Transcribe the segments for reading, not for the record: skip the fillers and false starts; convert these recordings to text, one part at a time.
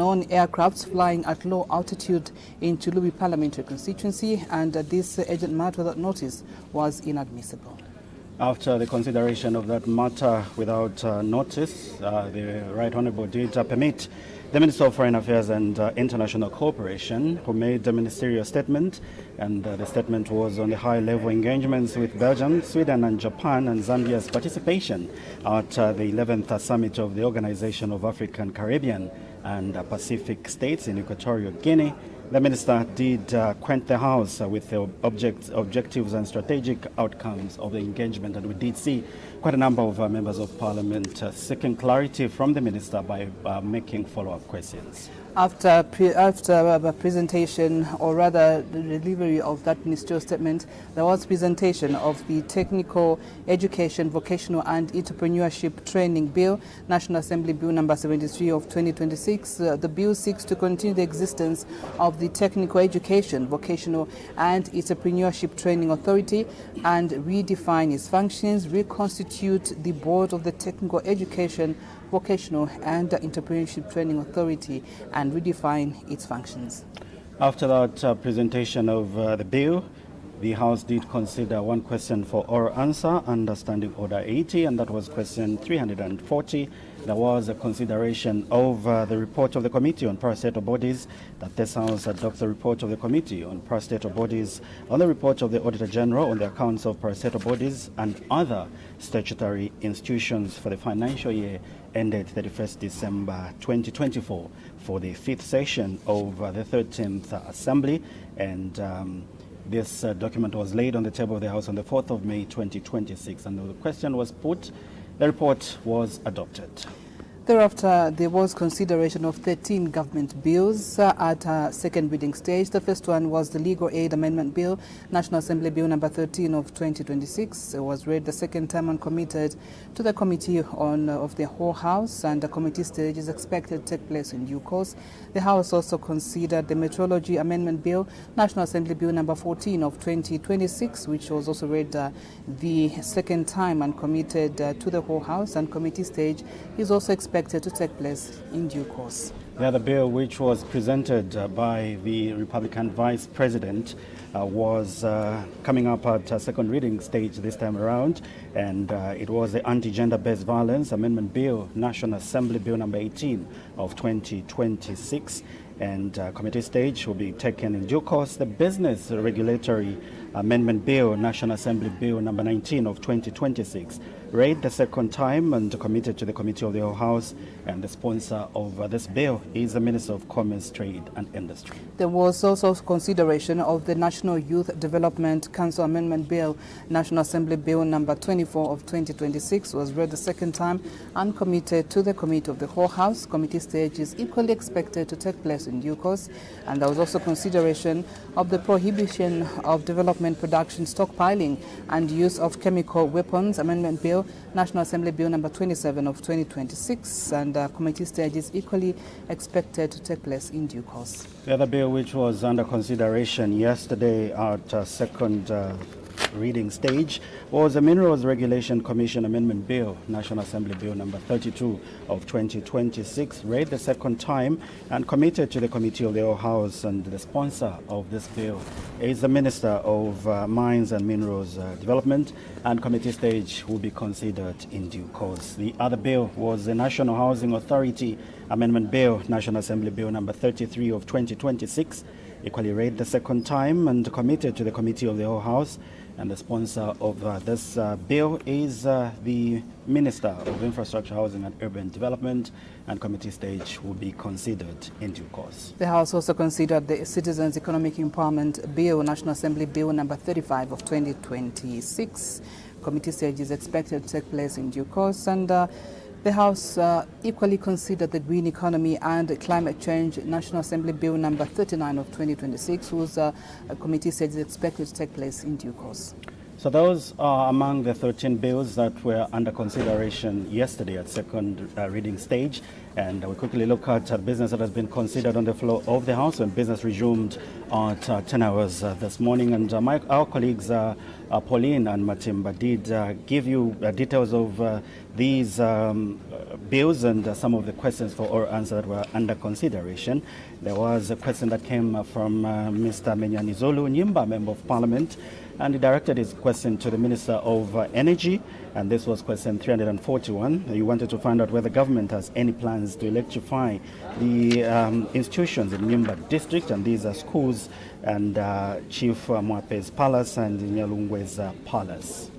non-aircrafts flying at low altitude in Chulubi parliamentary constituency, and this urgent matter without notice was inadmissible. After the consideration of that matter without notice, the Right Honourable did permit the Minister of Foreign Affairs and International Cooperation, who made the ministerial statement, and the statement was on the high-level engagements with Belgium, Sweden and Japan, and Zambia's participation at the 11th Summit of the Organization of African, Caribbean and Pacific States in Equatorial Guinea. The Minister did acquaint the House with the objectives and strategic outcomes of the engagement, and we did see quite a number of members of Parliament seeking clarity from the Minister by making follow-up questions. After presentation, or rather the delivery of that ministerial statement, there was presentation of the Technical Education, Vocational and Entrepreneurship Training Bill, National Assembly Bill number 73 of 2026. The bill seeks to continue the existence of the Technical Education, Vocational and Entrepreneurship Training Authority and redefine its functions, reconstitute the board of the Technical Education, Vocational and Entrepreneurship Training Authority and redefine its functions. After that presentation of the bill, the House did consider one question for oral answer under Standing Order 80, and that was question 340. There was a consideration of the report of the Committee on Parastatal Bodies, that this House adopts the report of the Committee on Parastatal Bodies on the report of the Auditor General on the accounts of parastatal bodies and other statutory institutions for the financial year ended 31st December 2024 for the 5th session of the 13th Assembly, and this document was laid on the table of the House on the 4th of May 2026, and the question was put. The report was adopted. Thereafter, there was consideration of 13 government bills at a second reading stage. The first one was the Legal Aid Amendment Bill, National Assembly Bill number 13 of 2026. It was read the second time and committed to the Committee of the whole House, and the committee stage is expected to take place in due course. The House also considered the Metrology Amendment Bill, National Assembly Bill number 14 of 2026, which was also read the second time and committed to the whole House, and committee stage is also expected to take place in due course. The other bill, which was presented by the Republican Vice President, was coming up at a second reading stage this time around, and it was the Anti-Gender-Based Violence Amendment Bill, National Assembly Bill number 18 of 2026, and committee stage will be taken in due course. The Business Regulatory Amendment Bill, National Assembly Bill number 19 of 2026, read the second time and committed to the Committee of the whole House, and the sponsor of this bill is the Minister of Commerce, Trade and Industry. There was also consideration of the National Youth Development Council Amendment Bill, National Assembly Bill number 24 of 2026, was read the second time and committed to the Committee of the whole House. Committee stage is equally expected to take place in due course, and there was also consideration of the Prohibition of Development, Production, Stockpiling and Use of Chemical Weapons Amendment Bill, National Assembly Bill number 27 of 2026, and committee stage is equally expected to take place in due course. The other bill, which was under consideration yesterday at second reading stage, was the Minerals Regulation Commission Amendment Bill, National Assembly Bill number 32 of 2026, read the second time and committed to the Committee of the whole House, and the sponsor of this bill is the Minister of Mines and Minerals Development, and committee stage will be considered in due course. The other bill was the National Housing Authority Amendment Bill, National Assembly Bill number 33 of 2026, equally read the second time and committed to the Committee of the whole House, and the sponsor of this bill is the Minister of Infrastructure, Housing and Urban Development, and committee stage will be considered in due course. The House also considered the Citizens Economic Empowerment Bill, National Assembly Bill number 35 of 2026. Committee stage is expected to take place in due course, and the House equally considered the Green Economy and Climate Change, National Assembly Bill number 39 of 2026, whose committee stage is expected to take place in due course. So those are among the 13 bills that were under consideration yesterday at second reading stage, And we quickly look at the business that has been considered on the floor of the House, and business resumed at 10 hours this morning. And our colleagues Pauline and Matimba did give you details of these bills and some of the questions for oral answer that were under consideration. There was a question that came from Mr. Menyanizolu Nyimba, Member of Parliament, and he directed his question to the Minister of Energy, and this was question 341. He wanted to find out whether the government has any plans to electrify the institutions in Nyimba district, and these are schools and Chief Mwape's Palace and Nyalungwe's Palace.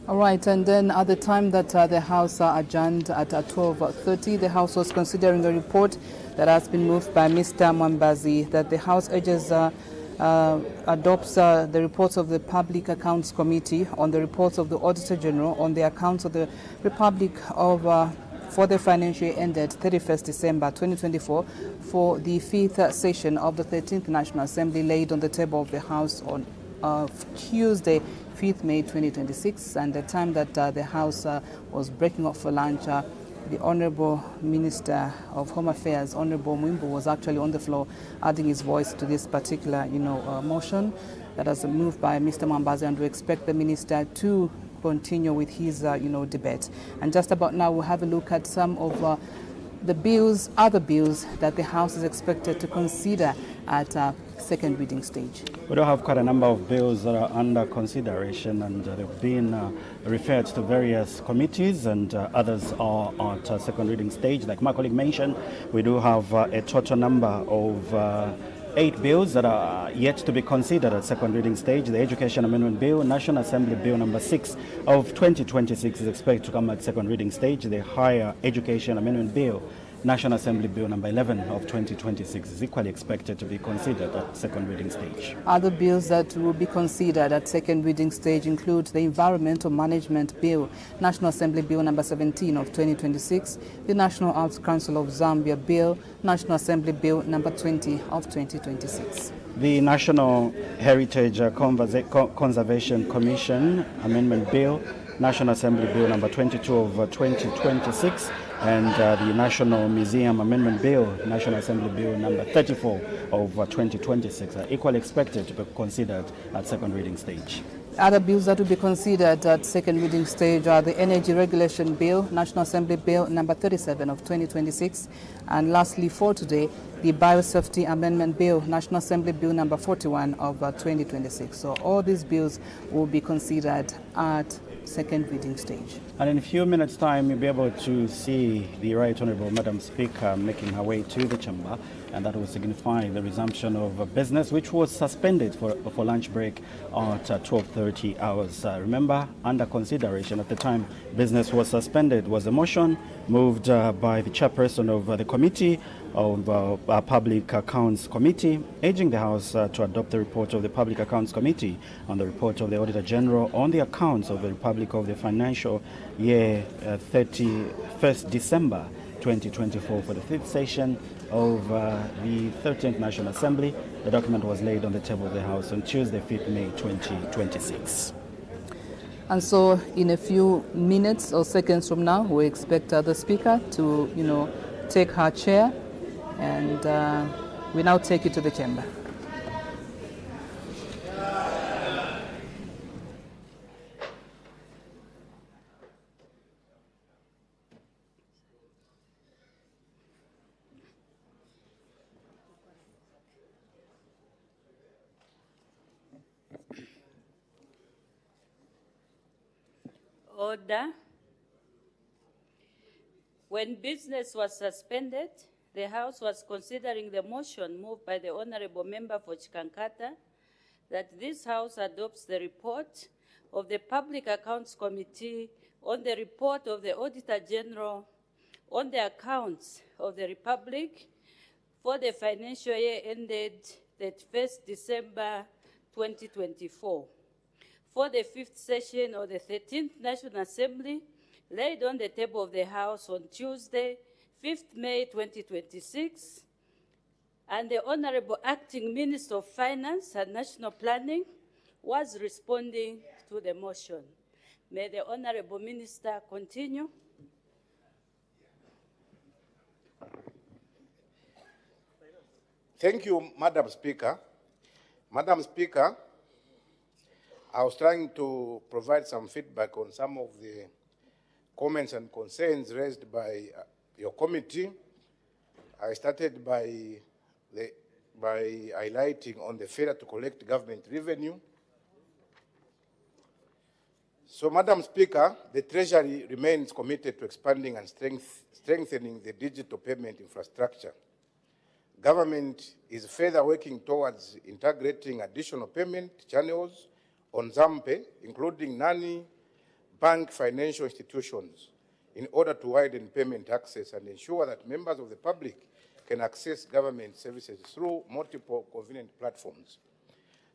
All right, and then at the time that the House adjourned at 12:30, the House was considering a report that has been moved by Mr. Mwambazi, that the House urges adopts the reports of the Public Accounts Committee on the reports of the Auditor General on the accounts of the Republic of for the financial year ended 31st December 2024 for the 5th session of the 13th National Assembly laid on the table of the House on Tuesday, 5th May 2026, and the time that the House was breaking up for lunch, the Honourable Minister of Home Affairs, Honourable Mwimbu, was actually on the floor adding his voice to this particular, motion that was moved by Mr. Mwambazi, and we expect the Minister to continue with his, debate. And just about now, we'll have a look at some of the other bills that the House is expected to consider at second reading stage. We do have quite a number of bills that are under consideration, and they've been referred to various committees, and others are at second reading stage. Like my colleague mentioned, we do have a total number of 8 bills that are yet to be considered at second reading stage. The Education Amendment Bill, National Assembly Bill number 6 of 2026 is expected to come at second reading stage. The Higher Education Amendment Bill, National Assembly Bill number 11 of 2026 is equally expected to be considered at second reading stage. Other bills that will be considered at second reading stage include the Environmental Management Bill, National Assembly Bill number 17 of 2026, the National Arts Council of Zambia Bill, National Assembly Bill number 20 of 2026. The National Heritage Conservation Commission Amendment Bill, National Assembly Bill number 22 of 2026, and the National Museum Amendment Bill, National Assembly Bill number 34 of 2026 are equally expected to be considered at second reading stage. Other bills that will be considered at second reading stage are the Energy Regulation Bill, National Assembly Bill number 37 of 2026, and lastly for today, the Biosafety Amendment Bill, National Assembly Bill number 41 of 2026. So all these bills will be considered at second reading stage. And in a few minutes' time, you'll be able to see the Right Honourable Madam Speaker making her way to the chamber, and that will signify the resumption of business, which was suspended for lunch break at 12:30 hours. Remember, under consideration at the time business was suspended was a motion moved by the chairperson of the Committee of Public Accounts Committee, urging the House to adopt the report of the Public Accounts Committee on the report of the Auditor General on the accounts of the Republic of the financial year 31st December 2024 for the 5th session of the 13th National Assembly. The document was laid on the table of the House on Tuesday, 5th May 2026. And so in a few minutes or seconds from now, we expect the Speaker to, take her chair, and we now take you to the chamber. Order. When business was suspended, the House was considering the motion moved by the Honourable Member for Chikankata that this House adopts the report of the Public Accounts Committee on the report of the Auditor General on the accounts of the Republic for the financial year ended 31st December 2024. For the 5th session of the 13th National Assembly, laid on the table of the House on Tuesday, 5th May 2026, and the Honourable Acting Minister of Finance and National Planning was responding to the motion. May the Honourable Minister continue. Thank you, Madam Speaker. Madam Speaker, I was trying to provide some feedback on some of the comments and concerns raised by your committee. I started by highlighting on the failure to collect government revenue. So, Madam Speaker, the Treasury remains committed to expanding and strengthening the digital payment infrastructure. Government is further working towards integrating additional payment channels on Zambia, including non-bank financial institutions, in order to widen payment access and ensure that members of the public can access government services through multiple convenient platforms.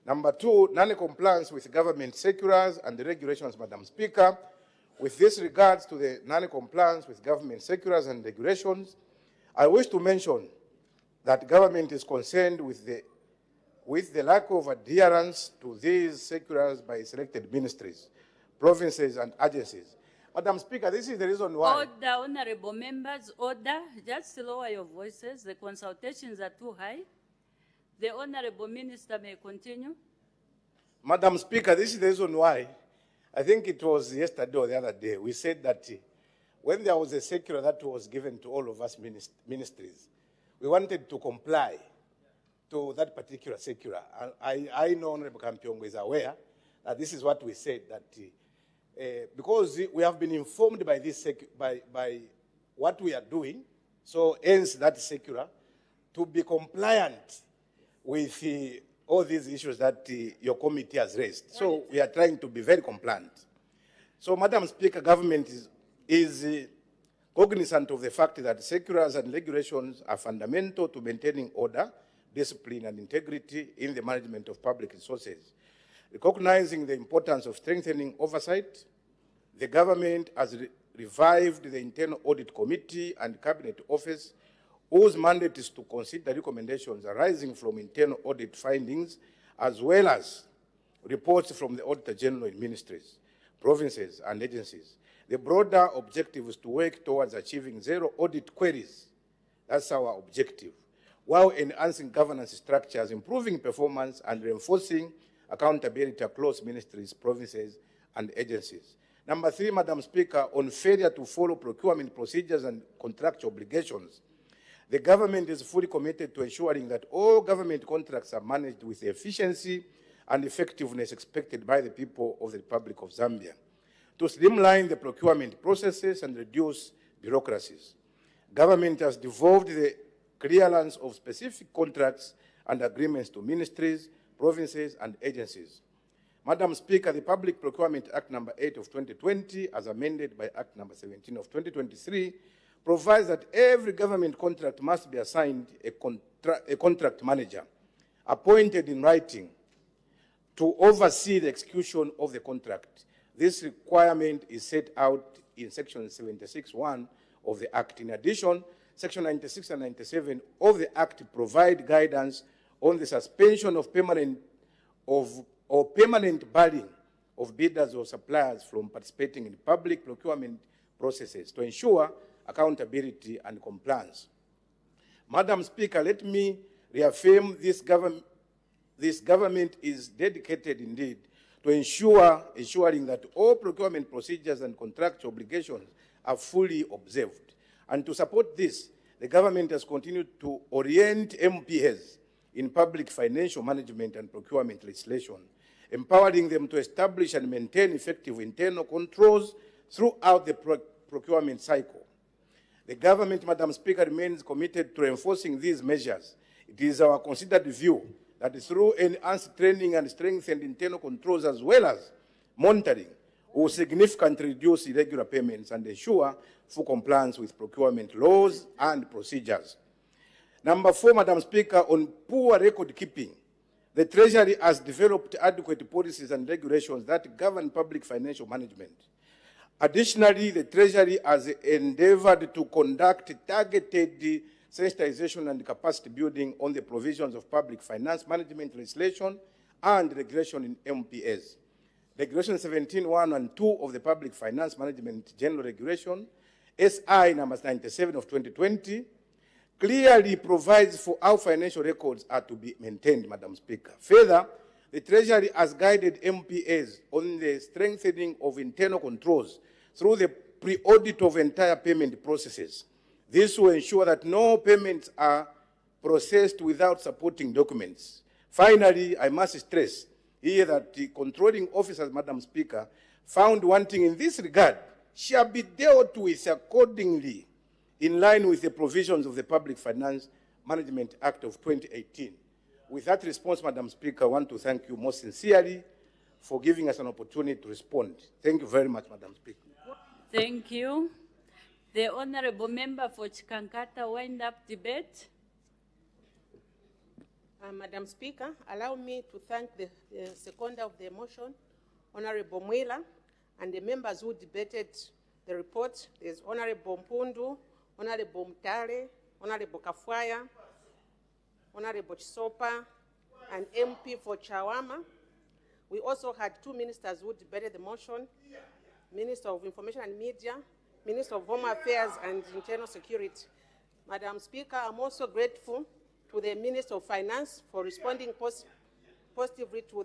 Number two, non-compliance with government circulars and the regulations, Madam Speaker. With this regards to the non-compliance with government circulars and regulations, I wish to mention that government is concerned with the lack of adherence to these circulars by selected ministries, provinces, and agencies. Madam Speaker, this is the reason why. Order, honorable members, order. Just lower your voices. The consultations are too high. The honorable minister may continue. Madam Speaker, this is the reason why. I think it was yesterday or the other day, we said that when there was a circular that was given to all of us ministries, we wanted to comply to that particular circular. I know Honorable Kampiongo is aware that this is what we said, that because we have been informed by this by what we are doing, so hence that circular, to be compliant with all these issues that your committee has raised. So we are trying to be very compliant. So, Madam Speaker, government is cognizant of the fact that circulars and regulations are fundamental to maintaining order, discipline, and integrity in the management of public resources. Recognizing the importance of strengthening oversight, the government has revived the Internal Audit Committee and Cabinet Office, whose mandate is to consider recommendations arising from internal audit findings, as well as reports from the Auditor General in ministries, provinces, and agencies. The broader objective is to work towards achieving zero audit queries. That's our objective, while enhancing governance structures, improving performance, and reinforcing accountability across ministries, provinces, and agencies. Number three, Madam Speaker, on failure to follow procurement procedures and contractual obligations, the government is fully committed to ensuring that all government contracts are managed with the efficiency and effectiveness expected by the people of the Republic of Zambia, to streamline the procurement processes and reduce bureaucracies. Government has devolved the clearance of specific contracts and agreements to ministries, provinces, and agencies. Madam Speaker, the Public Procurement Act No. 8 of 2020, as amended by Act No. 17 of 2023, provides that every government contract must be assigned a contract manager, appointed in writing, to oversee the execution of the contract. This requirement is set out in Section 76(1) of the Act. In addition, Section 96 and 97 of the Act provide guidance on the suspension of permanent barring of bidders or suppliers from participating in public procurement processes to ensure accountability and compliance. Madam Speaker, let me reaffirm this government is dedicated indeed to ensuring that all procurement procedures and contractual obligations are fully observed. And to support this, the government has continued to orient MPs in public financial management and procurement legislation, empowering them to establish and maintain effective internal controls throughout the procurement cycle. The government, Madam Speaker, remains committed to enforcing these measures. It is our considered view that through enhanced training and strengthened internal controls, as well as monitoring, will significantly reduce irregular payments and ensure full compliance with procurement laws and procedures. Number four, Madam Speaker, on poor record keeping, the Treasury has developed adequate policies and regulations that govern public financial management. Additionally, the Treasury has endeavored to conduct targeted sensitization and capacity building on the provisions of public finance management legislation and regulation in MPS. Regulation 17(1) and 2 of the Public Finance Management General Regulation, SI number 97 of 2020, clearly provides for how financial records are to be maintained, Madam Speaker. Further, the Treasury has guided MPAs on the strengthening of internal controls through the pre-audit of entire payment processes. This will ensure that no payments are processed without supporting documents. Finally, I must stress here that the controlling officers, Madam Speaker, found wanting in this regard shall be dealt with accordingly in line with the provisions of the Public Finance Management Act of 2018. With that response, Madam Speaker, I want to thank you most sincerely for giving us an opportunity to respond. Thank you very much, Madam Speaker. Thank you. The Honorable Member for Chikankata wind-up debate. Madam Speaker, allow me to thank the seconder of the motion, Honorable Mwila, and the members who debated the report. There's Honorable Mpundu, Honorable Mtale, Honorable Kafwaya, Honorable Chisopa, and MP for Chawama. We also had two ministers who debated the motion, Minister of Information and Media, Minister of Home Affairs and Internal Security. Madam Speaker, I'm also grateful to the Minister of Finance for responding positively to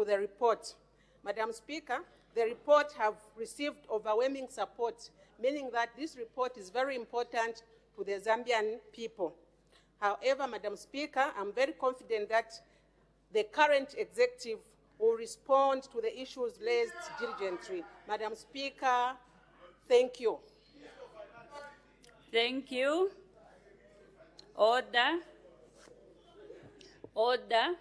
the report. Madam Speaker, the report have received overwhelming support, meaning that this report is very important to the Zambian people. However, Madam Speaker, I'm very confident that the current executive will respond to the issues raised diligently. Madam Speaker, thank you. Thank you. Order. Order.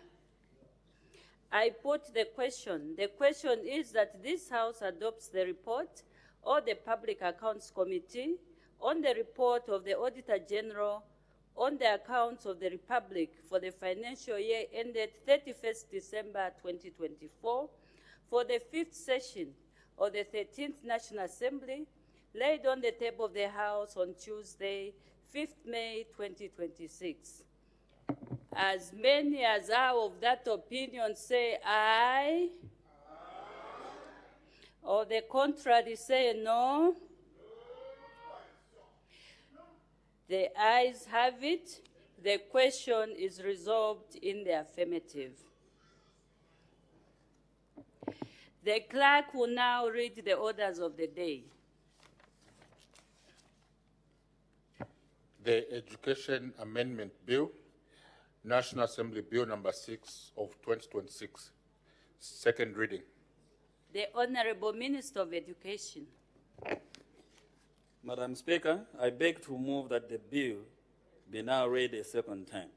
I put the question. The question is that this House adopts the report of the Public Accounts Committee on the report of the Auditor General on the accounts of the Republic for the financial year ended 31st December 2024 for the 5th session of the 13th National Assembly, laid on the table of the House on Tuesday, 5th May 2026. As many as are of that opinion say aye. Or the contrary say no. The ayes have it. The question is resolved in the affirmative. The clerk will now read the orders of the day. The Education Amendment Bill, National Assembly Bill number 6 of 2026, second reading. The Honorable Minister of Education. Madam Speaker, I beg to move that the bill be now read a second time.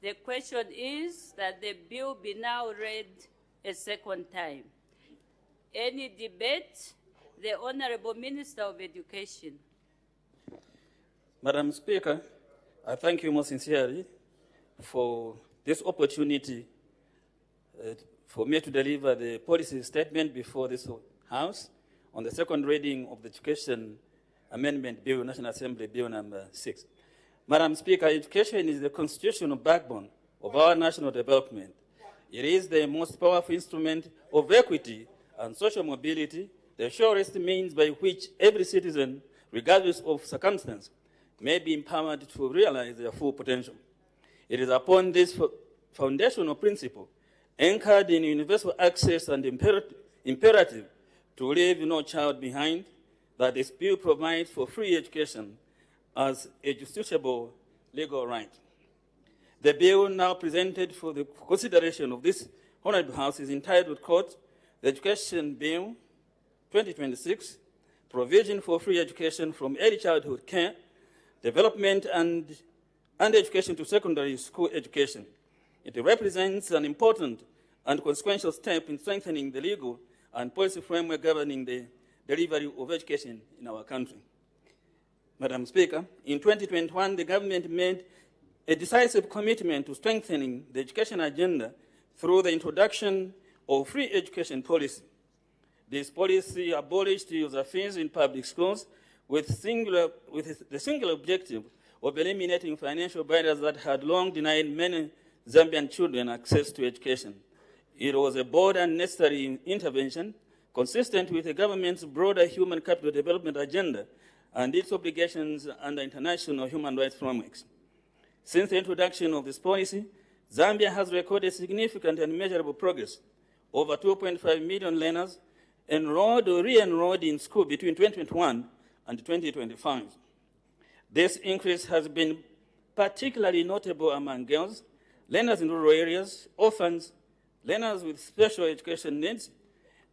The question is that the bill be now read a second time. Any debate? The Honorable Minister of Education. Madam Speaker, I thank you most sincerely for this opportunity for me to deliver the policy statement before this House on the second reading of the Education Amendment Bill, National Assembly Bill number 6. Madam Speaker, education is the constitutional backbone of our national development. It is the most powerful instrument of equity and social mobility, the surest means by which every citizen, regardless of circumstance, may be empowered to realize their full potential. It is upon this foundational principle, anchored in universal access and imperative to leave no child behind, that this bill provides for free education as a justiciable legal right. The bill now presented for the consideration of this Honorable House is entitled, quote, the Education Bill 2026, Provision for Free Education from Early Childhood Care, Development and Education to Secondary School Education. It represents an important and consequential step in strengthening the legal and policy framework governing the delivery of education in our country. Madam Speaker, in 2021, the government made a decisive commitment to strengthening the education agenda through the introduction of free education policy. This policy abolished user fees in public schools with the singular objective of eliminating financial barriers that had long denied many Zambian children access to education. It was a bold and necessary intervention consistent with the government's broader human capital development agenda and its obligations under international human rights frameworks. Since the introduction of this policy, Zambia has recorded significant and measurable progress. Over 2.5 million learners enrolled or re-enrolled in school between 2021 and 2025. This increase has been particularly notable among girls, learners in rural areas, orphans, learners with special education needs,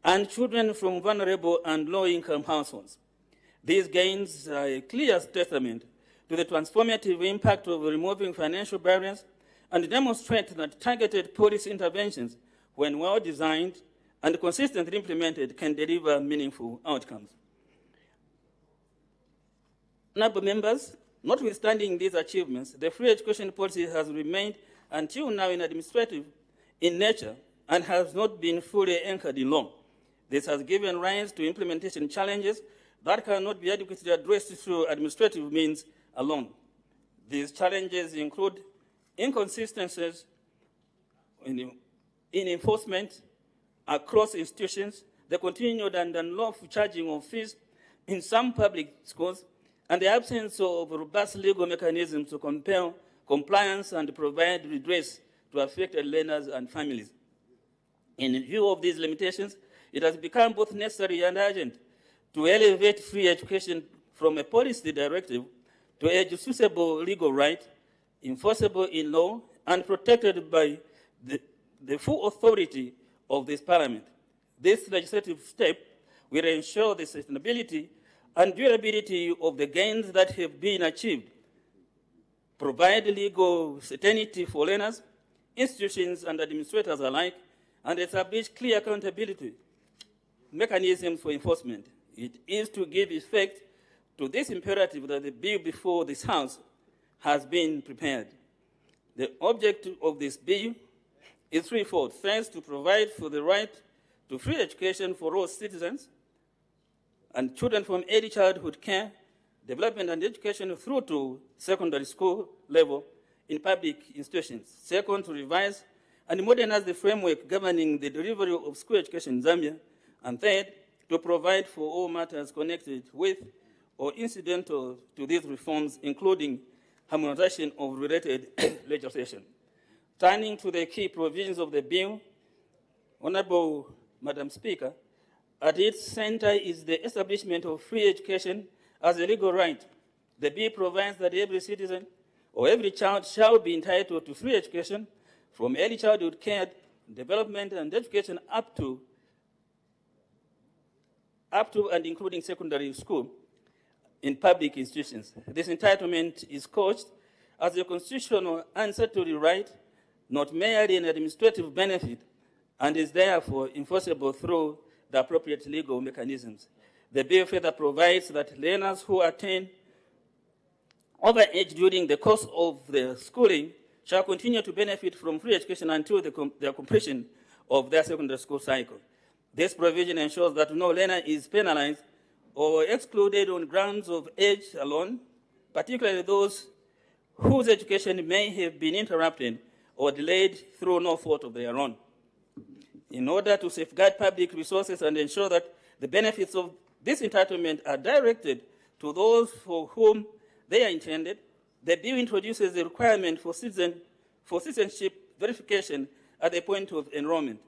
and children from vulnerable and low-income households. These gains are a clear testament to the transformative impact of removing financial barriers and demonstrate that targeted policy interventions, when well-designed and consistently implemented, can deliver meaningful outcomes. Honorable members, notwithstanding these achievements, the free education policy has remained until now administrative in nature and has not been fully anchored in law. This has given rise to implementation challenges that cannot be adequately addressed through administrative means alone. These challenges include inconsistencies in enforcement across institutions, the continued and unlawful charging of fees in some public schools, and the absence of robust legal mechanisms to compel compliance and provide redress to affected learners and families. In view of these limitations, it has become both necessary and urgent to elevate free education from a policy directive to a justiciable legal right, enforceable in law, and protected by the full authority of this Parliament. This legislative step will ensure the sustainability and durability of the gains that have been achieved, provide legal certainty for learners, institutions, and administrators alike, and establish clear accountability mechanisms for enforcement. It is to give effect to this imperative that the bill before this House has been prepared. The objective of this bill is threefold. First, to provide for the right to free education for all citizens and children from early childhood care, development and education through to secondary school level in public institutions. Second, to revise and modernize the framework governing the delivery of school education in Zambia. And third, to provide for all matters connected with or incidental to these reforms, including harmonization of related legislation. Turning to the key provisions of the bill, Honorable Madam Speaker, at its center is the establishment of free education as a legal right. The bill provides that every citizen or every child shall be entitled to free education from early childhood care, development, and education up to and including secondary school in public institutions. This entitlement is couched as a constitutional and statutory right, not merely an administrative benefit, and is therefore enforceable through the appropriate legal mechanisms. The bill further provides that learners who attain overage during the course of their schooling shall continue to benefit from free education until the completion of their secondary school cycle. This provision ensures that no learner is penalized or excluded on grounds of age alone, particularly those whose education may have been interrupted or delayed through no fault of their own. In order to safeguard public resources and ensure that the benefits of this entitlement are directed to those for whom they are intended, the bill introduces the requirement for citizenship verification at the point of enrollment.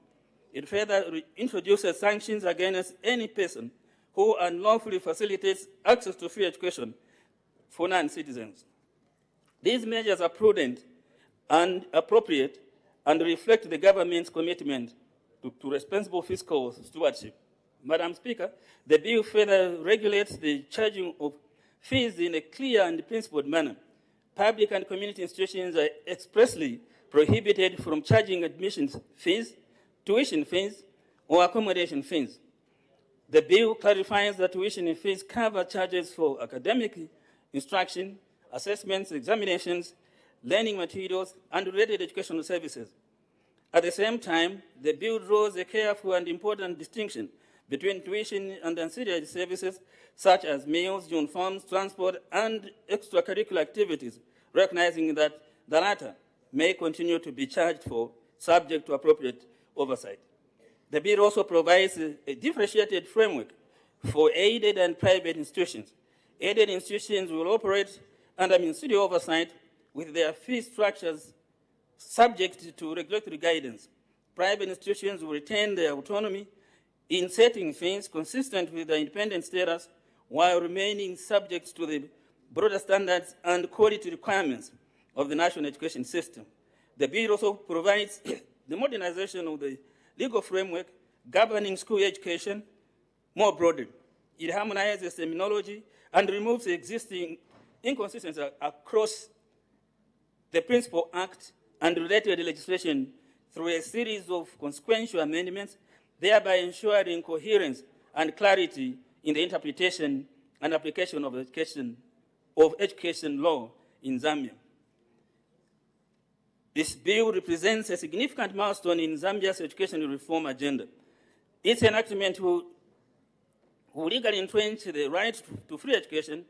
It further introduces sanctions against any person who unlawfully facilitates access to free education for non-citizens. These measures are prudent and appropriate and reflect the government's commitment to responsible fiscal stewardship. Madam Speaker, the bill further regulates the charging of fees in a clear and principled manner. Public and community institutions are expressly prohibited from charging admission fees, tuition fees, or accommodation fees. The bill clarifies that tuition fees cover charges for academic instruction, assessments, examinations, learning materials, and related educational services. At the same time, the bill draws a careful and important distinction between tuition and ancillary services such as meals, uniforms, transport, and extracurricular activities, recognizing that the latter may continue to be charged for, subject to appropriate oversight. The bill also provides a differentiated framework for aided and private institutions. Aided institutions will operate under ministerial oversight with their fee structures subject to regulatory guidance. Private institutions will retain their autonomy in setting fees consistent with their independent status while remaining subject to the broader standards and quality requirements of the national education system. The bill also provides the modernization of the legal framework governing school education more broadly. It harmonizes terminology and removes the existing inconsistencies across the Principal Act and related legislation through a series of consequential amendments, thereby ensuring coherence and clarity in the interpretation and application of education law in Zambia. This bill represents a significant milestone in Zambia's education reform agenda. Its enactment will legally entrench the right to free education,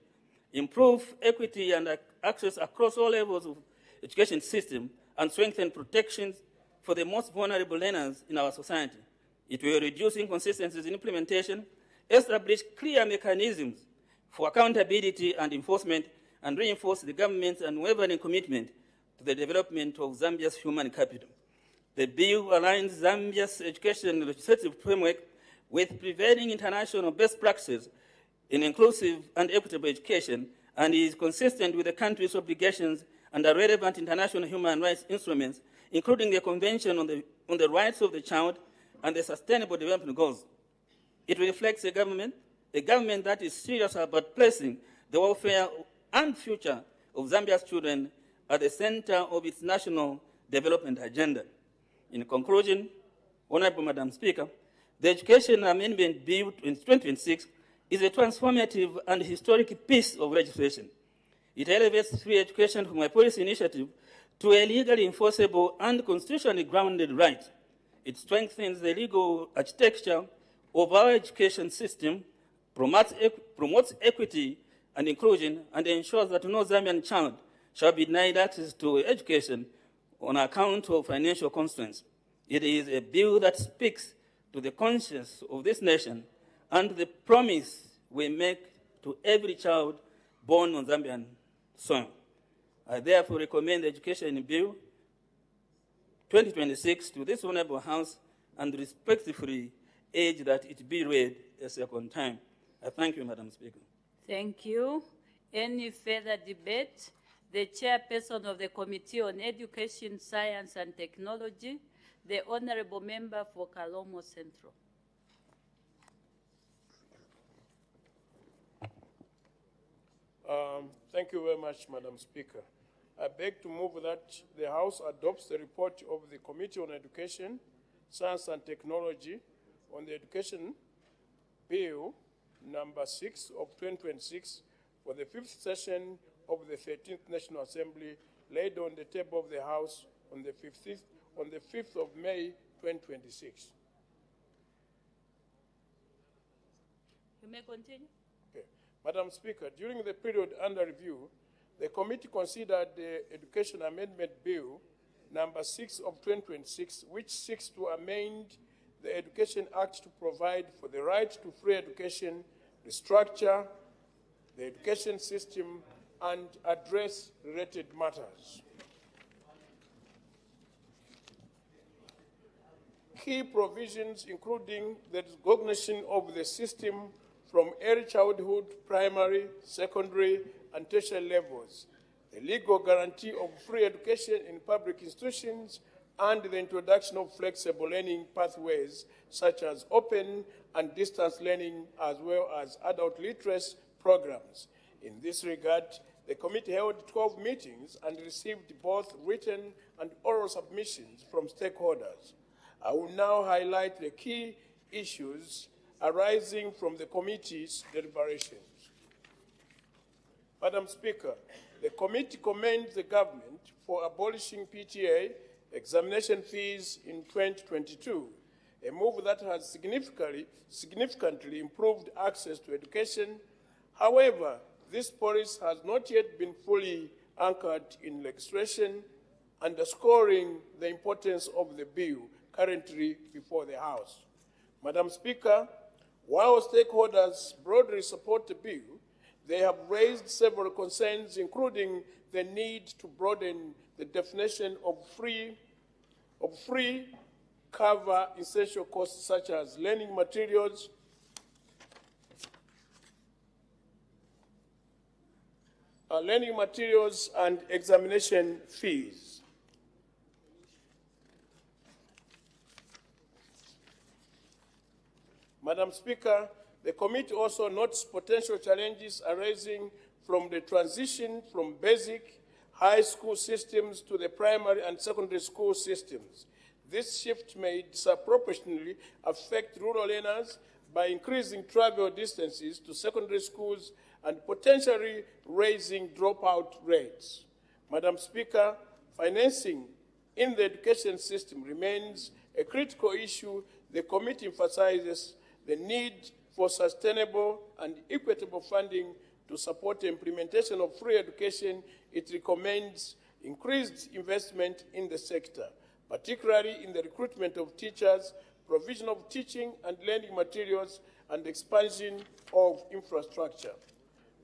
improve equity and access across all levels of education system, and strengthen protections for the most vulnerable learners in our society. It will reduce inconsistencies in implementation, establish clear mechanisms for accountability and enforcement, and reinforce the government's unwavering commitment to the development of Zambia's human capital. The bill aligns Zambia's education legislative framework with prevailing international best practices in inclusive and equitable education, and is consistent with the country's obligations under relevant international human rights instruments, including the Convention on the Rights of the Child and the Sustainable Development Goals. It reflects a government that is serious about placing the welfare and future of Zambia's children at the center of its national development agenda. In conclusion, Honorable Madam Speaker, the Education Amendment Bill 2026 is a transformative and historic piece of legislation. It elevates free education from a policy initiative to a legally enforceable and constitutionally grounded right. It strengthens the legal architecture of our education system, promotes equity and inclusion, and ensures that no Zambian child shall be denied access to education on account of financial constraints. It is a bill that speaks to the conscience of this nation and the promise we make to every child born on Zambian soil. I therefore recommend the Education Bill 2026 to this Honorable House and respectfully urge that it be read a second time. I thank you, Madam Speaker. Thank you. Any further debate? The chairperson of the Committee on Education, Science and Technology, the Honorable Member for Kalomo Central. Thank you very much, Madam Speaker. I beg to move that the House adopts the report of the Committee on Education, Science and Technology on the Education Bill number 6 of 2026 for the 5th session of the 13th National Assembly, laid on the table of the House on the 5th of May 2026. You may continue. Okay. Madam Speaker, during the period under review, the committee considered the Education Amendment Bill number 6 of 2026, which seeks to amend the Education Act to provide for the right to free education, restructure the education system, and address related matters. Key provisions including the recognition of the system from early childhood, primary, secondary, and tertiary levels, the legal guarantee of free education in public institutions, and the introduction of flexible learning pathways such as open and distance learning, as well as adult literacy programs. In this regard, the committee held 12 meetings and received both written and oral submissions from stakeholders. I will now highlight the key issues arising from the committee's deliberations. Madam Speaker, the committee commends the government for abolishing PTA examination fees in 2022, a move that has significantly improved access to education. However, this policy has not yet been fully anchored in legislation, underscoring the importance of the bill currently before the House. Madam Speaker, while stakeholders broadly support the bill, They have raised several concerns, including the need to broaden the definition of free cover essential costs such as learning materials, and examination fees. Madam Speaker, the committee also notes potential challenges arising from the transition from basic high school systems to the primary and secondary school systems. This shift may disproportionately affect rural learners by increasing travel distances to secondary schools and potentially raising dropout rates. Madam Speaker, financing in the education system remains a critical issue. The committee emphasizes the need for sustainable and equitable funding to support the implementation of free education. It recommends increased investment in the sector, particularly in the recruitment of teachers, provision of teaching and learning materials, and expansion of infrastructure.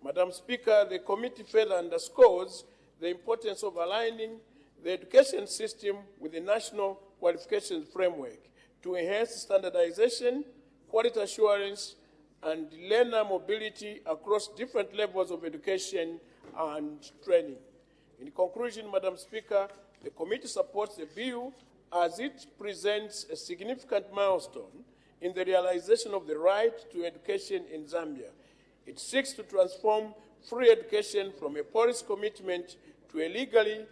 Madam Speaker, the committee further underscores the importance of aligning the education system with the national qualifications framework to enhance standardization, quality assurance, and learner mobility across different levels of education and training. In conclusion, Madam Speaker, the committee supports the bill as it presents a significant milestone in the realization of the right to education in Zambia. It seeks to transform free education from a policy commitment to a legally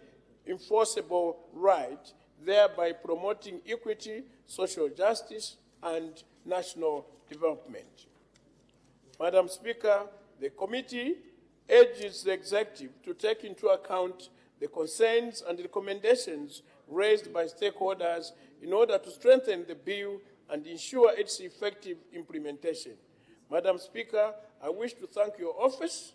enforceable right, thereby promoting equity, social justice, and national development. Madam Speaker, the committee urges the executive to take into account the concerns and recommendations raised by stakeholders in order to strengthen the bill and ensure its effective implementation. Madam Speaker, I wish to thank your office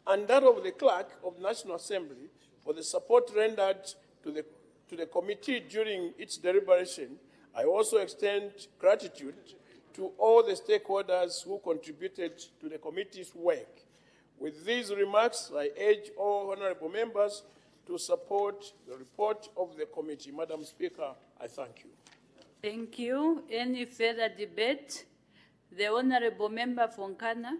and that of the Clerk of the National Assembly for the support rendered to the committee during its deliberation. I also extend gratitude to all the stakeholders who contributed to the committee's work. With these remarks, I urge all honorable members to support the report of the committee. Madam Speaker, I thank you. Thank you. Any further debate? The Honorable Member from Nkana.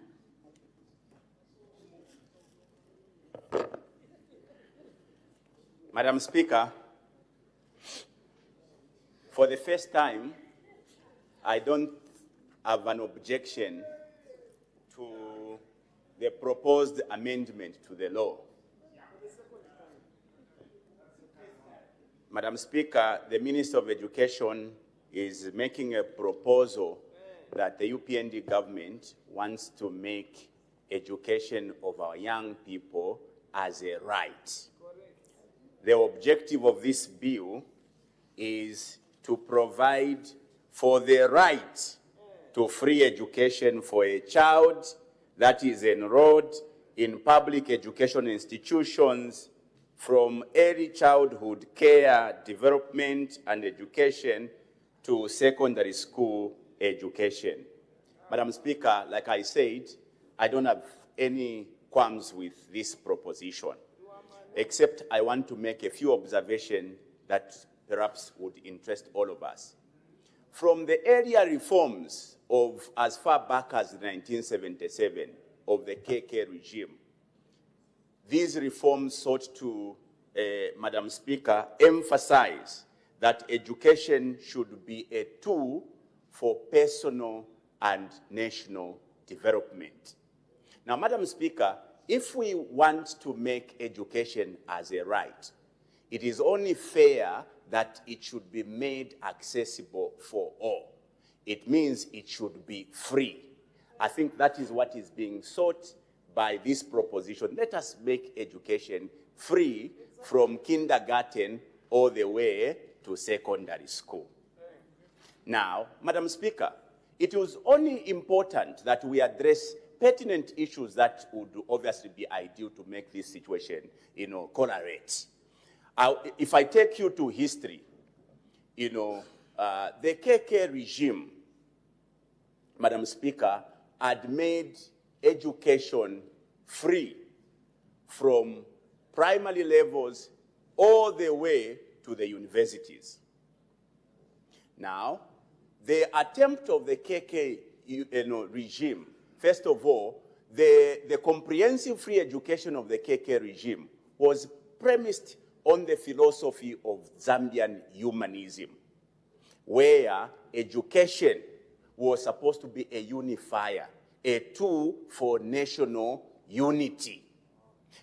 Madam Speaker, for the first time, I don't have an objection to the proposed amendment to the law. Madam Speaker, the Minister of Education is making a proposal that the UPND government wants to make education of our young people as a right. The objective of this bill is to provide for the right to free education for a child that is enrolled in public education institutions from early childhood care, development, and education to secondary school education. Madam Speaker, like I said, I don't have any qualms with this proposition, except I want to make a few observations that perhaps would interest all of us. From the earlier reforms of as far back as 1977 of the KK regime, these reforms sought to, Madam Speaker, emphasize that education should be a tool for personal and national development. Now, Madam Speaker, if we want to make education as a right, it is only fair that it should be made accessible for all. It means it should be free. I think that is what is being sought by this proposition. Let us make education free from kindergarten all the way to secondary school. Now, Madam Speaker, it was only important that we address pertinent issues that would obviously be ideal to make this situation, correlate. If I take you to history, the KK regime, Madam Speaker, had made education free from primary levels all the way to the universities. Now, the attempt of the KK regime, first of all, the comprehensive free education of the KK regime was premised on the philosophy of Zambian humanism, where education was supposed to be a unifier, a tool for national unity.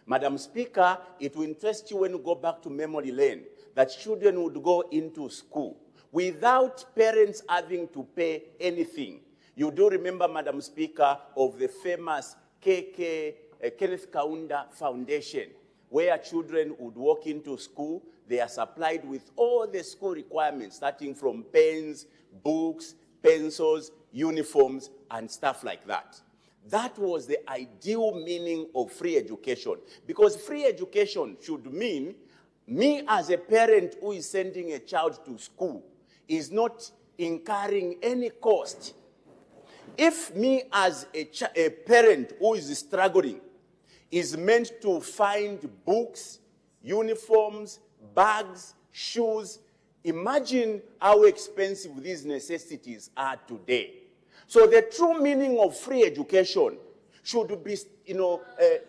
Madam Speaker, it will interest you when you go back to memory lane that children would go into school without parents having to pay anything. You do remember, Madam Speaker, of the famous KK Kenneth Kaunda Foundation, where children would walk into school. They are supplied with all the school requirements, starting from pens, books, pencils, uniforms, and stuff like that. That was the ideal meaning of free education, because free education should mean me as a parent who is sending a child to school is not incurring any cost. If me as a parent who is struggling is meant to find books, uniforms, bags, shoes, imagine how expensive these necessities are today. So the true meaning of free education should be,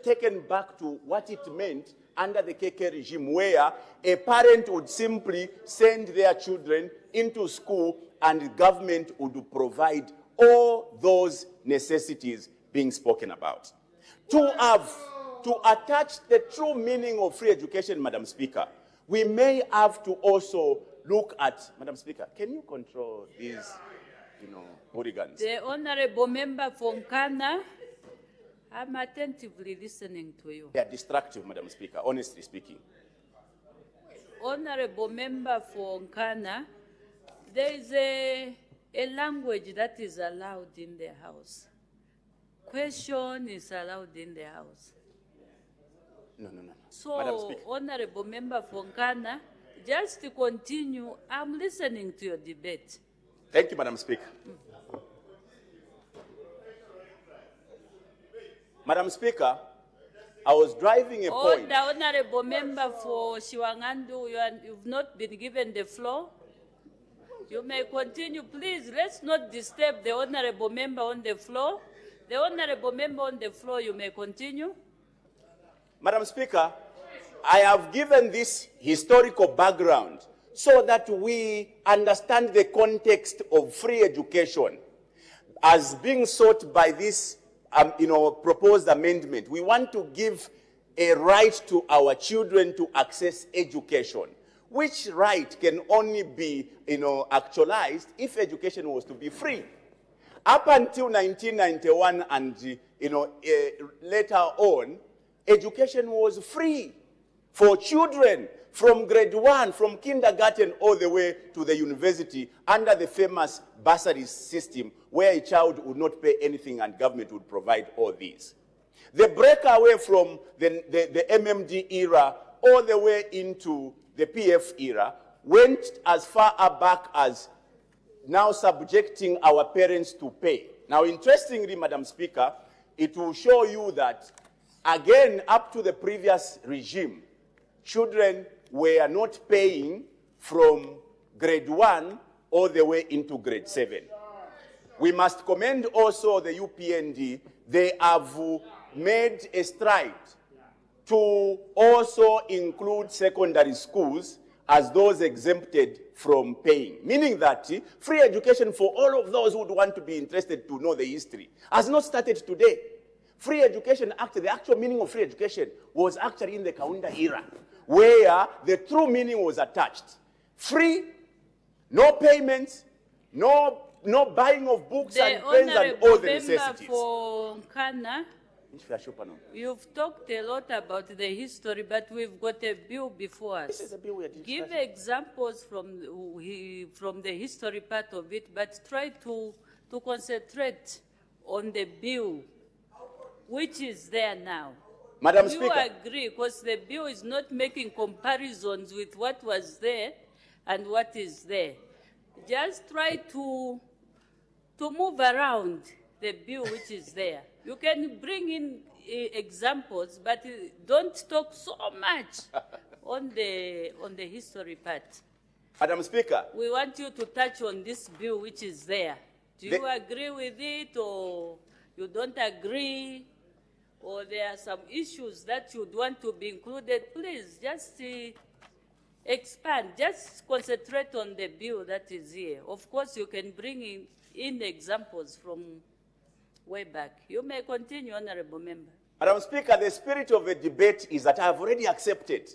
taken back to what it meant under the KK regime, where a parent would simply send their children into school and the government would provide all those necessities being spoken about. To attach the true meaning of free education, Madam Speaker, we may have to also look at, Madam Speaker, can you control these, hooligans? The Honorable Member from Nkana, I'm attentively listening to you. They are destructive, Madam Speaker, honestly speaking. Honorable Member for Nkana, there is a language that is allowed in the House. Question is allowed in the House. No. So, Madam Speaker. Honorable Member for Nkana, just to continue, I'm listening to your debate. Thank you, Madam Speaker. Madam Speaker, I was driving a point. The Honorable Member for Shiwangandu, you've not been given the floor. You may continue. Please, let's not disturb the Honorable Member on the floor. The Honorable Member on the floor, you may continue. Madam Speaker, I have given this historical background so that we understand the context of free education as being sought by this proposed amendment. We want to give a right to our children to access education, which right can only be actualized if education was to be free. Up until 1991 and later on, education was free for children from grade 1, from kindergarten all the way to the university under the famous bursary system where a child would not pay anything and government would provide all these. The breakaway from the MMD era all the way into the PF era went as far back as now subjecting our parents to pay. Now, interestingly, Madam Speaker, it will show you that, again, up to the previous regime, children were not paying from grade 1 all the way into grade 7. We must commend also the UPND. They have made a stride to also include secondary schools as those exempted from paying, meaning that free education for all of those who would want to be interested to know the history has not started today. Free education, actually, the actual meaning of free education was actually in the Kaunda era, where the true meaning was attached. Free, no payments, no buying of books and pens and all the necessities. For Nkana, you've talked a lot about the history, but we've got a bill before us. This is a bill we are discussing. Give examples from the history part of it, but try to concentrate on the bill, which is there now. Madam Do Speaker. you agree? Because the bill is not making comparisons with what was there and what is there. Just try to move around the bill which is there. You can bring in examples, but don't talk so much on the history part. Madam Speaker. We want you to touch on this bill which is there. Do you agree with it, or you don't agree, or there are some issues that you'd want to be included? Please, just expand. Just concentrate on the bill that is here. Of course, you can bring in examples from way back. You may continue, Honorable Member. Madam Speaker, the spirit of the debate is that I have already accepted.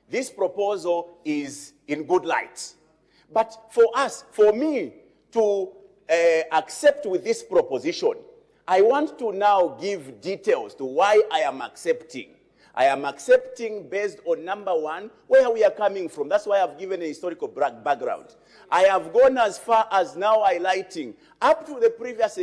This proposal is in good light. But for me to accept with this proposition, I want to now give details to why I am accepting. I am accepting based on, number one, where we are coming from. That's why I've given a historical background. I have gone as far as now highlighting, up to the previous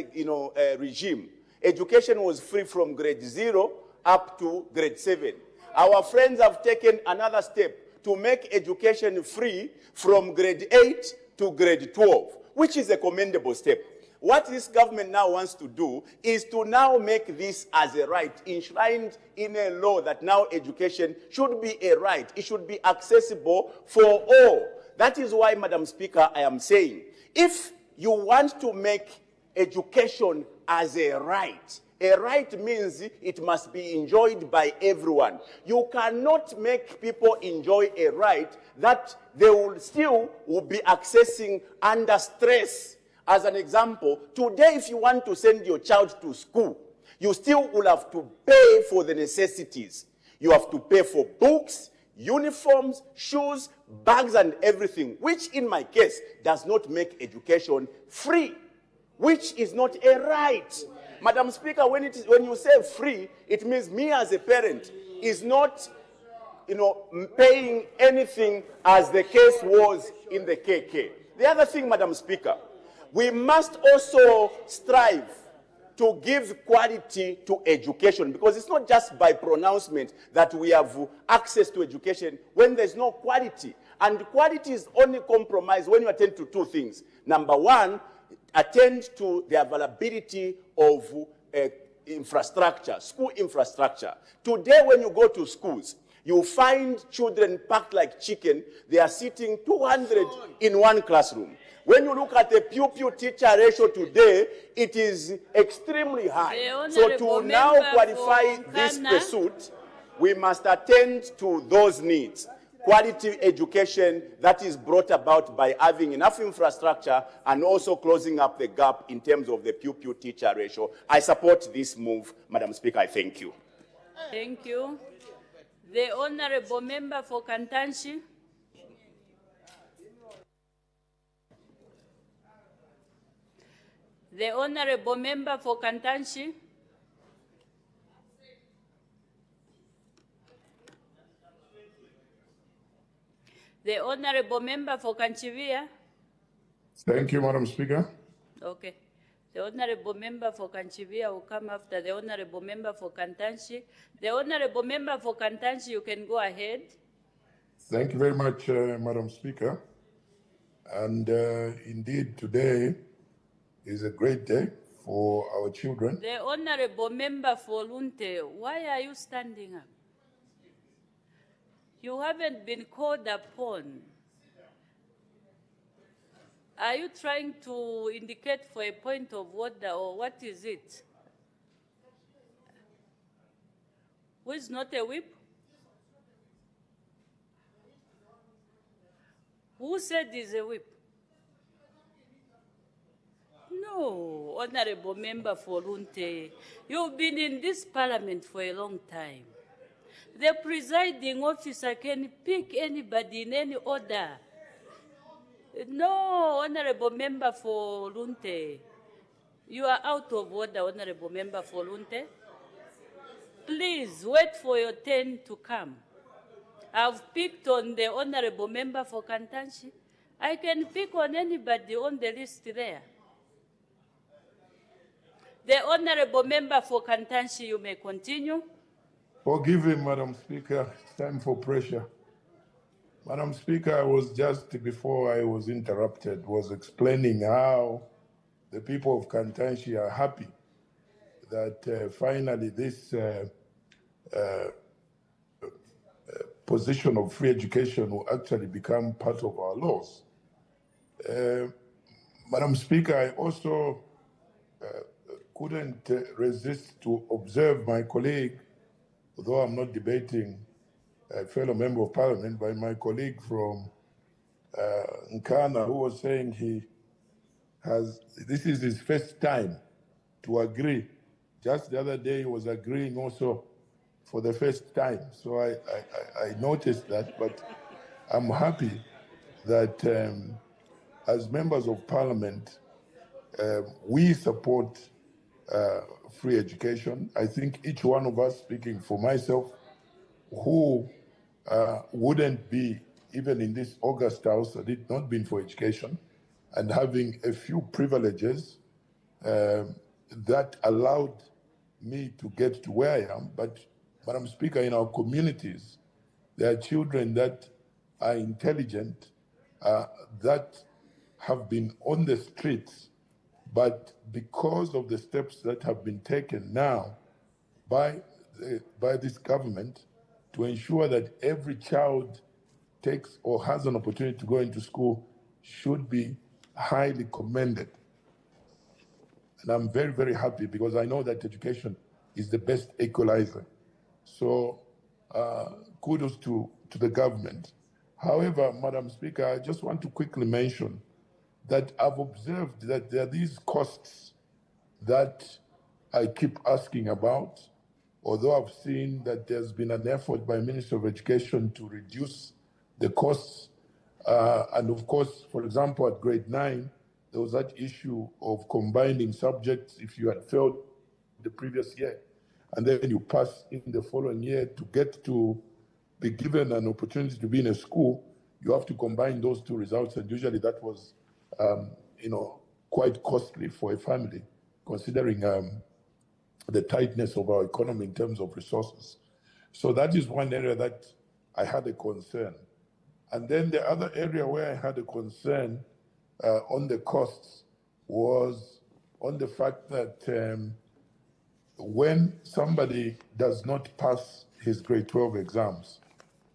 regime, education was free from grade 0 up to grade 7. Our friends have taken another step to make education free from grade 8 to grade 12, which is a commendable step. What this government now wants to do is to now make this as a right, enshrined in a law that now education should be a right. It should be accessible for all. That is why, Madam Speaker, I am saying, if you want to make education as a right means it must be enjoyed by everyone. You cannot make people enjoy a right that they will still be accessing under stress. As an example, today if you want to send your child to school, you still will have to pay for the necessities. You have to pay for books, uniforms, shoes, bags, and everything, which in my case does not make education free, which is not a right. Madam Speaker, when you say free, it means me as a parent is not, paying anything as the case was in the KK. The other thing, Madam Speaker, we must also strive to give quality to education, because it's not just by pronouncement that we have access to education when there's no quality. And quality is only compromised when you attend to two things. Number one, attend to the availability of infrastructure, school infrastructure. Today, when you go to schools, you find children packed like chicken. They are sitting 200 in one classroom. When you look at the pupil teacher ratio today, it is extremely high. So to now qualify this pursuit, we must attend to those needs. Quality education that is brought about by having enough infrastructure and also closing up the gap in terms of the pupil teacher ratio. I support this move, Madam Speaker. I thank you. Thank you. The Honorable Member for Kantanshi. The Honorable Member for Kantanshi. The Honorable Member for Kanchivia. Thank you, Madam Speaker. Okay. The Honorable Member for Kanchivia will come after the Honorable Member for Kantanshi. The Honorable Member for Kantanshi, you can go ahead. Thank you very much, Madam Speaker. And indeed, today is a great day for our children. The Honorable Member for Lunte, why are you standing up? You haven't been called upon. Are you trying to indicate for a point of order, or what is it? Who is not a whip? Who said he's a whip? No, Honorable Member for Lunte, you've been in this parliament for a long time. The presiding officer can pick anybody in any order. No, Honorable Member for Lunte, you are out of order, Honorable Member for Lunte. Please wait for your turn to come. I've picked on the Honorable Member for Kantanshi. I can pick on anybody on the list there. The Honorable Member for Kantanshi, you may continue. Forgive me, Madam Speaker. It's time for pressure. Madam Speaker, I was just before I was interrupted, was explaining how the people of Kantanshi are happy that finally this position of free education will actually become part of our laws. Madam Speaker, I also couldn't resist to observe my colleague, although I'm not debating a fellow member of parliament, but my colleague from Nkana, who was saying this is his first time to agree. Just the other day, he was agreeing also for the first time. So I noticed that, but I'm happy that as members of parliament, we support free education. I think each one of us, speaking for myself, who wouldn't be even in this august house had it not been for education and having a few privileges that allowed me to get to where I am. But, Madam Speaker, in our communities, there are children that are intelligent, that have been on the streets, but because of the steps that have been taken now by this government to ensure that every child takes or has an opportunity to go into school should be highly commended. And I'm very, very happy because I know that education is the best equalizer. So kudos to the government. However, Madam Speaker, I just want to quickly mention that I've observed that there are these costs that I keep asking about, although I've seen that there's been an effort by Minister of Education to reduce the costs. And of course, for example, at grade 9, there was that issue of combining subjects if you had failed the previous year, and then you pass in the following year to get to be given an opportunity to be in a school, you have to combine those two results, and usually that was quite costly for a family, considering the tightness of our economy in terms of resources. So that is one area that I had a concern. And then the other area where I had a concern on the costs was on the fact that when somebody does not pass his grade 12 exams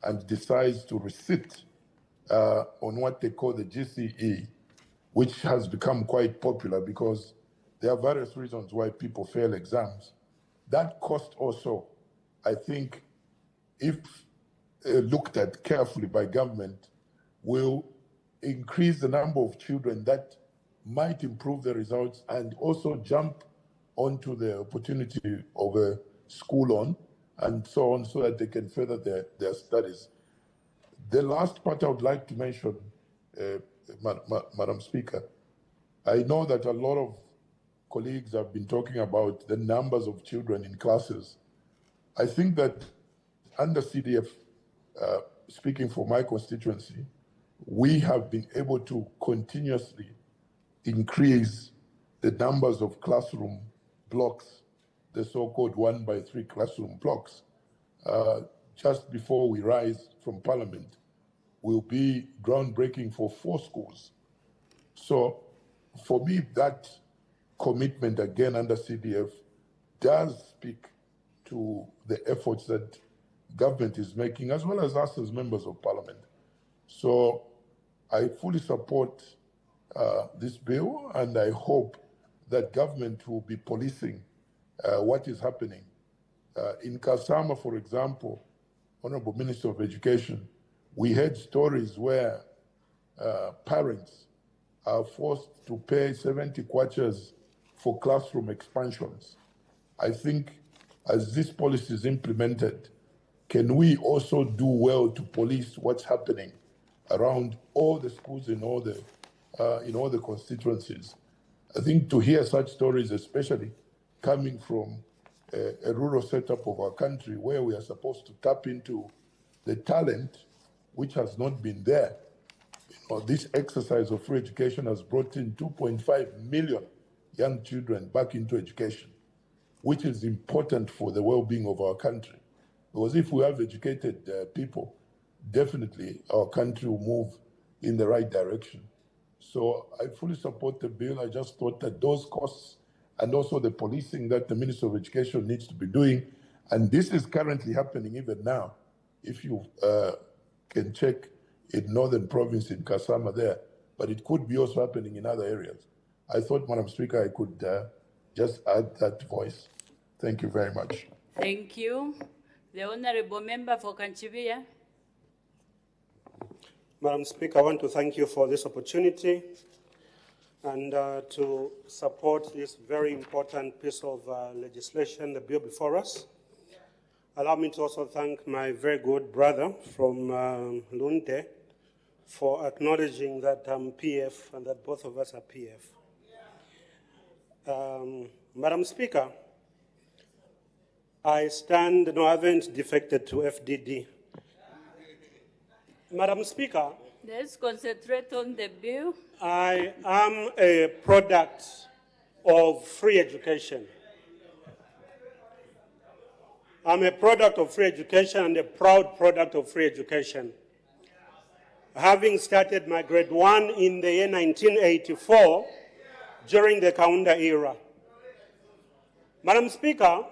and decides to resit on what they call the GCE, which has become quite popular because there are various reasons why people fail exams. That cost also, I think, if looked at carefully by government, will increase the number of children that might improve their results and also jump onto the opportunity of a school loan and so on, so that they can further their studies. The last part I would like to mention, Madam Speaker, I know that a lot of colleagues have been talking about the numbers of children in classes. I think that under CDF, speaking for my constituency, we have been able to continuously increase the numbers of classroom blocks, the so-called 1-by-3 classroom blocks. Just before we rise from Parliament, will be groundbreaking for 4 schools. So for me, that commitment again under CDF does speak to the efforts that government is making, as well as us as members of Parliament. So I fully support this bill, and I hope that government will be policing what is happening. In Kasama, for example, Honorable Minister of Education, we heard stories where parents are forced to pay 70 kwachas for classroom expansions. I think as this policy is implemented, can we also do well to police what's happening around all the schools in all the constituencies? I think to hear such stories, especially coming from a rural setup of our country where we are supposed to tap into the talent which has not been there. This exercise of free education has brought in 2.5 million young children back into education, which is important for the well-being of our country. Because if we have educated people, definitely our country will move in the right direction. So I fully support the bill. I just thought that those costs and also the policing that the Minister of Education needs to be doing. And this is currently happening even now. If you can check in Northern Province in Kasama there, but it could be also happening in other areas. I thought, Madam Speaker, I could just add that voice. Thank you very much. Thank you. The Honorable Member for Kanchivia. Madam Speaker, I want to thank you for this opportunity and to support this very important piece of legislation, the bill before us. Allow me to also thank my very good brother from Lunde for acknowledging that I'm PF and that both of us are PF. Madam Speaker, I haven't defected to FDD. Madam Speaker, Let's concentrate on the bill. I am a product of free education. I'm a product of free education and a proud product of free education. Having started my grade 1 in the year 1984 during the Kaunda era. Madam Speaker,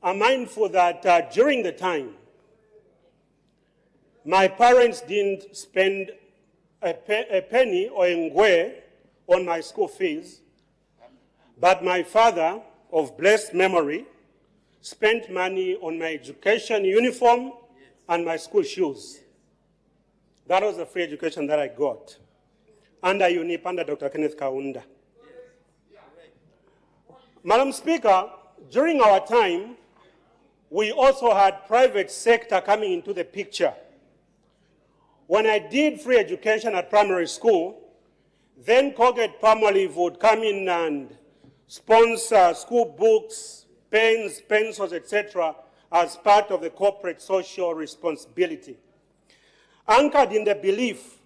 I'm mindful that during the time, my parents didn't spend a penny or a ngwe on my school fees, but my father, of blessed memory, spent money on my education uniform and my school shoes. That was the free education that I got under UNIP, under Dr. Kenneth Kaunda. Madam Speaker, during our time, we also had private sector coming into the picture. When I did free education at primary school, then Colgate Palmolive would come in and sponsor school books, pens, pencils, etc., as part of the corporate social responsibility, anchored in the belief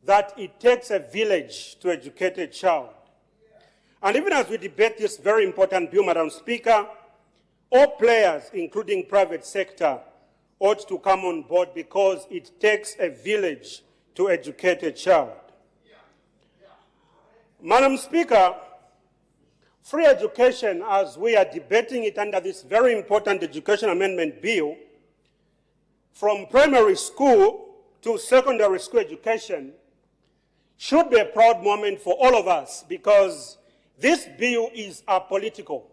that it takes a village to educate a child. And even as we debate this very important bill, Madam Speaker, all players, including private sector, ought to come on board because it takes a village to educate a child. Madam Speaker, free education, as we are debating it under this very important Education Amendment Bill, from primary school to secondary school education, should be a proud moment for all of us because this bill is apolitical.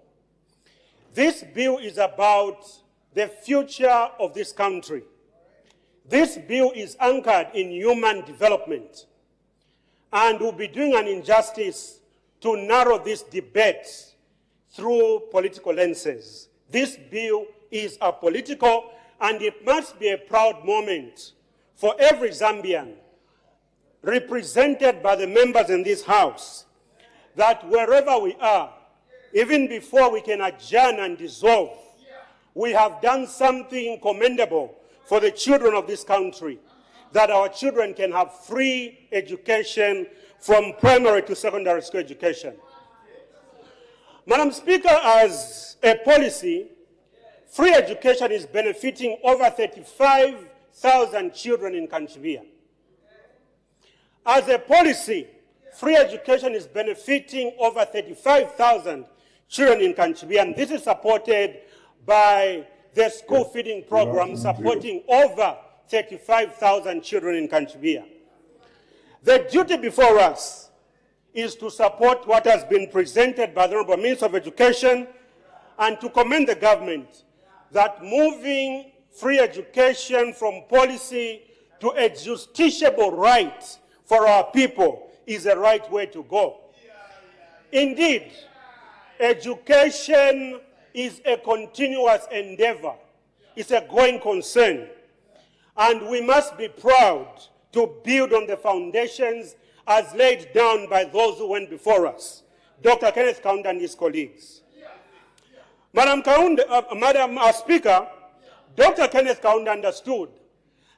This bill is about the future of this country. This bill is anchored in human development and will be doing an injustice to narrow this debate through political lenses. This bill is apolitical and it must be a proud moment for every Zambian represented by the members in this House that wherever we are, even before we can adjourn and dissolve, we have done something commendable for the children of this country, that our children can have free education from primary to secondary school education. Madam Speaker, as a policy, free education is benefiting over 35,000 children in Kanchivia. As a policy, free education is benefiting over 35,000 children in Kanchivia, and this is supported by the school feeding program supporting over 35,000 children in Kanchivia. The duty before us is to support what has been presented by the Honorable Minister of Education and to commend the government that moving free education from policy to a justiciable right for our people is the right way to go. Indeed, education is a continuous endeavor. It's a growing concern. And we must be proud to build on the foundations as laid down by those who went before us, Dr. Kenneth Kaunda and his colleagues. Madam Speaker, Dr. Kenneth Kaunda understood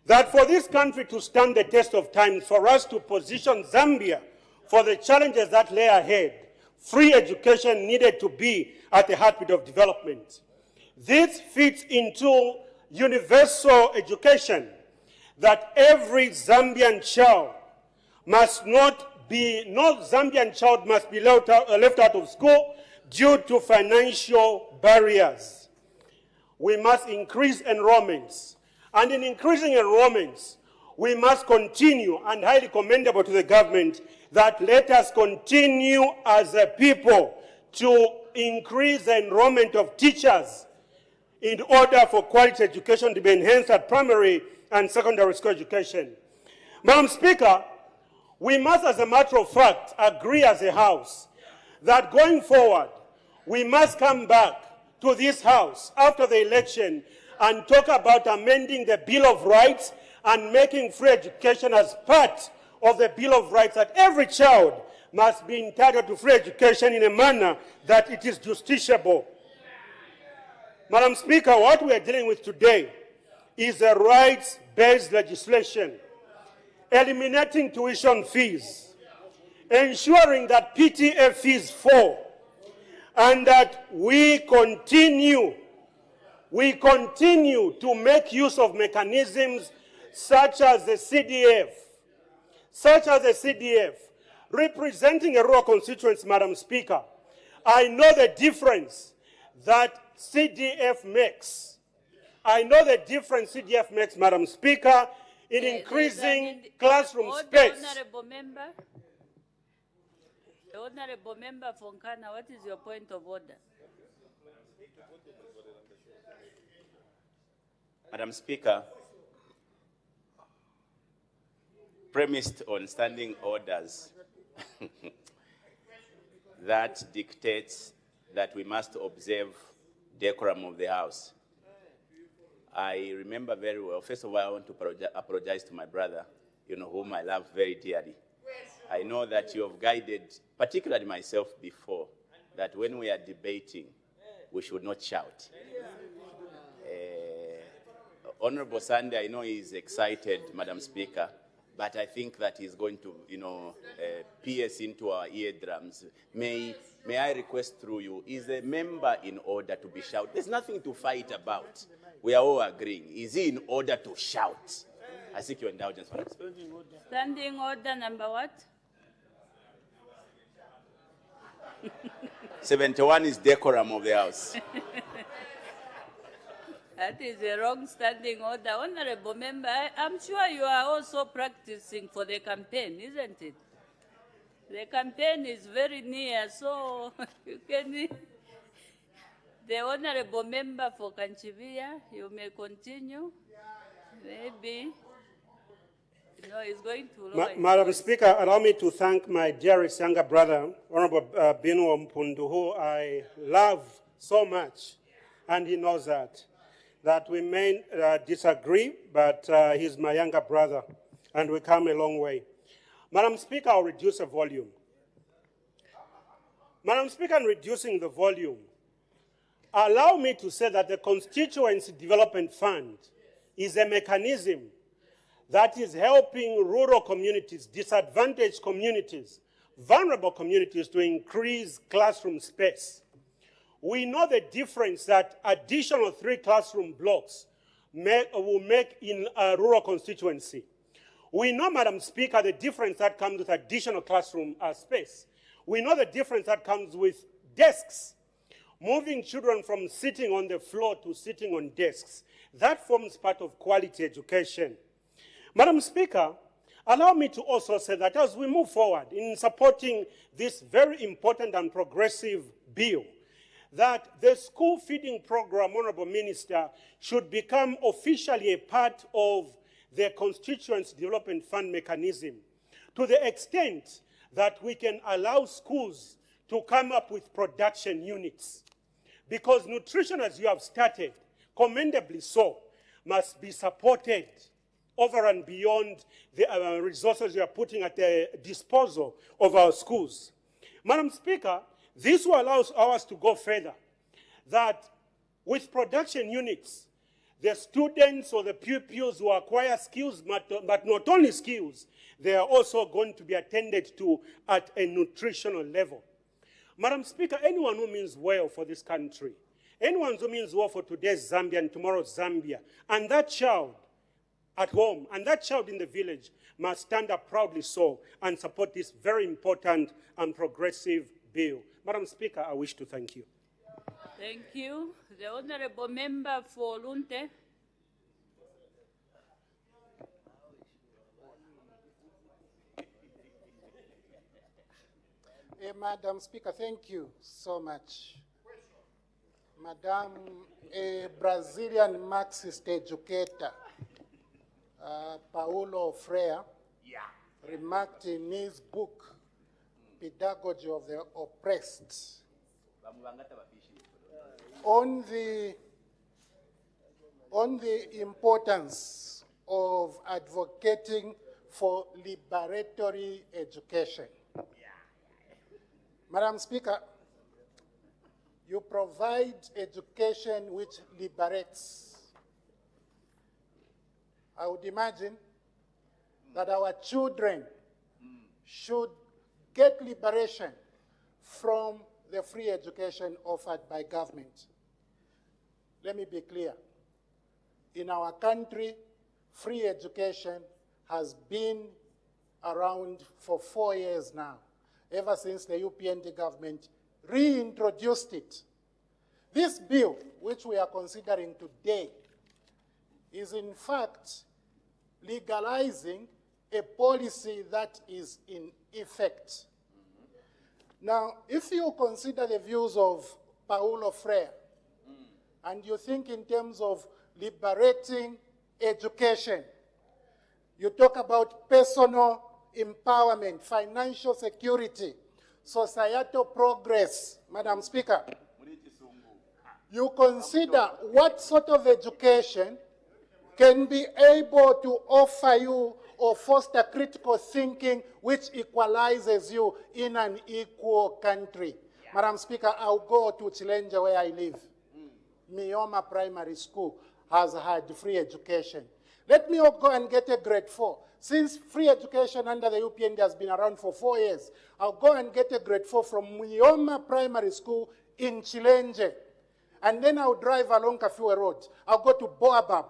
that for this country to stand the test of time, for us to position Zambia for the challenges that lay ahead, free education needed to be at the heartbeat of development. This fits into universal education, that every Zambian child must not be, no Zambian child must be left out of school due to financial barriers. We must increase enrollments. And in increasing enrollments, we must continue, and highly commendable to the government, that let us continue as a people to increase the enrollment of teachers in order for quality education to be enhanced at primary and secondary school education. Madam Speaker, we must, as a matter of fact, agree as a House that going forward, we must come back to this House after the election and talk about amending the Bill of Rights and making free education as part of the Bill of Rights, that every child must be entitled to free education in a manner that it is justiciable. Madam Speaker, what we are dealing with today is a rights-based legislation, eliminating tuition fees, ensuring that PTA fees fall, and that we continue to make use of mechanisms such as the CDF, representing a rural constituency, Madam Speaker. I know the difference that CDF makes. Madam Speaker, in increasing classroom space. The Honorable Member Fonkana, what is your point of order? Madam Speaker, premised on standing orders that dictates that we must observe decorum of the House. I remember very well. First of all, I want to apologize to my brother, whom I love very dearly. I know that you have guided, particularly myself before, that when we are debating, we should not shout. Honorable Sunday, I know he is excited, Madam Speaker, but I think that he's going to, pierce into our eardrums. May I request through you, is the member in order to be shouted? There's nothing to fight about. We are all agreeing. Is he in order to shout? I seek your indulgence, Madam Speaker. Standing order number what? 71 is decorum of the House. That is a wrong standing order. Honorable Member, I'm sure you are also practicing for the campaign, isn't it? The campaign is very near, so you can... The Honorable Member for Kanchivia, you may continue. Maybe. He's going to... Madam Speaker, allow me to thank my dearest younger brother, Honorable Binu Mpundu, who I love so much, and he knows that we may disagree, but he's my younger brother, and we come a long way. Madam Speaker, I'll reduce the volume. Madam Speaker, in reducing the volume, allow me to say that the Constituency Development Fund is a mechanism that is helping rural communities, disadvantaged communities, vulnerable communities to increase classroom space. We know the difference that additional 3 classroom blocks will make in a rural constituency. We know, Madam Speaker, the difference that comes with additional classroom space. We know the difference that comes with desks, moving children from sitting on the floor to sitting on desks. That forms part of quality education. Madam Speaker, allow me to also say that as we move forward in supporting this very important and progressive bill, that the school feeding program, Honorable Minister, should become officially a part of the Constituency Development Fund mechanism, to the extent that we can allow schools to come up with production units. Because nutrition, as you have started, commendably so, must be supported over and beyond the resources you are putting at the disposal of our schools. Madam Speaker, this will allow us to go further, that with production units, the students or the pupils who acquire skills, but not only skills, they are also going to be attended to at a nutritional level. Madam Speaker, anyone who means well for this country, anyone who means well for today's Zambia and tomorrow's Zambia, and that child at home and that child in the village must stand up proudly so and support this very important and progressive bill. Madam Speaker, I wish to thank you. Thank you. The Honourable Member for Lunte. Madam Speaker, thank you so much. Madam, a Brazilian Marxist educator, Paulo Freire, remarked in his book, Pedagogy of the Oppressed, on the importance of advocating for liberatory education. Madam Speaker, you provide education which liberates. I would imagine that our children should get liberation from the free education offered by government. Let me be clear. In our country, free education has been around for 4 years now, ever since the UPND government reintroduced it. This bill, which we are considering today, is in fact legalizing a policy that is in effect. Now, if you consider the views of Paulo Freire, and you think in terms of liberating education, you talk about personal empowerment, financial security, societal progress, Madam Speaker, you consider what sort of education can be able to offer you or foster critical thinking which equalizes you in an equal country. Madam Speaker, I'll go to Chilenge where I live. Mioma Primary School has had free education. Let me go and get a grade 4. Since free education under the UPND has been around for 4 years, I'll go and get a grade 4 from Mioma Primary School in Chilenge. And then I'll drive along Kafue Road. I'll go to Boabab.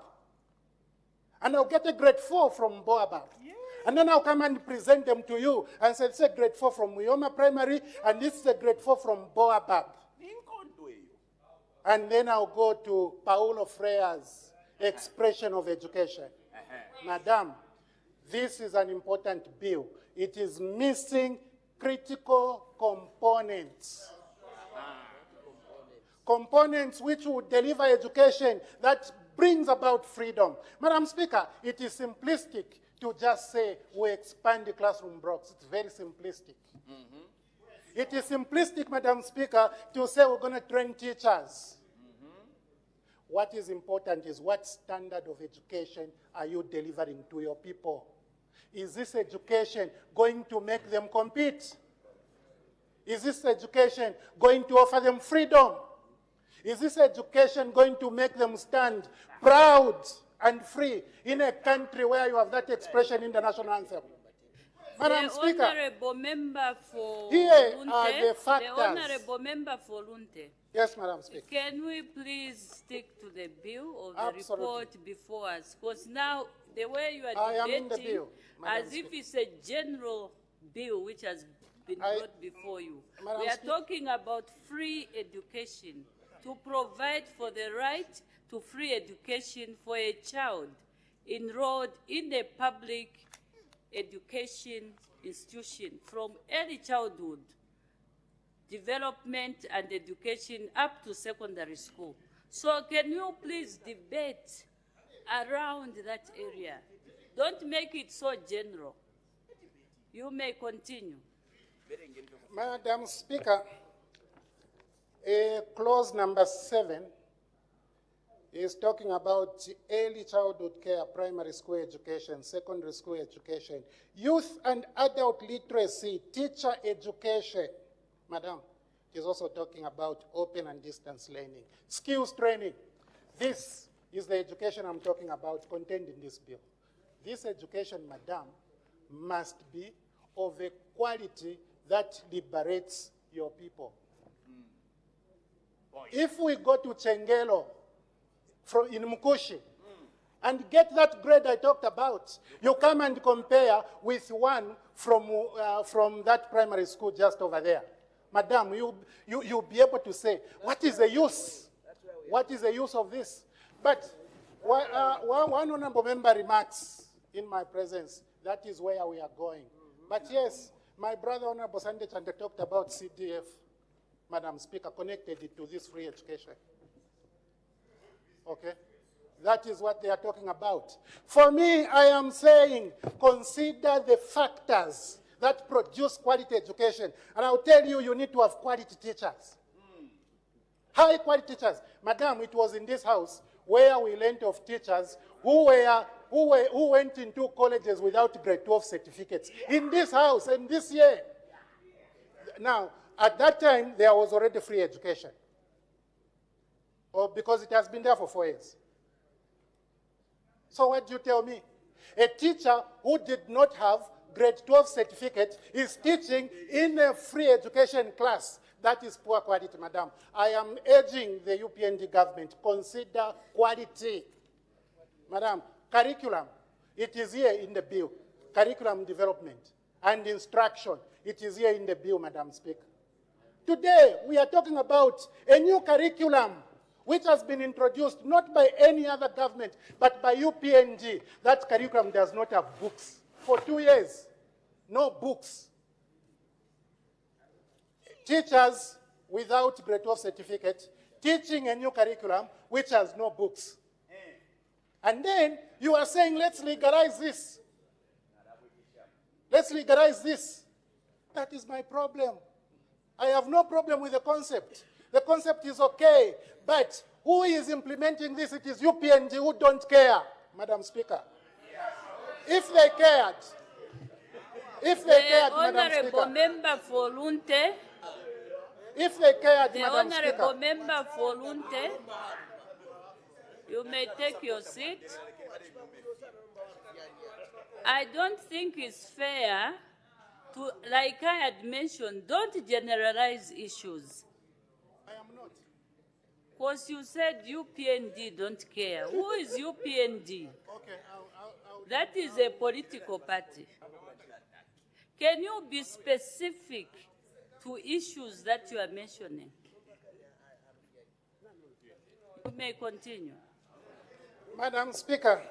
And I'll get a grade 4 from Boabab. Yes. And then I'll come and present them to you and say, it's a grade 4 from Mioma Primary, and this is a grade 4 from Boabab. And then I'll go to Paulo Freire's expression of education. Madam, this is an important bill. It is missing critical components. Components which would deliver education that brings about freedom. Madam Speaker, it is simplistic to just say we expand the classroom blocks. It's very simplistic. It is simplistic, Madam Speaker, to say we're going to train teachers. What is important is what standard of education are you delivering to your people? Is this education going to make them compete? Is this education going to offer them freedom? Is this education going to make them stand proud and free in a country where you have that expression in the national anthem? Madam Speaker, Honourable Member for here Lunte, are the factors. The Honourable Member for Lunte. Yes, Madam Speaker. Can we please stick to the bill or the Absolutely. report before us? Because now the way you I are am in the debating, bill, Madam as if it's a general bill which has been brought before you. Madam We are Speaker. talking about free education, to provide for the right to free education for a child enrolled in a public education institution from early childhood development and education up to secondary school. So can you please debate around that area? Don't make it so general. You may continue. Madam Speaker, clause number 7 is talking about early childhood care, primary school education, secondary school education, youth and adult literacy, teacher education. Madam, it is also talking about open and distance learning, skills training. This is the education I'm talking about contained in this bill. This education, Madam, must be of a quality that liberates your people. If we go to Chengelo in Mkushi and get that grade I talked about, you come and compare with one from that primary school just over there. Madam, you'll be able to say, what is the use? What is the use of this? But one honorable member remarks in my presence, that is where we are going. But yes, my brother Honorable Sunday Chande talked about CDF, Madam Speaker, connected it to this free education. Okay? That is what they are talking about. For me, I am saying, consider the factors that produce quality education. And I'll tell you, you need to have quality teachers. High quality teachers. Madam, it was in this house where we learned of teachers who went into colleges without grade 12 certificates. In this house, and this year. Now, at that time, there was already free education. Or because it has been there for 4 years. So what do you tell me? A teacher who did not have grade 12 certificate is teaching in a free education class. That is poor quality, madam. I am urging the UPND government, consider quality. Madam, curriculum, it is here in the bill. Curriculum development and instruction, it is here in the bill, Madam Speaker. Today, we are talking about a new curriculum which has been introduced not by any other government, but by UPND. That curriculum does not have books. For 2 years, no books. Teachers without grade 12 certificate teaching a new curriculum which has no books. And then you are saying, let's legalize this. Let's legalize this. That is my problem. I have no problem with the concept. The concept is okay, but who is implementing this? It is UPND who don't care, Madam Speaker. If they cared, Madam Speaker. The Honorable Member for Lunte. If they cared, The Madam Speaker. Honorable Member for Lunte. You may take your seat. I don't think it's fair to, like I had mentioned, don't generalize issues. I am not. Because you said UPND don't care. Who is UPND? Okay, That is a political party. Can you be specific to issues that you are mentioning? You may continue. Madam Speaker,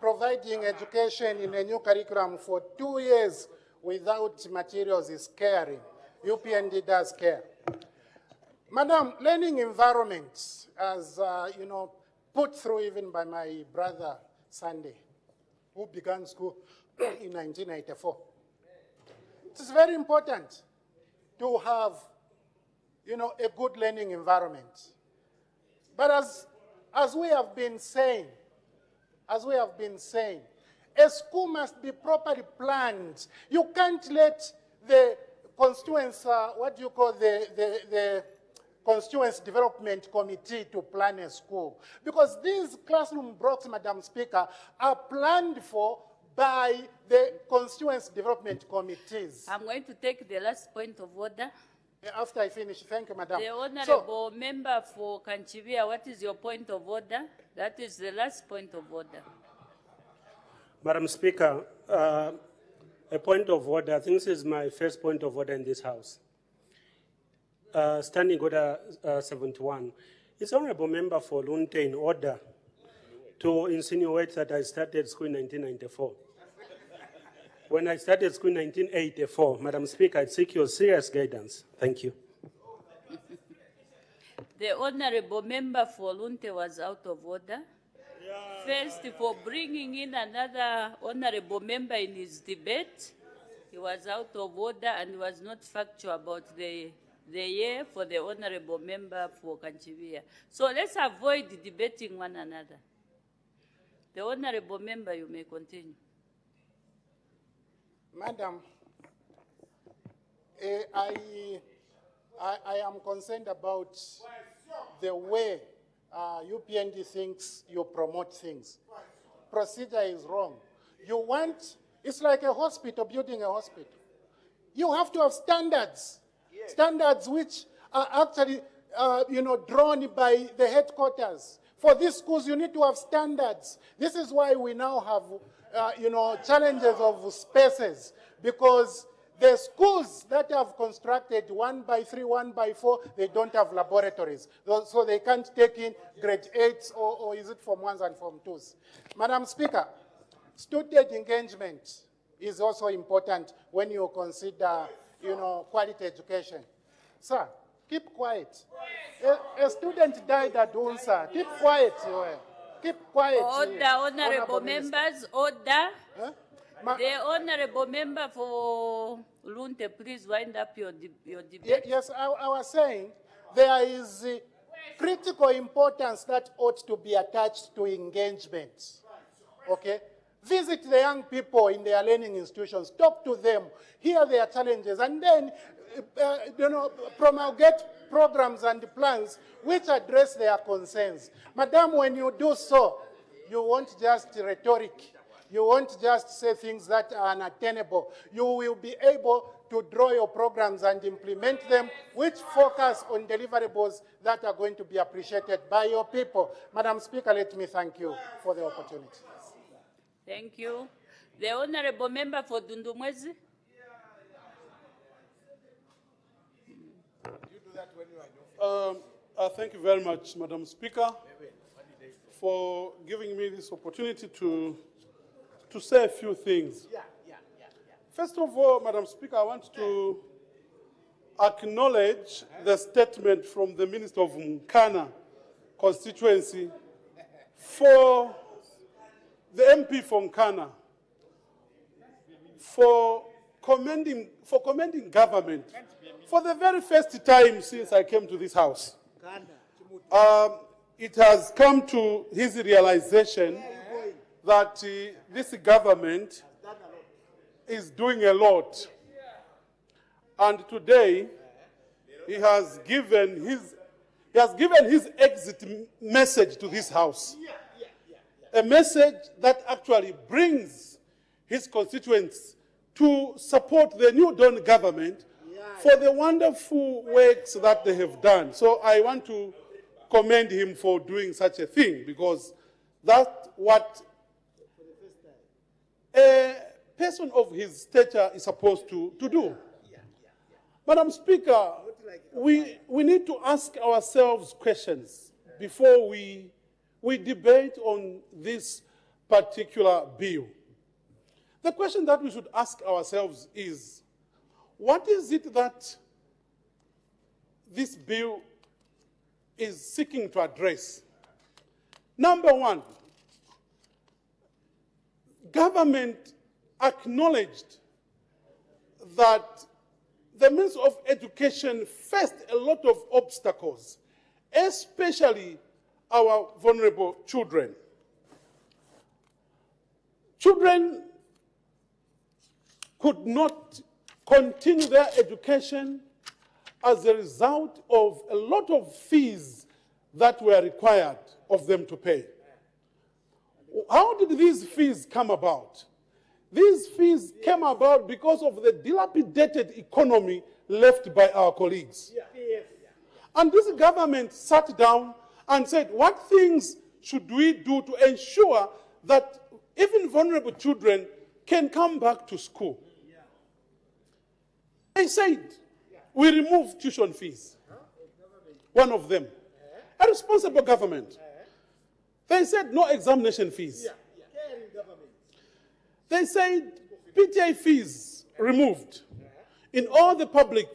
providing education in a new curriculum for 2 years without materials is scary. UPND does care. Madam, learning environments, as put through even by my brother Sunday, who began school in 1994. It's very important to have, a good learning environment. But as we have been saying, a school must be properly planned. You can't let the constituents, the Constituency Development Committee to plan a school. Because these classroom blocks, Madam Speaker, are planned for by the Constituency Development Committees. I'm going to take the last point of order. After I finish, thank you, Madam. The Honorable Member for Kanchivia, what is your point of order? That is the last point of order. Madam Speaker, a point of order. I think this is my first point of order in this House. Standing Order 71. It's Honorable Member for Lunte in order to insinuate that I started school in 1994. When I started school in 1984, Madam Speaker, I seek your serious guidance. Thank you. The Honorable Member for Lunte was out of order. First, for bringing in another Honorable Member in his debate, he was out of order and was not factual about the year for the Honorable Member for Kanchivia. So let's avoid debating one another. The Honorable Member, you may continue. Madam, I am concerned about the way UPND thinks you promote things. Procedure is wrong. It's like a hospital, building a hospital. You have to have standards. Yes. Standards which are actually, drawn by the headquarters. For these schools, you need to have standards. This is why we now have, challenges of spaces, because The schools that have constructed 1 by 3, 1 by 4, they don't have laboratories. So they can't take in grade 8s or is it Form 1s and Form 2s. Madam Speaker, student engagement is also important when you consider, quality education. Sir, keep quiet. A student died at Unsa. Keep quiet. Keep quiet. Order, honorable members, order. Huh? The honorable member for Lunte, please wind up your debate. Yes, I was saying there is critical importance that ought to be attached to engagement. Okay? Visit the young people in their learning institutions, talk to them, hear their challenges, and then, promulgate programs and plans which address their concerns. Madam, when you do so, you won't just rhetoric. You won't just say things that are unattainable. You will be able to draw your programs and implement them, which focus on deliverables that are going to be appreciated by your people. Madam Speaker, let me thank you for the opportunity. Thank you. The honorable member for Dundumwezi. Thank you very much, Madam Speaker, for giving me this opportunity to say a few things. First of all, Madam Speaker, I want to acknowledge the statement from the Minister of Mkana constituency for the MP from Mkana for commending government for the very first time since I came to this house. It has come to his realization that this government is doing a lot. And today, he has given his exit message to this house. A message that actually brings his constituents to support the new Dawn government for the wonderful works that they have done. So I want to commend him for doing such a thing, because that's what a person of his stature is supposed to do. Madam Speaker, we need to ask ourselves questions before we debate on this particular bill. The question that we should ask ourselves is, what is it that this bill is seeking to address? Number one, government acknowledged that the Ministry of Education faced a lot of obstacles, especially our vulnerable children. Children could not continue their education as a result of a lot of fees that were required of them to pay. How did these fees come about? These fees came about because of the dilapidated economy left by our colleagues. And this government sat down and said, what things should we do to ensure that even vulnerable children can come back to school? They said, we remove tuition fees. One of them. A responsible government. They said no examination fees. They said PTA fees removed in all the public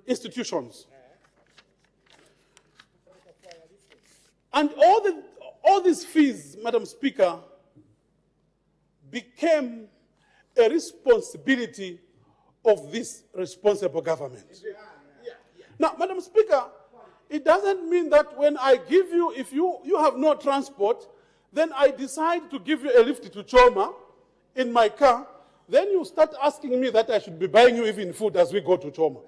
institutions. And all these fees, Madam Speaker, became a responsibility of this responsible government. Now, Madam Speaker, it doesn't mean that when I give you, if you have no transport, then I decide to give you a lift to Choma in my car, then you start asking me that I should be buying you even food as we go to Choma.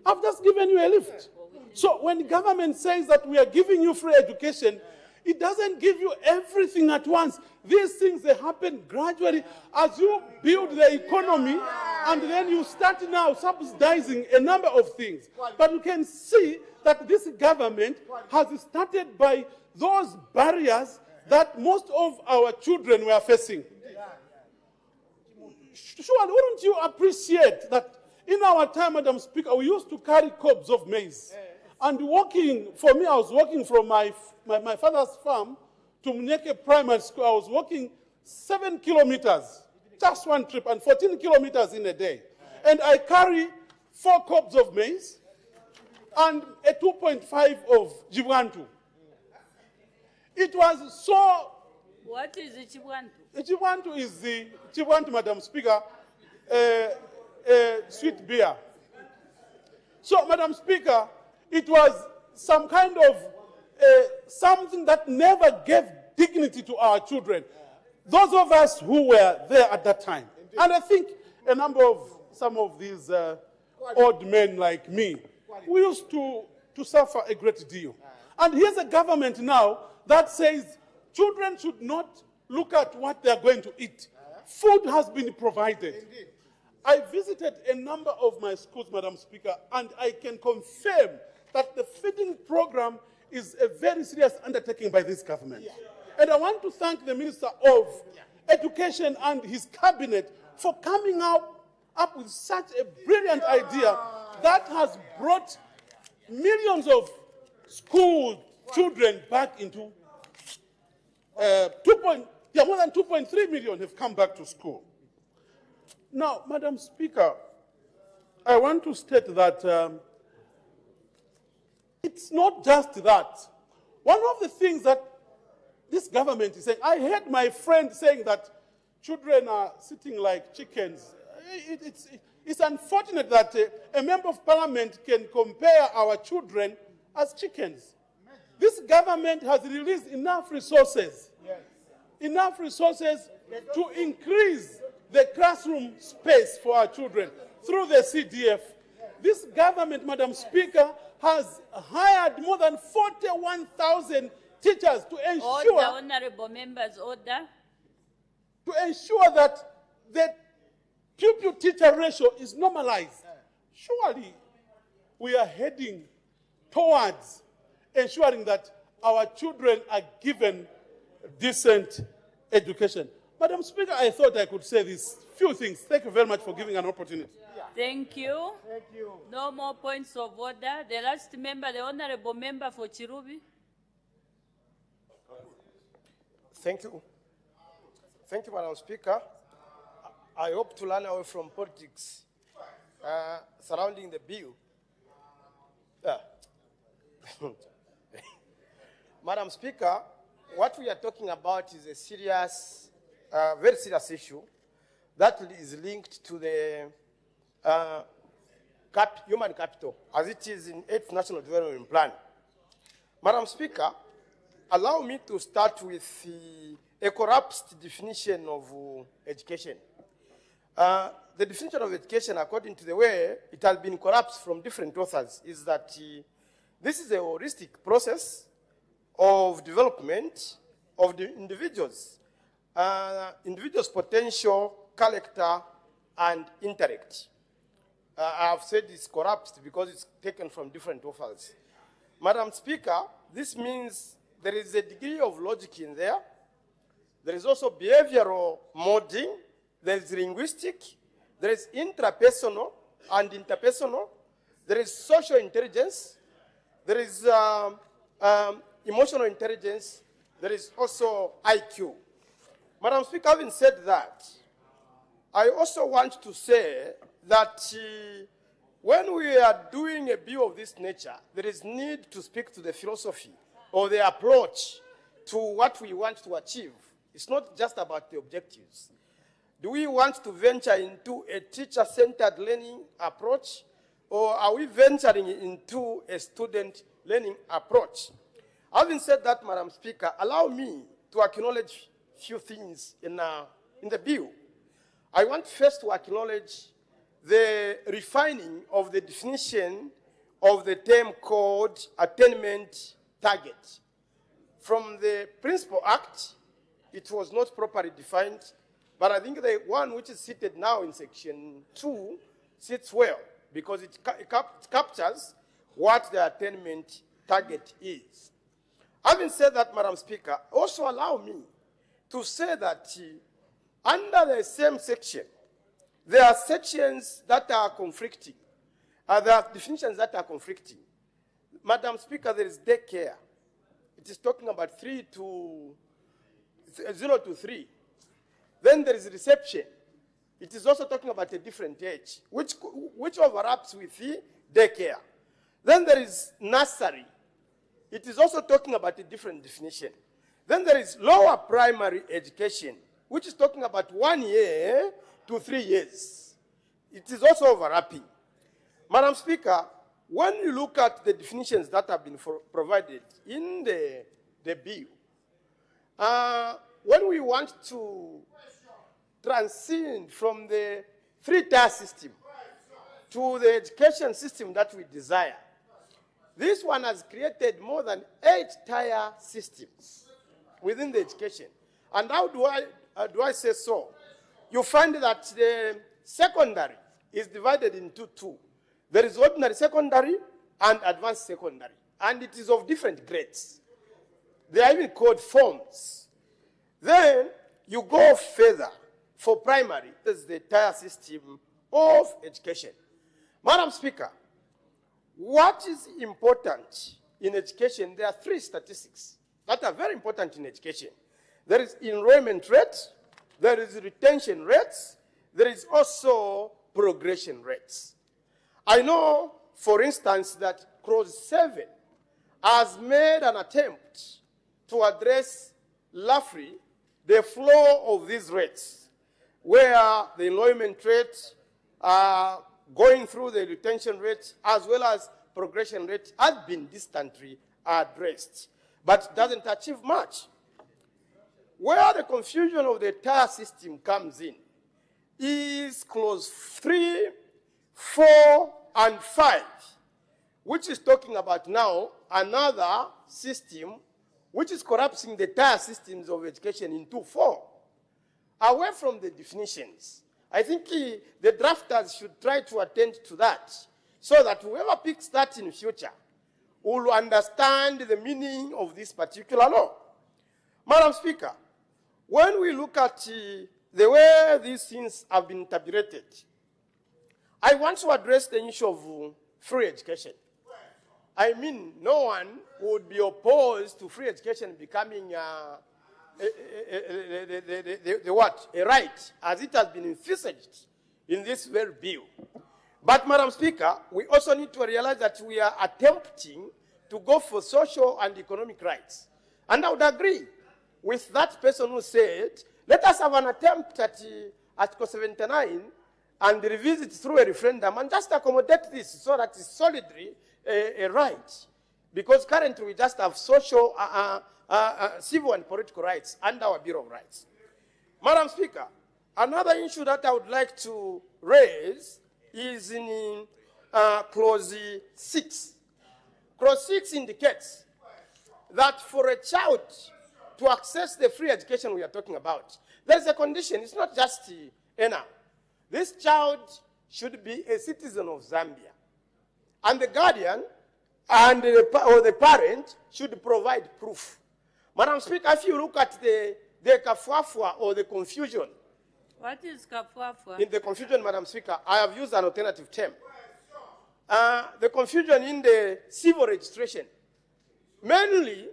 I've just given you a lift. So when the government says that we are giving you free education, it doesn't give you everything at once. These things, they happen gradually as you build the economy, and then you start now subsidizing a number of things. But you can see that this government has started by those barriers that most of our children were facing. surely wouldn't you appreciate that in our time, Madam Speaker, we used to carry cobs of maize. And walking, for me, I was walking from my father's farm to Mnyeke Primary School. I was walking 7 kilometers, just one trip, and 14 kilometers in a day. And I carry 4 cobs of maize and a 2.5 of Jibwantu. It was so... What is the Jibwantu? Jibwantu is the, Jibwantu, Madam Speaker, sweet beer. So, Madam Speaker, it was some kind of something that never gave dignity to our children. Those of us who were there at that time. And I think some of these old men like me, we used to suffer a great deal. And here's a government now that says children should not look at what they're going to eat. Food has been provided. Indeed. I visited a number of my schools, Madam Speaker, and I can confirm that the feeding program is a very serious undertaking by this government. Yeah. And I want to thank the Minister of Education and his cabinet for coming up with such a brilliant idea that has brought millions of school children back into more than 2.3 million have come back to school. Now, Madam Speaker, I want to state that it's not just that. One of the things that this government is saying, I heard my friend saying that children are sitting like chickens. It's unfortunate that a member of parliament can compare our children as chickens. This government has released enough resources, to increase the classroom space for our children through the CDF. This government, Madam Speaker, has hired more than 41,000 teachers to ensure... Order, honorable members, order. To ensure that the pupil-teacher ratio is normalized. Surely, we are heading towards ensuring that our children are given decent education. Madam Speaker, I thought I could say these few things. Thank you very much for giving an opportunity. Thank you. Thank you. No more points of order. The last member, the honorable member for Chirubi. Thank you. Thank you, Madam Speaker. I hope to learn away from politics surrounding the bill. Madam Speaker, what we are talking about is a serious, very serious issue that is linked to the human capital, as it is in 8th National Development Plan. Madam Speaker, allow me to start with a collapsed definition of education. The definition of education, according to the way it has been collapsed from different authors, is that this is a holistic process of development of the individual's potential, character, and intellect. I have said it's collapsed because it's taken from different authors. Madam Speaker, this means there is a degree of logic in there. There is also behavioral modeling. There is linguistic. There is intrapersonal and interpersonal. There is social intelligence. There is emotional intelligence. There is also IQ. Madam Speaker, having said that, I also want to say that when we are doing a bill of this nature, there is need to speak to the philosophy or the approach to what we want to achieve. It's not just about the objectives. Do we want to venture into a teacher-centered learning approach, or are we venturing into a student learning approach? Having said that, Madam Speaker, allow me to acknowledge a few things in the bill. I want first to acknowledge the refining of the definition of the term called attainment target. From the Principal Act, it was not properly defined, but I think the one which is seated now in Section 2 sits well, because it captures what the attainment target is. Having said that, Madam Speaker, also allow me to say that under the same section, there are sections that are conflicting. There are definitions that are conflicting. Madam Speaker, there is daycare. It is talking about 0 to 3. Then there is reception. It is also talking about a different age, which overlaps with the daycare. Then there is nursery. It is also talking about a different definition. Then there is lower primary education, which is talking about 1 year to 3 years. It is also overlapping. Madam Speaker, when you look at the definitions that have been provided in the bill, when we want to transition from the 3-tier system to the education system that we desire, this one has created more than 8-tier systems within the education. And how do I say so? You find that the secondary is divided into 2. There is ordinary secondary and advanced secondary. And it is of different grades. They are even called forms. Then you go further for primary. This is the tier system of education. Madam Speaker, what is important in education? There are 3 statistics that are very important in education. There is enrollment rate, there is retention rates, there is also progression rates. I know, for instance, that Clause 7 has made an attempt to address roughly the flow of these rates, where the enrollment rate, going through the retention rate, as well as progression rate, has been distantly addressed, but doesn't achieve much. Where the confusion of the tier system comes in is Clause 3, 4, and 5, which is talking about now another system which is collapsing the tier systems of education into 4. Away from the definitions, I think the drafters should try to attend to that, so that whoever picks that in future will understand the meaning of this particular law. Madam Speaker, when we look at the way these things have been tabulated, I want to address the issue of free education. I mean, no one would be opposed to free education becoming a right, as it has been envisaged in this very bill. But, Madam Speaker, we also need to realize that we are attempting to go for social and economic rights. And I would agree with that person who said, let us have an attempt at Article 79 and revisit through a referendum and just accommodate this so that it's solidly a right. Because currently we just have social, civil and political rights under our Bill of Rights. Madam Speaker, another issue that I would like to raise is in Clause 6. Clause 6 indicates that for a child to access the free education we are talking about, there's a condition. It's not just ENA. This child should be a citizen of Zambia. And the guardian and the parent should provide proof. Madam Speaker, if you look at the kafuafua or the confusion. What is kafuafua? In the confusion, Madam Speaker, I have used an alternative term. The confusion in the civil registration. Mainly,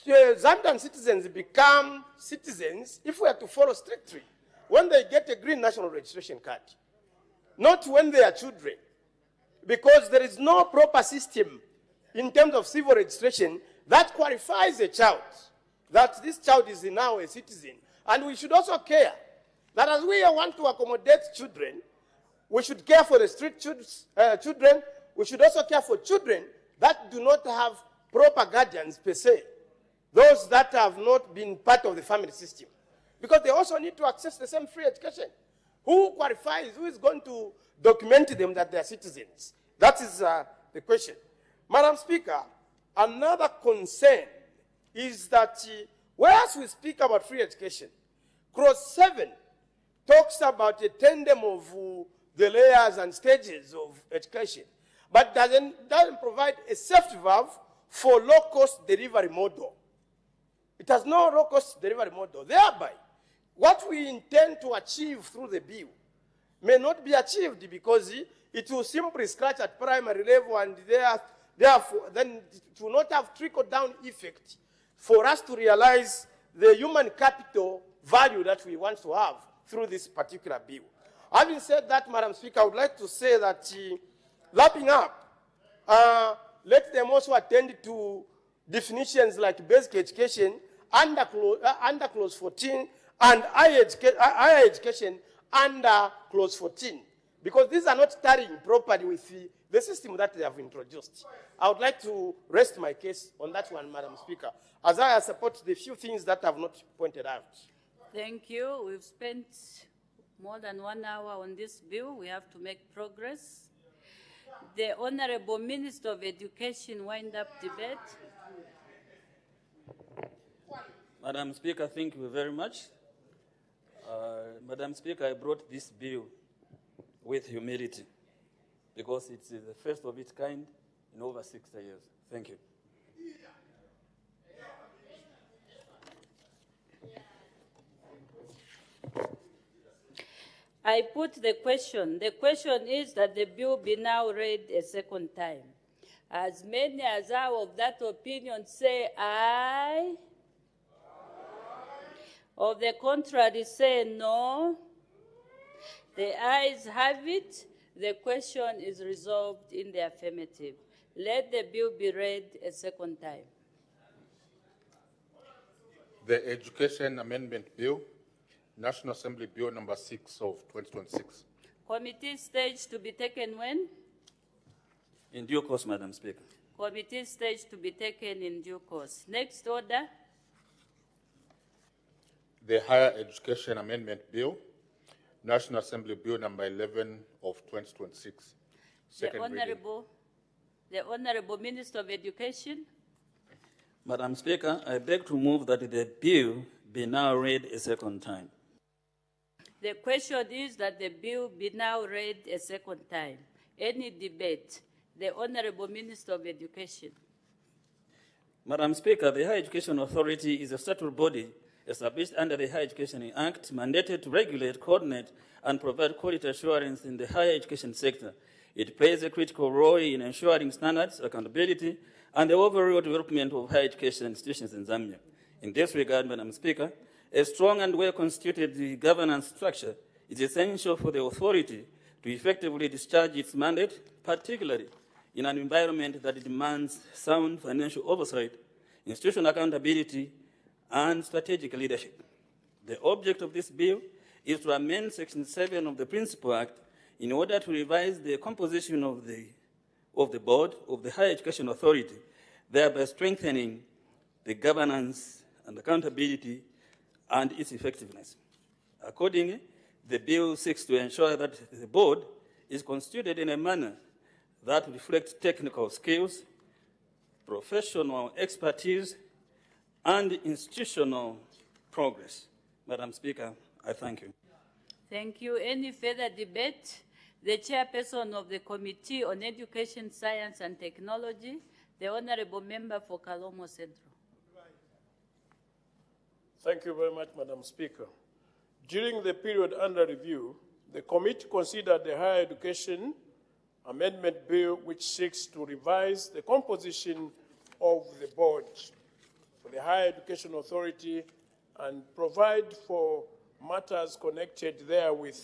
Zambian citizens become citizens if we are to follow strictly when they get a green national registration card, not when they are children, because there is no proper system in terms of civil registration that qualifies a child, that this child is now a citizen. And we should also care that as we want to accommodate children, we should care for the street children. We should also care for children that do not have proper guardians per se, those that have not been part of the family system, because they also need to access the same free education. Who qualifies? Who is going to document them that they are citizens? That is the question. Madam Speaker, another concern is that whereas we speak about free education, Clause 7 talks about a tandem of the layers and stages of education, but doesn't provide a safety valve for low-cost delivery model. It has no low-cost delivery model. Thereby, what we intend to achieve through the bill may not be achieved because it will simply scratch at primary level, and therefore then it will not have trickle-down effect for us to realize the human capital value that we want to have through this particular bill. Having said that, Madam Speaker, I would like to say that, wrapping up, let them also attend to definitions like basic education under clause 14 and higher education under clause 14, because these are not tallying properly with the system that they have introduced. I would like to rest my case on that one, Madam Speaker, as I support the few things that I have not pointed out. Thank you. We've spent more than 1 hour on this bill. We have to make progress. The Honorable Minister of Education wind up debate. Madam Speaker, thank you very much. Madam Speaker, I brought this bill with humility because it's the first of its kind in over 60 years. Thank you. I put the question. The question is that the bill be now read a second time. As many as are of that opinion say aye. Of the contrary say no. The ayes have it. The question is resolved in the affirmative. Let the bill be read a second time. The Education Amendment Bill, National Assembly Bill number 6 of 2026. Committee stage to be taken when? In due course, Madam Speaker. Committee stage to be taken in due course. Next order. The Higher Education Amendment Bill, National Assembly Bill number 11 of 2026. Second reading. The Honorable Minister of Education. Madam Speaker, I beg to move that the bill be now read a second time. The question is that the bill be now read a second time. Any debate? The Honorable Minister of Education. Madam Speaker, the Higher Education Authority is a statutory body established under the Higher Education Act, mandated to regulate, coordinate, and provide quality assurance in the higher education sector. It plays a critical role in ensuring standards, accountability, and the overall development of higher education institutions in Zambia. In this regard, Madam Speaker, a strong and well-constituted governance structure is essential for the authority to effectively discharge its mandate, particularly in an environment that demands sound financial oversight, institutional accountability, and strategic leadership. The object of this bill is to amend Section 7 of the Principal Act in order to revise the composition of the board of the Higher Education Authority, thereby strengthening the governance and accountability and its effectiveness. Accordingly, the bill seeks to ensure that the board is constituted in a manner that reflects technical skills, professional expertise, and institutional progress. Madam Speaker, I thank you. Thank you. Any further debate? The chairperson of the Committee on Education, Science and Technology, the Honorable Member for Kalomo Central. Thank you very much, Madam Speaker. During the period under review, the committee considered the Higher Education Amendment Bill, which seeks to revise the composition of the board for the Higher Education Authority and provide for matters connected therewith.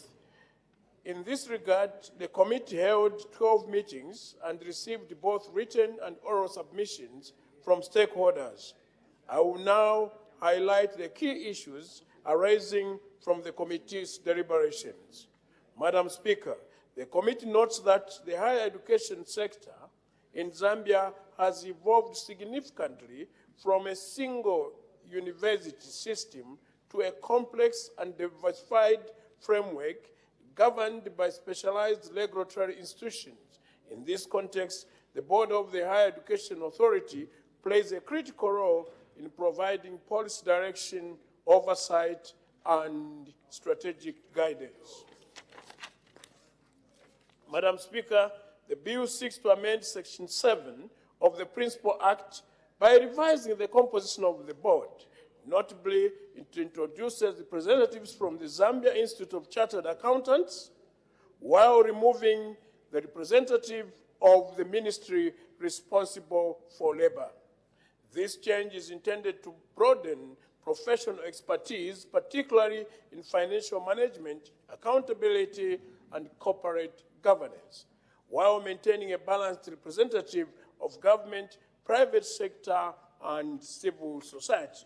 In this regard, the committee held 12 meetings and received both written and oral submissions from stakeholders. I will now highlight the key issues arising from the committee's deliberations. Madam Speaker, the committee notes that the higher education sector in Zambia has evolved significantly from a single university system to a complex and diversified framework governed by specialized regulatory institutions. In this context, the board of the Higher Education Authority plays a critical role in providing policy direction, oversight, and strategic guidance. Madam Speaker, the bill seeks to amend Section 7 of the Principal Act by revising the composition of the board. Notably, it introduces representatives from the Zambia Institute of Chartered Accountants, while removing the representative of the ministry responsible for labor. This change is intended to broaden professional expertise, particularly in financial management, accountability, and corporate governance, while maintaining a balanced representative of government, private sector, and civil society.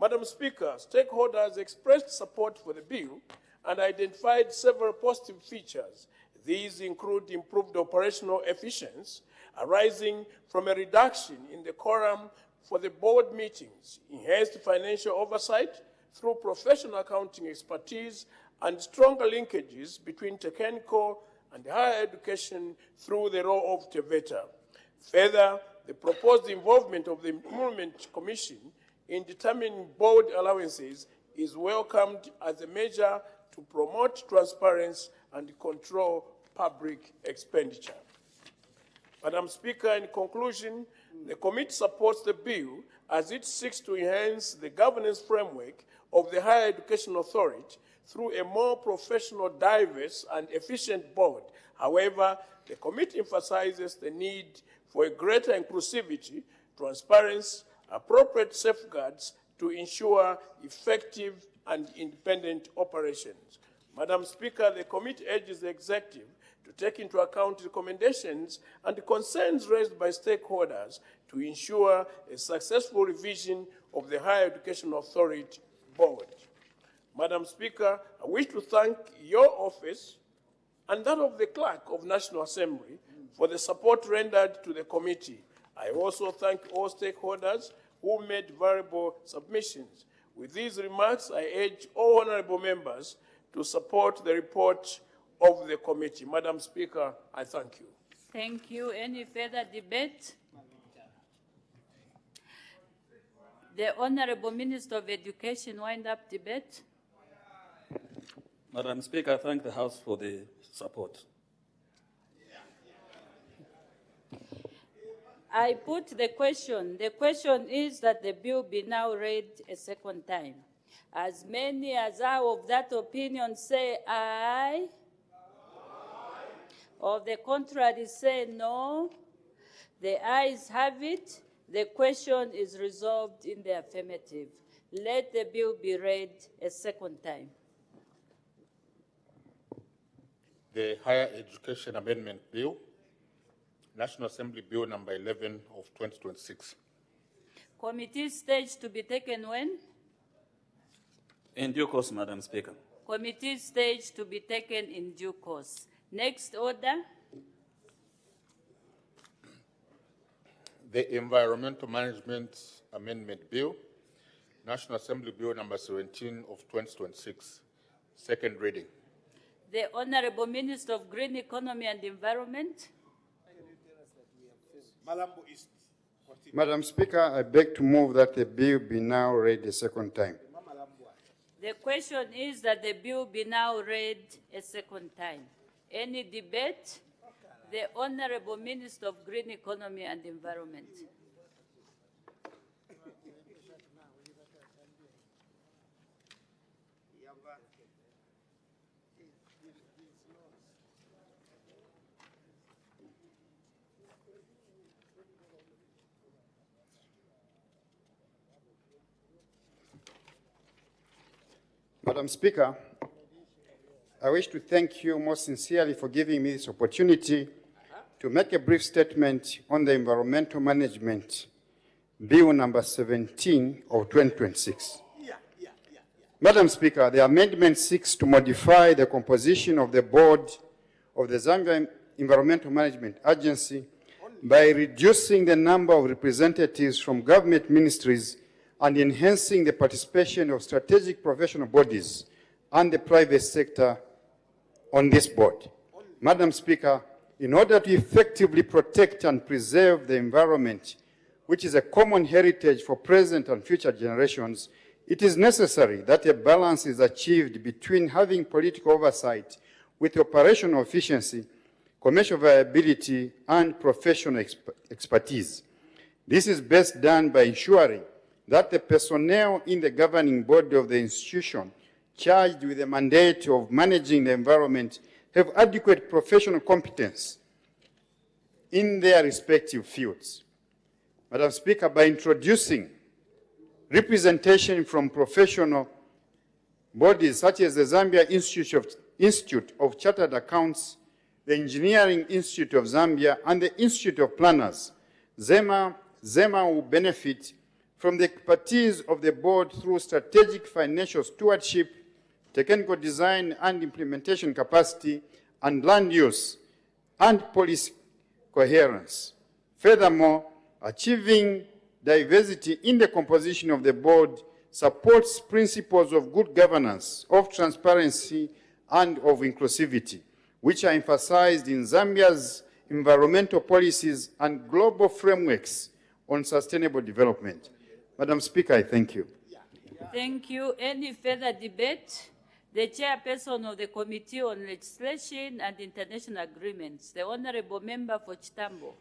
Madam Speaker, stakeholders expressed support for the bill and identified several positive features. These include improved operational efficiency arising from a reduction in the quorum for the board meetings, enhanced financial oversight through professional accounting expertise, and stronger linkages between technical and higher education through the role of TVETA. Further, the proposed involvement of the Emolument Commission in determining board allowances is welcomed as a measure to promote transparency and control public expenditure. Madam Speaker, in conclusion, the committee supports the bill as it seeks to enhance the governance framework of the Higher Education Authority through a more professional, diverse, and efficient board. However, the committee emphasizes the need for a greater inclusivity, transparency, appropriate safeguards to ensure effective and independent operations. Madam Speaker, the committee urges the executive to take into account recommendations and concerns raised by stakeholders to ensure a successful revision of the Higher Education Authority Board. Madam Speaker, I wish to thank your office and that of the Clerk of National Assembly for the support rendered to the committee. I also thank all stakeholders who made valuable submissions. With these remarks, I urge all honorable members to support the report of the committee. Madam Speaker, I thank you. Thank you. Any further debate? The Honorable Minister of Education, wind up debate. Madam Speaker, I thank the House for the support. I put the question. The question is that the bill be now read a second time. As many as are of that opinion say aye. Of the contrary say no. The ayes have it. The question is resolved in the affirmative. Let the bill be read a second time. The Higher Education Amendment Bill, National Assembly Bill number 11 of 2026. Committee stage to be taken when? In due course, Madam Speaker. Committee stage to be taken in due course. Next order. The Environmental Management Amendment Bill, National Assembly Bill number 17 of 2026, second reading. The Honorable Minister of Green Economy and Environment. Madam Speaker, I beg to move that the bill be now read a second time. The question is that the bill be now read a second time. Any debate? The Honorable Minister of Green Economy and Environment. Madam Speaker, I wish to thank you most sincerely for giving me this opportunity to make a brief statement on the Environmental Management Bill number 17 of 2026. Madam Speaker, the amendment seeks to modify the composition of the board of the Zambia Environmental Management Agency by reducing the number of representatives from government ministries and enhancing the participation of strategic professional bodies and the private sector on this board. Madam Speaker, in order to effectively protect and preserve the environment, which is a common heritage for present and future generations, it is necessary that a balance is achieved between having political oversight with operational efficiency, commercial viability, and professional expertise. This is best done by ensuring that the personnel in the governing body of the institution charged with the mandate of managing the environment have adequate professional competence in their respective fields. Madam Speaker, by introducing representation from professional bodies such as the Zambia Institute of Chartered Accounts, the Engineering Institute of Zambia, and the Institute of Planners, ZEMA will benefit from the expertise of the board through strategic financial stewardship, technical design and implementation capacity, and land use and policy coherence. Furthermore, achieving diversity in the composition of the board supports principles of good governance, of transparency, and of inclusivity, which are emphasized in Zambia's environmental policies and global frameworks on sustainable development. Madam Speaker, I thank you. Thank you. Any further debate? The chairperson of the Committee on Legislation and International Agreements, the Honorable Member for Chitambo.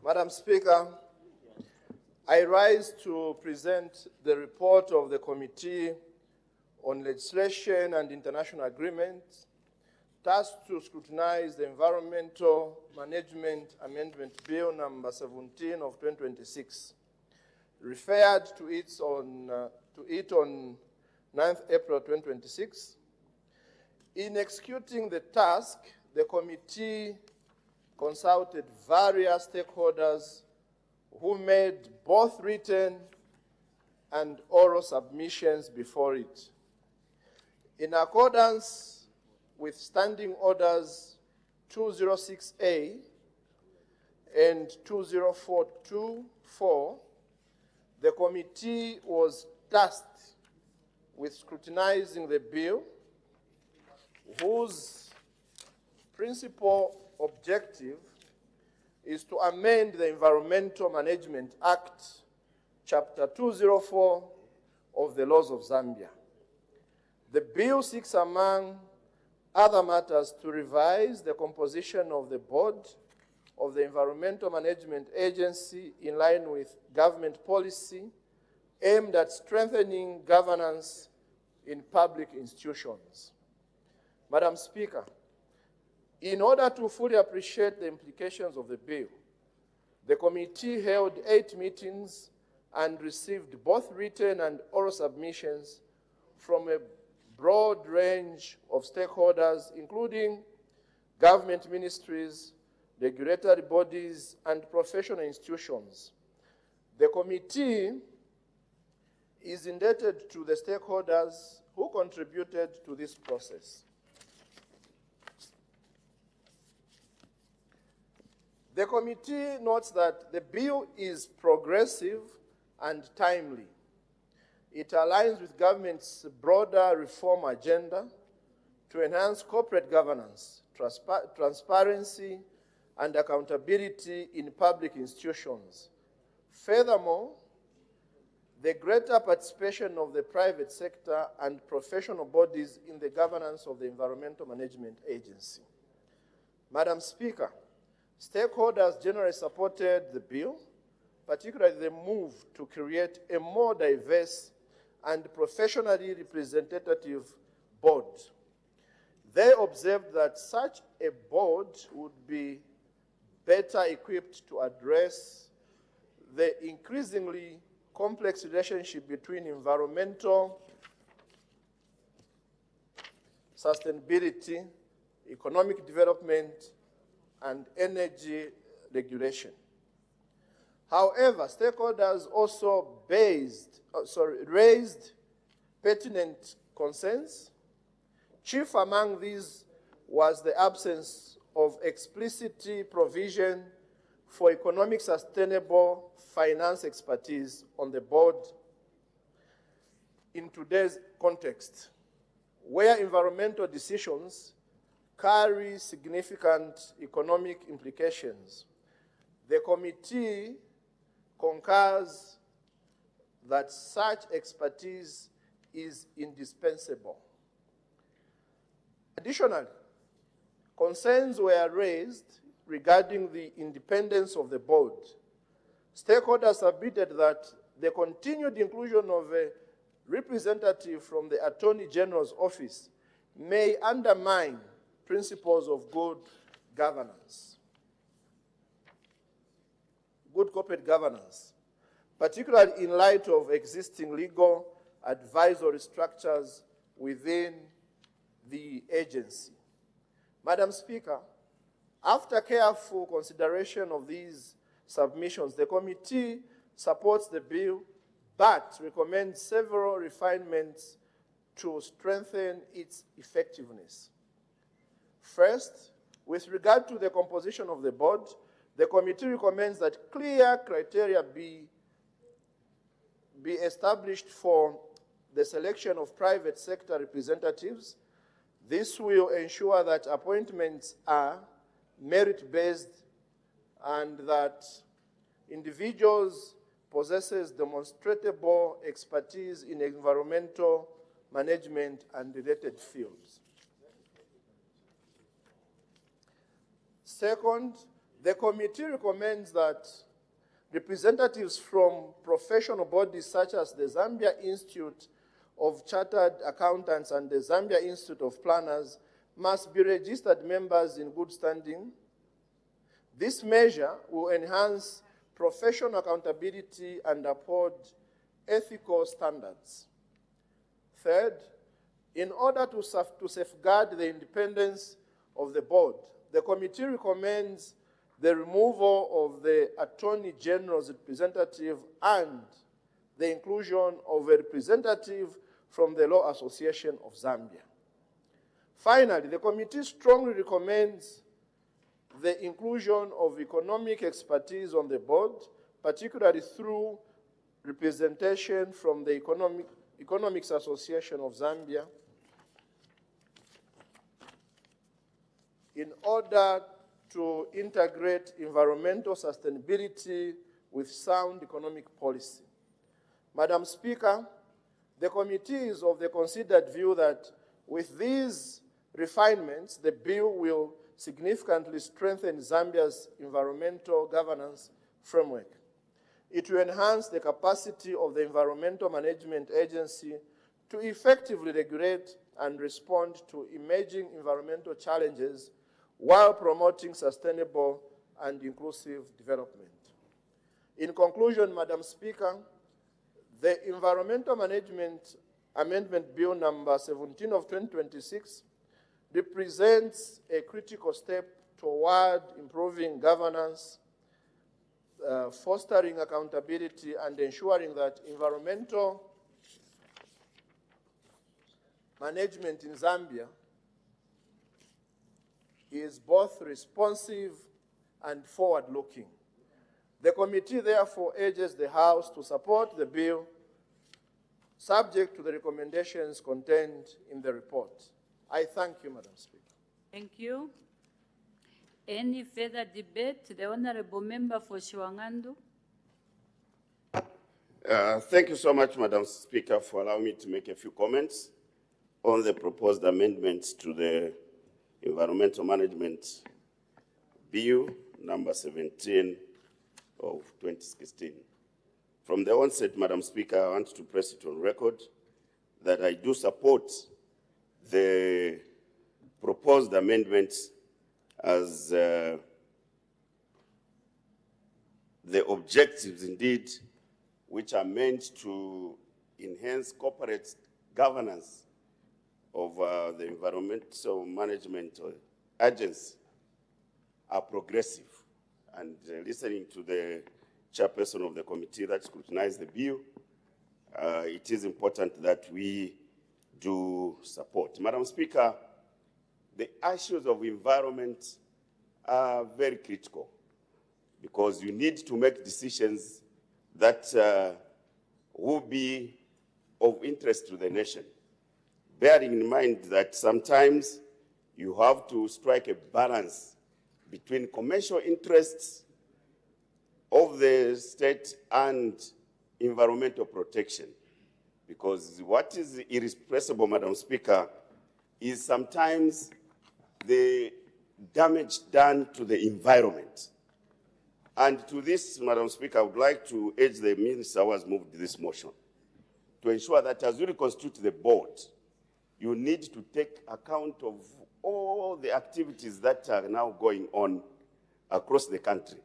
Madam Speaker, I rise to present the report of the Committee on Legislation and International Agreements, tasked to scrutinize the Environmental Management Amendment Bill number 17 of 2026, referred to it on 9th April 2026. In executing the task, the committee consulted various stakeholders who made both written and oral submissions before it. In accordance with Standing Orders 206A and 20424, the committee was tasked with scrutinizing the bill, whose principal objective is to amend the Environmental Management Act, Chapter 204 of the Laws of Zambia. The bill seeks, among other matters, to revise the composition of the board of the Environmental Management Agency in line with government policy aimed at strengthening governance in public institutions. Madam Speaker, in order to fully appreciate the implications of the bill, the committee held 8 meetings and received both written and oral submissions from a broad range of stakeholders, including government ministries, regulatory bodies, and professional institutions. The committee is indebted to the stakeholders who contributed to this process. The committee notes that the bill is progressive and timely. It aligns with government's broader reform agenda to enhance corporate governance, transparency, and accountability in public institutions. Furthermore, the greater participation of the private sector and professional bodies in the governance of the Environmental Management Agency. Madam Speaker, stakeholders generally supported the bill, particularly the move to create a more diverse and professionally representative board. They observed that such a board would be better equipped to address the increasingly complex relationship between environmental sustainability, economic development, and energy regulation. However, stakeholders also raised pertinent concerns. Chief among these was the absence of explicit provision for economic sustainable finance expertise on the board in today's context, where environmental decisions carry significant economic implications. The committee concurs that such expertise is indispensable. Additionally, concerns were raised regarding the independence of the board. Stakeholders submitted that the continued inclusion of a representative from the Attorney General's office may undermine principles of good governance, good corporate governance, particularly in light of existing legal advisory structures within the agency. Madam Speaker, after careful consideration of these submissions, the committee supports the bill but recommends several refinements to strengthen its effectiveness. First, with regard to the composition of the board, the committee recommends that clear criteria be established for the selection of private sector representatives. This will ensure that appointments are merit-based and that individuals possesses demonstrable expertise in environmental management and related fields. Second, the committee recommends that representatives from professional bodies such as the Zambia Institute of Chartered Accountants and the Zambia Institute of Planners must be registered members in good standing. This measure will enhance professional accountability and uphold ethical standards. Third, in order to safeguard the independence of the board, the committee recommends the removal of the Attorney General's representative and the inclusion of a representative from the Law Association of Zambia. Finally, the committee strongly recommends the inclusion of economic expertise on the board, particularly through representation from the Economics Association of Zambia, in order to integrate environmental sustainability with sound economic policy. Madam Speaker, the committee is of the considered view that with these refinements, the bill will significantly strengthen Zambia's environmental governance framework. It will enhance the capacity of the Environmental Management Agency to effectively regulate and respond to emerging environmental challenges while promoting sustainable and inclusive development. In conclusion, Madam Speaker, the Environmental Management Amendment Bill number 17 of 2026 represents a critical step toward improving governance, fostering accountability, and ensuring that environmental management in Zambia is both responsive and forward-looking. The committee therefore urges the House to support the bill, subject to the recommendations contained in the report. I thank you, Madam Speaker. Thank you. Any further debate? The Honorable Member for Shiwangandu. Thank you so much, Madam Speaker, for allowing me to make a few comments on the proposed amendments to the Environmental Management Bill number 17 of 2016. From the onset, Madam Speaker, I want to press it on record that I do support the proposed amendments as the objectives, indeed, which are meant to enhance corporate governance of the Environmental Management Agency are progressive. And listening to the chairperson of the committee that scrutinized the bill, it is important that we do support. Madam Speaker, the issues of environment are very critical because you need to make decisions that will be of interest to the nation, bearing in mind that sometimes you have to strike a balance between commercial interests of the state and environmental protection. Because what is irrepressible, Madam Speaker, is sometimes the damage done to the environment. And to this, Madam Speaker, I would like to urge the Minister who has moved this motion to ensure that as you reconstitute the board, you need to take account of all the activities that are now going on across the country,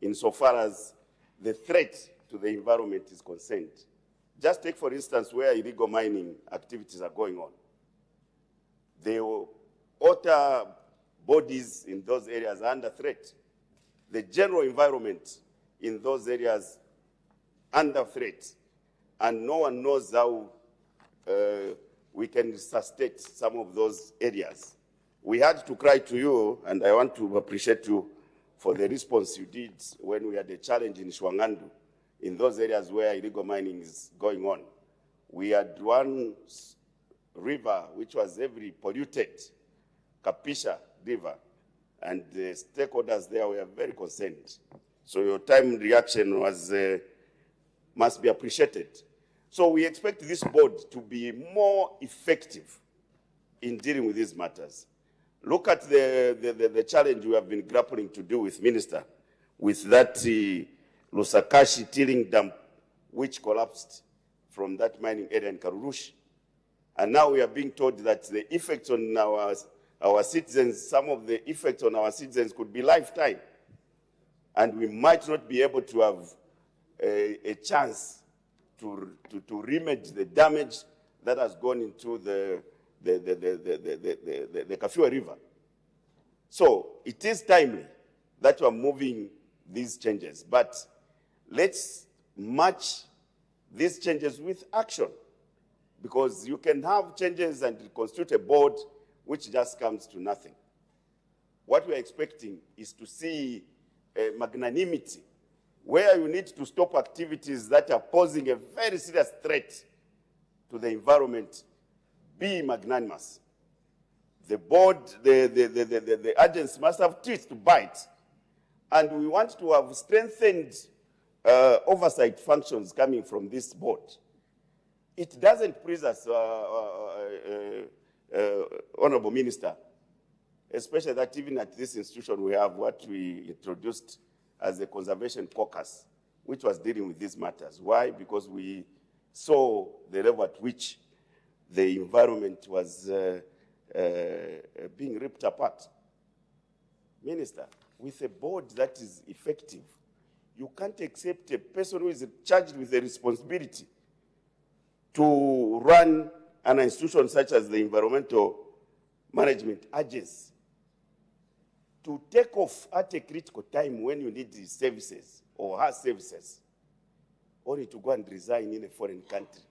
insofar as the threat to the environment is concerned. Just take, for instance, where illegal mining activities are going on. The water bodies in those areas are under threat. The general environment in those areas under threat. And no one knows how we can sustain some of those areas. We had to cry to you, and I want to appreciate you for the response you did when we had a challenge in Shwangandu, in those areas where illegal mining is going on. We had one river which was heavily polluted, Kapisha River, and the stakeholders there were very concerned. So your time reaction was, must be appreciated. So we expect this board to be more effective in dealing with these matters. Look at the challenge we have been grappling to do with Minister, with that Lusakashi tilling dump, which collapsed from that mining area in Karurushi. And now we are being told that the effects on our citizens, some of the effects on our citizens could be lifetime. And we might not be able to have a chance to remedy the damage that has gone into the Kafue River. So it is timely that we are moving these changes, but let's match these changes with action, because you can have changes and constitute a board which just comes to nothing. What we are expecting is to see magnanimity, where you need to stop activities that are posing a very serious threat to the environment. Be magnanimous. The board, the agents must have teeth to bite. And we want to have strengthened oversight functions coming from this board. It doesn't please us, Honorable Minister, especially that even at this institution we have what we introduced as a conservation caucus, which was dealing with these matters. Why? Because we saw the level at which the environment was being ripped apart. Minister, with a board that is effective, you can't accept a person who is charged with the responsibility to run an institution such as the Environmental Management Agency to take off at a critical time when you need these services or her services, only to go and resign in a foreign country.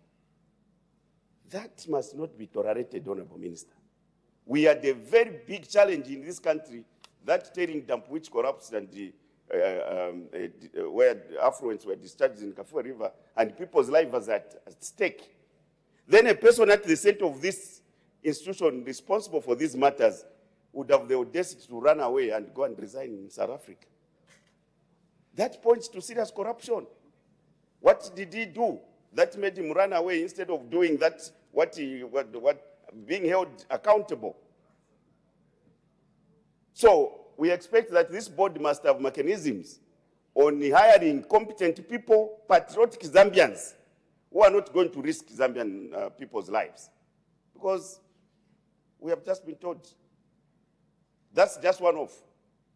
That must not be tolerated, Honorable Minister. We had a very big challenge in this country, that tailing dump which corrupts and where affluents were discharged in Kafue River, and people's lives are at stake. Then a person at the center of this institution responsible for these matters would have the audacity to run away and go and resign in South Africa. That points to serious corruption. What did he do that made him run away instead of doing that, being held accountable? So we expect that this board must have mechanisms on hiring competent people, patriotic Zambians, who are not going to risk Zambian people's lives. Because we have just been told. That's just one of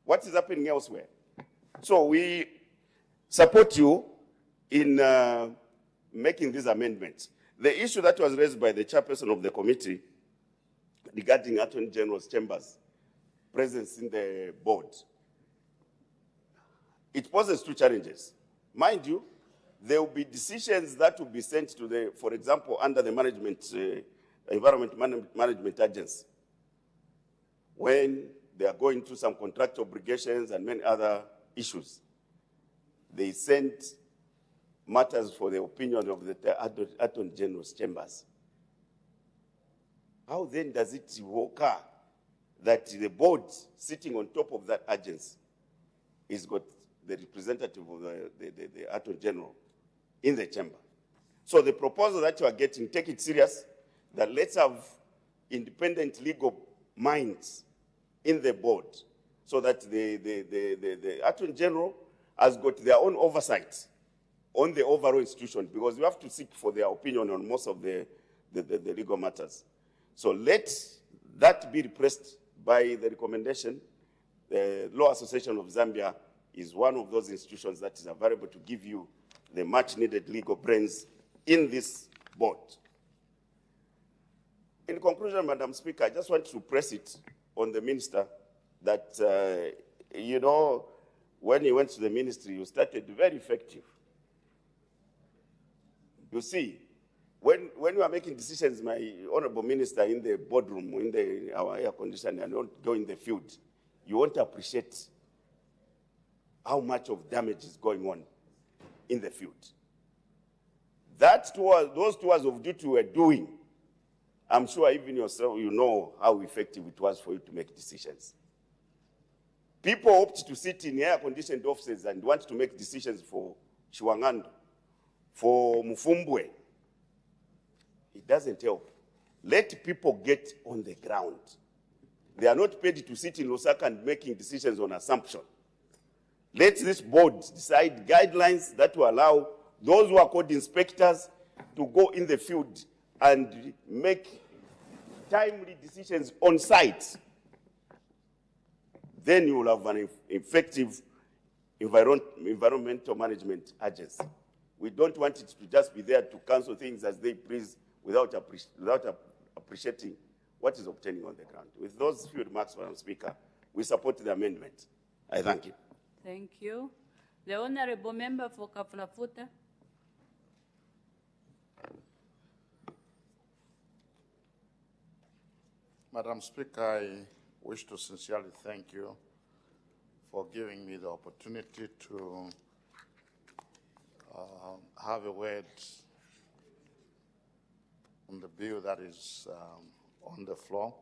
what is happening elsewhere. So we support you in making these amendments. The issue that was raised by the chairperson of the committee regarding Attorney General's chambers presence in the board, it poses two challenges. Mind you, there will be decisions that will be sent to the, for example, under the Environment Management Agency, when they are going through some contract obligations and many other issues. They send matters for the opinion of the Attorney General's chambers. How then does it occur that the board sitting on top of that agency is got the representative of the Attorney General in the chamber? So the proposal that you are getting, take it serious, that let's have independent legal minds in the board so that the Attorney General has got their own oversight on the overall institution, because you have to seek for their opinion on most of the legal matters. So let that be repressed by the recommendation. The Law Association of Zambia is one of those institutions that is available to give you the much needed legal brains in this board. In conclusion, Madam Speaker, I just want to press it on the minister that, you know, when he went to the ministry, you started very effective. You see, when you are making decisions, my honorable minister, in the boardroom, in our air conditioner, and don't go in the field, you won't appreciate how much of damage is going on in the field. Those tours of duty we're doing, I'm sure even yourself, you know how effective it was for you to make decisions. People opt to sit in air-conditioned offices and want to make decisions for Chiwangando, for Mufumbwe. It doesn't help. Let people get on the ground. They are not paid to sit in Lusaka and making decisions on assumption. Let this board decide guidelines that will allow those who are called inspectors to go in the field and make timely decisions on site. Then you will have an effective environmental management agency. We don't want it to just be there to cancel things as they please without appreciating what is obtaining on the ground. With those few remarks, Madam Speaker, we support the amendment. I thank you. Thank you. The Honorable Member for Kafulafuta. Madam Speaker, I wish to sincerely thank you for giving me the opportunity to have a word on the bill that is on the floor.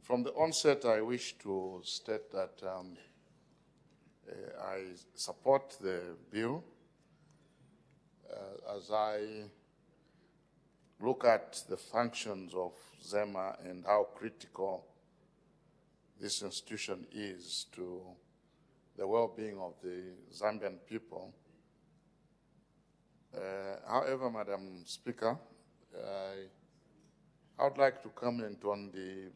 From the onset, I wish to state that I support the bill. As I look at the functions of ZEMA and how critical this institution is to the well-being of the Zambian people. However, Madam Speaker, I would like to comment on the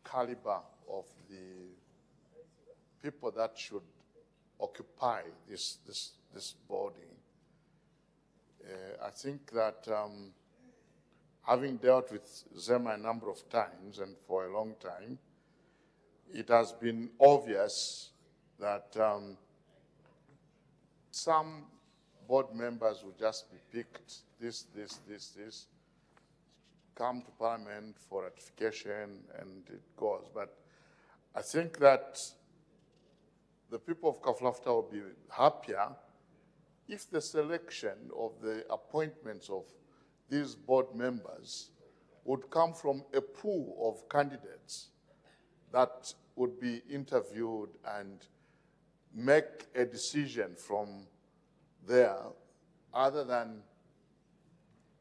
caliber of the people that should occupy this body. I think that having dealt with ZEMA a number of times and for a long time, it has been obvious that some board members will just be picked, this, come to Parliament for ratification and it goes. But I think that the people of Kafulafuta will be happier if the selection of the appointments of these board members would come from a pool of candidates that would be interviewed and make a decision from there, other than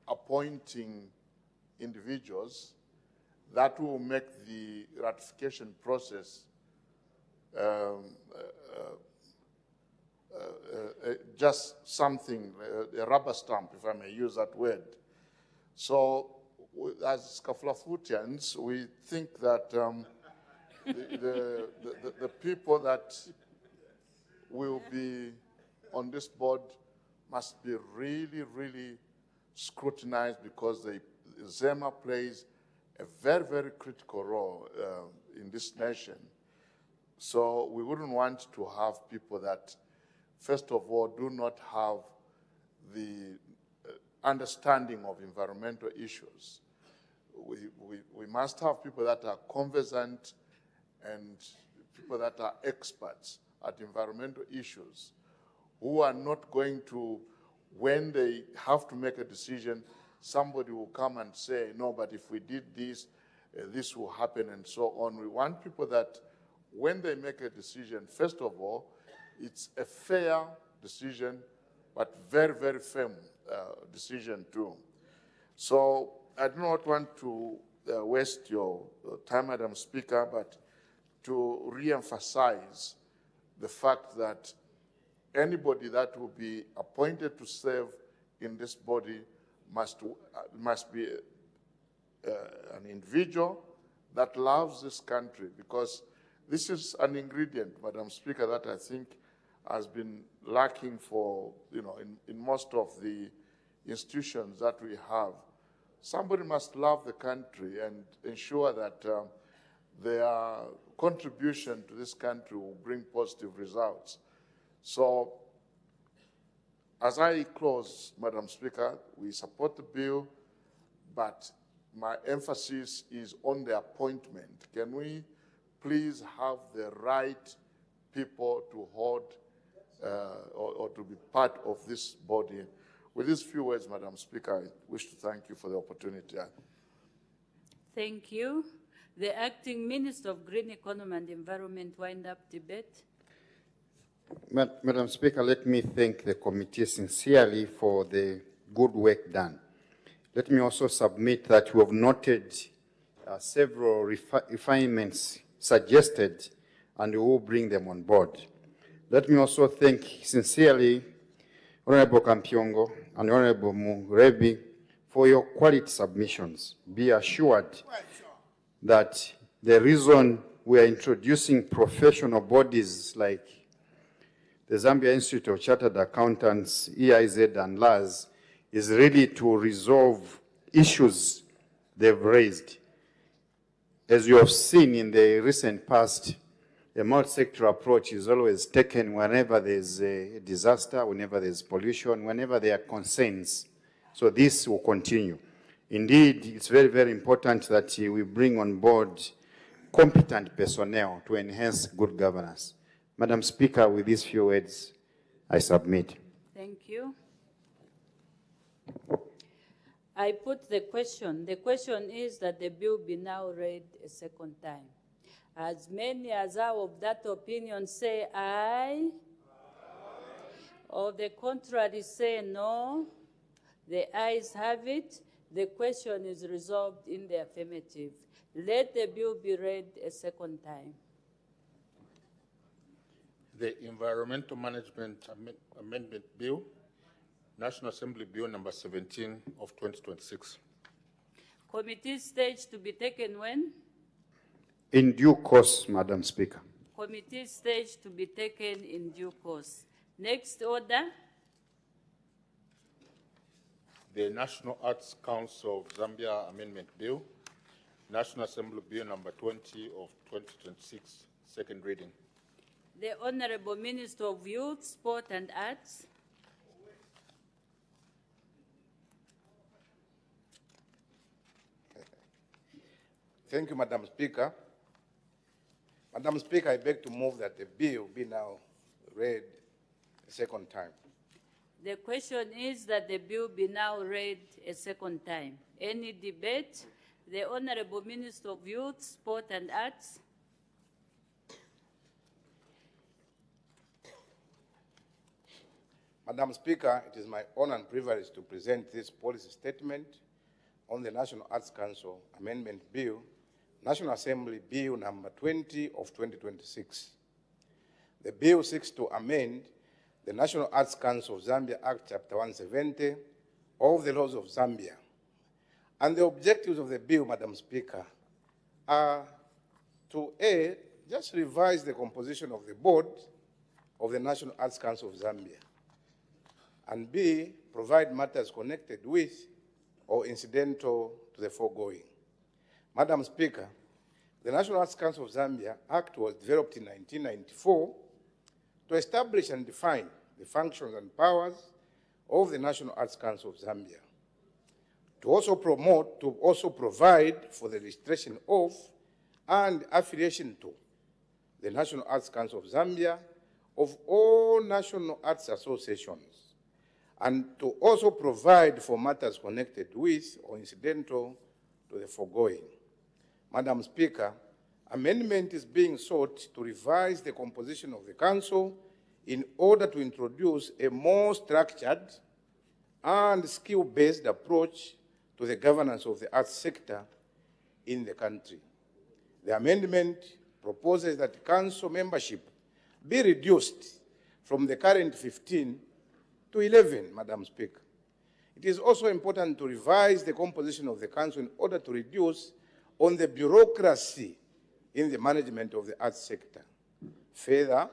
appointing individuals that will make the ratification process just something, a rubber stamp, if I may use that word. So, as Kafulafutians, we think that the people that will be on this board must be really, really scrutinized, because ZEMA plays a very, very critical role in this nation. So we wouldn't want to have people that, first of all, do not have the understanding of environmental issues. We must have people that are conversant and people that are experts at environmental issues, who are not going to, when they have to make a decision, somebody will come and say, no, but if we did this, this will happen, and so on. We want people that, when they make a decision, first of all, it's a fair decision, but very, very firm decision too. So I do not want to waste your time, Madam Speaker, but to re-emphasize the fact that anybody that will be appointed to serve in this body must be an individual that loves this country, because this is an ingredient, Madam Speaker, that I think has been lacking for, in most of the institutions that we have. Somebody must love the country and ensure that their contribution to this country will bring positive results. So, as I close, Madam Speaker, we support the bill, but my emphasis is on the appointment. Can we please have the right people to hold or to be part of this body? With these few words, Madam Speaker, I wish to thank you for the opportunity. Thank you. The Acting Minister of Green Economy and Environment wind up debate. Madam Speaker, let me thank the committee sincerely for the good work done. Let me also submit that we have noted several refinements suggested, and we will bring them on board. Let me also thank sincerely Honorable Kampiongo and Honorable Murebi for your quality submissions. Be assured that the reason we are introducing professional bodies like the Zambia Institute of Chartered Accountants, EIZ, and LAS is really to resolve issues they've raised. As you have seen in the recent past, a multi-sector approach is always taken whenever there's a disaster, whenever there's pollution, whenever there are concerns. So this will continue. Indeed, it's very, very important that we bring on board competent personnel to enhance good governance. Madam Speaker, with these few words, I submit. Thank you. I put the question. The question is that the bill be now read a second time. As many as are of that opinion say aye. Of the contrary say no. The ayes have it. The question is resolved in the affirmative. Let the bill be read a second time. The Environmental Management Amendment Bill, National Assembly Bill number 17 of 2026. Committee stage to be taken when? In due course, Madam Speaker. Committee stage to be taken in due course. Next order. The National Arts Council of Zambia Amendment Bill, National Assembly Bill number 20 of 2026, second reading. The Honorable Minister of Youth, Sport and Arts. Thank you, Madam Speaker. Madam Speaker, I beg to move that the bill be now read a second time. The question is that the bill be now read a second time. Any debate? The Honorable Minister of Youth, Sport and Arts. Madam Speaker, it is my honor and privilege to present this policy statement on the National Arts Council Amendment Bill, National Assembly Bill number 20 of 2026. The bill seeks to amend the National Arts Council of Zambia Act Chapter 170 of the laws of Zambia. And the objectives of the bill, Madam Speaker, are to A, just revise the composition of the board of the National Arts Council of Zambia, and B, provide matters connected with or incidental to the foregoing. Madam Speaker, the National Arts Council of Zambia Act was developed in 1994 to establish and define the functions and powers of the National Arts Council of Zambia, to also provide for the registration of and affiliation to the National Arts Council of Zambia of all national arts associations, and to also provide for matters connected with or incidental to the foregoing. Madam Speaker, amendment is being sought to revise the composition of the Council in order to introduce a more structured and skill-based approach to the governance of the arts sector in the country. The amendment proposes that Council membership be reduced from the current 15 to 11, Madam Speaker. It is also important to revise the composition of the council in order to reduce on the bureaucracy in the management of the arts sector. Further,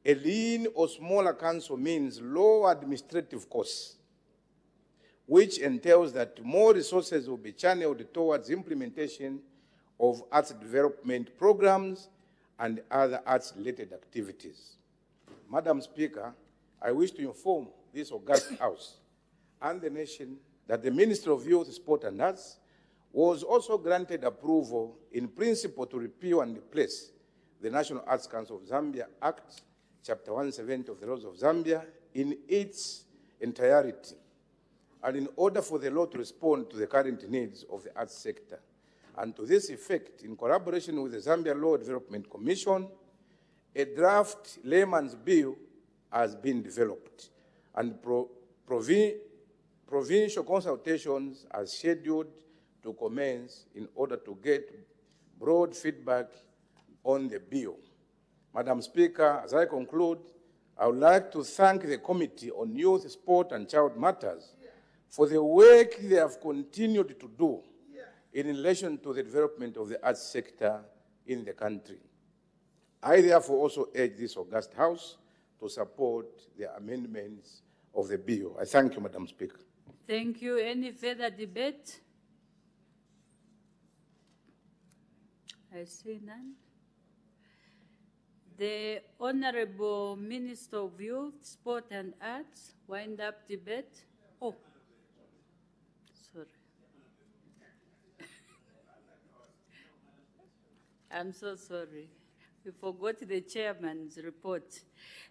a lean or smaller council means low administrative costs, which entails that more resources will be channeled towards implementation of arts development programs and other arts-related activities. Madam Speaker, I wish to inform this august House and the nation that the Ministry of Youth, Sport and Arts was also granted approval in principle to repeal and replace the National Arts Council of Zambia Act, Chapter 170 of the Laws of Zambia, in its entirety, and in order for the law to respond to the current needs of the arts sector. And to this effect, in collaboration with the Zambia Law Development Commission, a draft layman's bill has been developed, and provincial consultations are scheduled to commence in order to get broad feedback on the bill. Madam Speaker, as I conclude, I would like to thank the Committee on Youth, Sport and Child Matters for the work they have continued to do in relation to the development of the arts sector in the country. I therefore also urge this august House to support the amendments of the bill. I thank you, Madam Speaker. Thank you. Any further debate? I see none. The Honorable Minister of Youth, Sport and Arts, wind up debate. Oh, sorry. I'm so sorry. We forgot the chairman's report.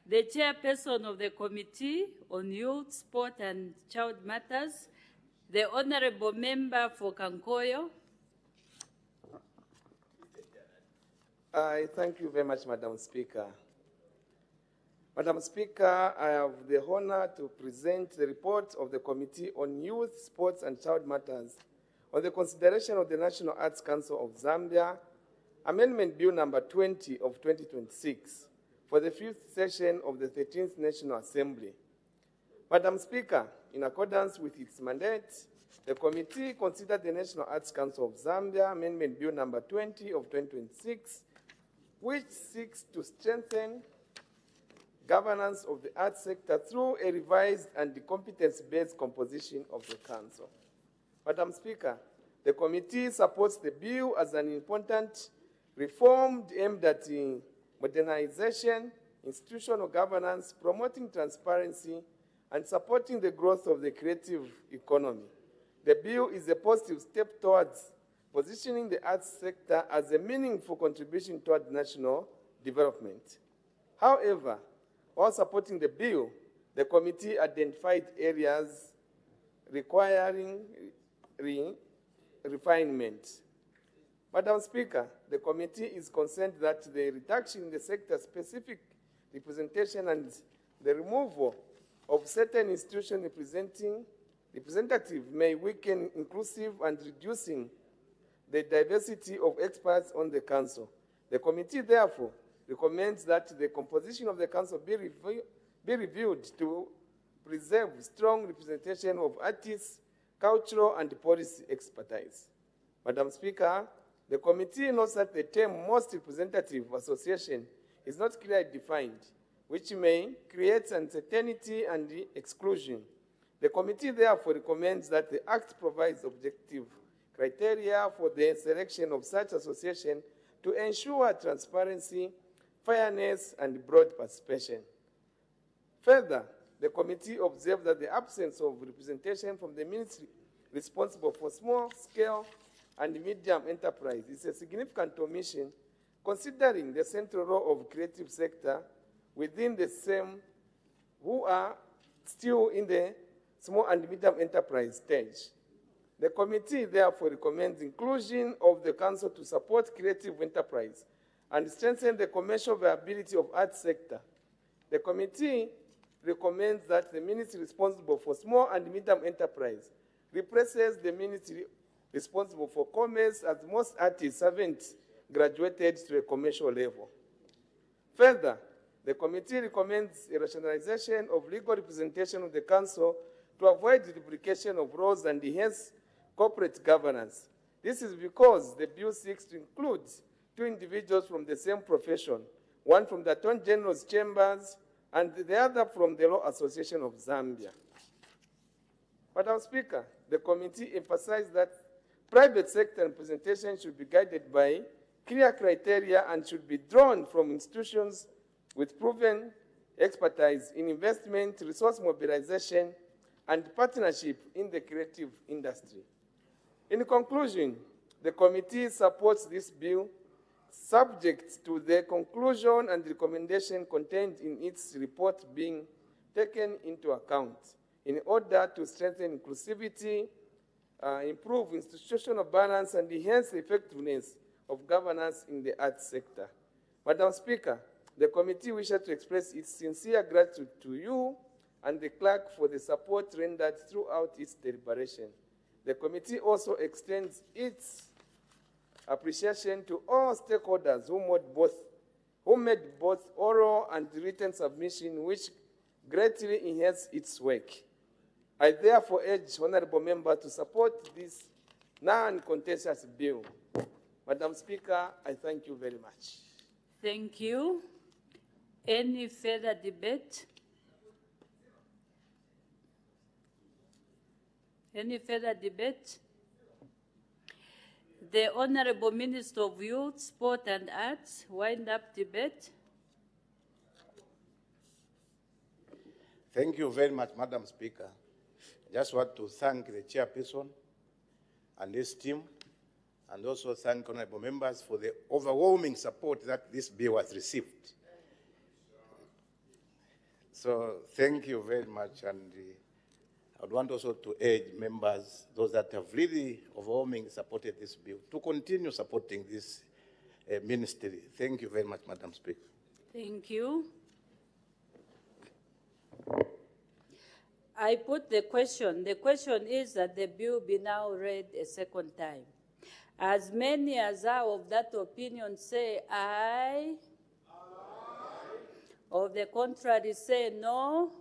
The chairperson of the Committee on Youth, Sport and Child Matters, the Honorable Member for Kankoyo. I thank you very much, Madam Speaker. Madam Speaker, I have the honor to present the report of the Committee on Youth, Sports and Child Matters on the consideration of the National Arts Council of Zambia, Amendment Bill number 20 of 2026 for the 5th session of the 13th National Assembly. Madam Speaker, in accordance with its mandate, the committee considered the National Arts Council of Zambia Amendment Bill number 20 of 2026, which seeks to strengthen governance of the arts sector through a revised and competence-based composition of the council. Madam Speaker, the committee supports the bill as an important reform aimed at modernization, institutional governance, promoting transparency, and supporting the growth of the creative economy. The bill is a positive step towards positioning the arts sector as a meaningful contribution toward national development. However, while supporting the bill, the committee identified areas requiring refinement. Madam Speaker, the committee is concerned that the reduction in the sector-specific representation and the removal of certain institutions representative may weaken inclusive and reducing the diversity of experts on the council. The committee, therefore, recommends that the composition of the council be reviewed to preserve strong representation of artists, cultural, and policy expertise. Madam Speaker, the committee notes that the term most representative association is not clearly defined, which may create uncertainty and exclusion. The committee therefore recommends that the Act provides objective criteria for the selection of such association to ensure transparency, fairness, and broad participation. Further, the committee observed that the absence of representation from the ministry responsible for small-scale and medium enterprise is a significant omission, considering the central role of creative sector within the same who are still in the small and medium enterprise stage. The committee therefore recommends inclusion of the council to support creative enterprise and strengthen the commercial viability of arts sector. The committee recommends that the ministry responsible for small and medium enterprise replaces the ministry responsible for commerce, as most artists haven't graduated to a commercial level. Further, The committee recommends a rationalization of legal representation of the council to avoid the duplication of roles and enhance corporate governance. This is because the bill seeks to include two individuals from the same profession, one from the Attorney General's chambers and the other from the Law Association of Zambia. Madam Speaker, the committee emphasized that private sector representation should be guided by clear criteria and should be drawn from institutions with proven expertise in investment, resource mobilization, and partnership in the creative industry. In conclusion, the committee supports this bill, subject to the conclusion and recommendation contained in its report being taken into account in order to strengthen inclusivity, improve institutional balance, and enhance the effectiveness of governance in the arts sector. Madam Speaker, the committee wishes to express its sincere gratitude to you and the clerk for the support rendered throughout its deliberation. The committee also extends its appreciation to all stakeholders who made both oral and written submission, which greatly enhanced its work. I therefore urge honorable members to support this non-contentious bill. Madam Speaker, I thank you very much. Thank you. Any further debate? Any further debate? The Honorable Minister of Youth, Sport and Arts, wind up debate. Thank you very much, Madam Speaker. Just want to thank the chairperson and his team, and also thank honorable members for the overwhelming support that this bill has received. So thank you very much, and I would want also to urge members, those that have really overwhelmingly supported this bill, to continue supporting this ministry. Thank you very much, Madam Speaker. Thank you. I put the question. The question is that the bill be now read a second time. As many as are of that opinion say aye. Aye. Of the contrary say no.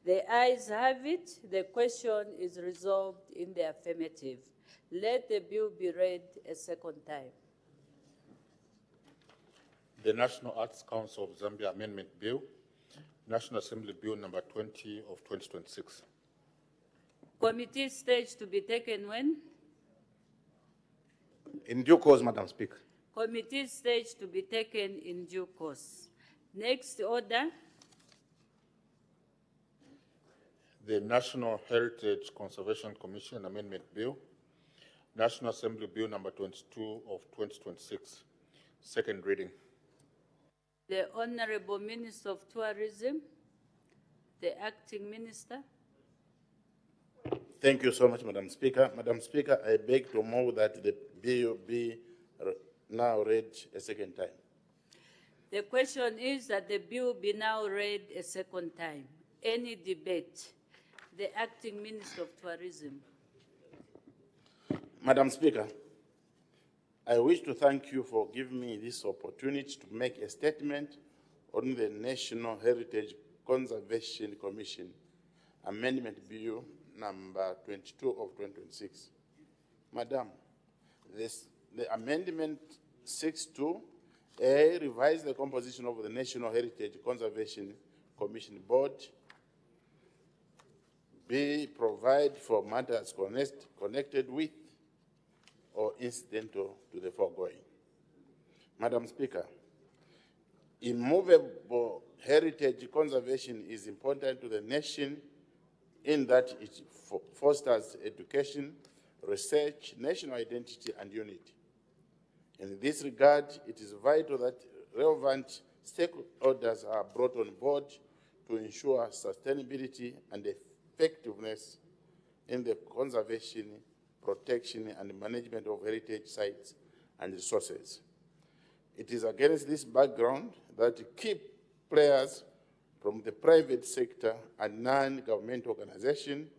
The ayes have it. The question is resolved in the affirmative. Let the bill be read a second time. The National Arts Council of Zambia Amendment Bill, National Assembly Bill number 20 of 2026. Committee stage to be taken when? In due course, Madam Speaker. Committee stage to be taken in due course. Next order. The National Heritage Conservation Commission Amendment Bill, National Assembly Bill number 22 of 2026, second reading. The Honorable Minister of Tourism, the Acting Minister. Thank you so much, Madam Speaker. Madam Speaker, I beg to move that the bill be now read a second time. The question is that the bill be now read a second time. Any debate? The Acting Minister of Tourism. Madam Speaker, I wish to thank you for giving me this opportunity to make a statement on the National Heritage Conservation Commission Amendment Bill number 22 of 2026. Madam, the amendment seeks to A, revise the composition of the National Heritage Conservation Commission Board, B, provide for matters connected with or incidental to the foregoing. Madam Speaker, immovable heritage conservation is important to the nation in that it fosters education, research, national identity, and unity. In this regard, it is vital that relevant stakeholders are brought on board to ensure sustainability and effectiveness in the conservation, protection, and management of heritage sites and resources. It is against this background that key players from the private sector and non-governmental organizations,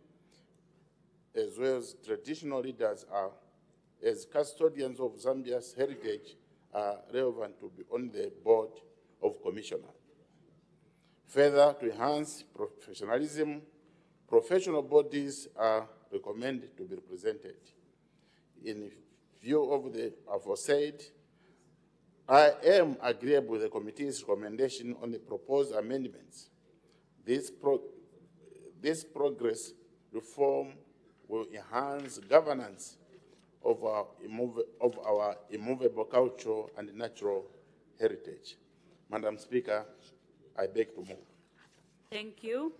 as well as traditional leaders, are, as custodians of Zambia's heritage, are relevant to be on the board of commissioners. Further, to enhance professionalism, professional bodies are recommended to be represented. In view of the aforesaid, I am agreeable with the committee's recommendation on the proposed amendments. This progress reform will enhance governance of our immovable cultural and natural heritage. Madam Speaker, I beg to move. Thank you.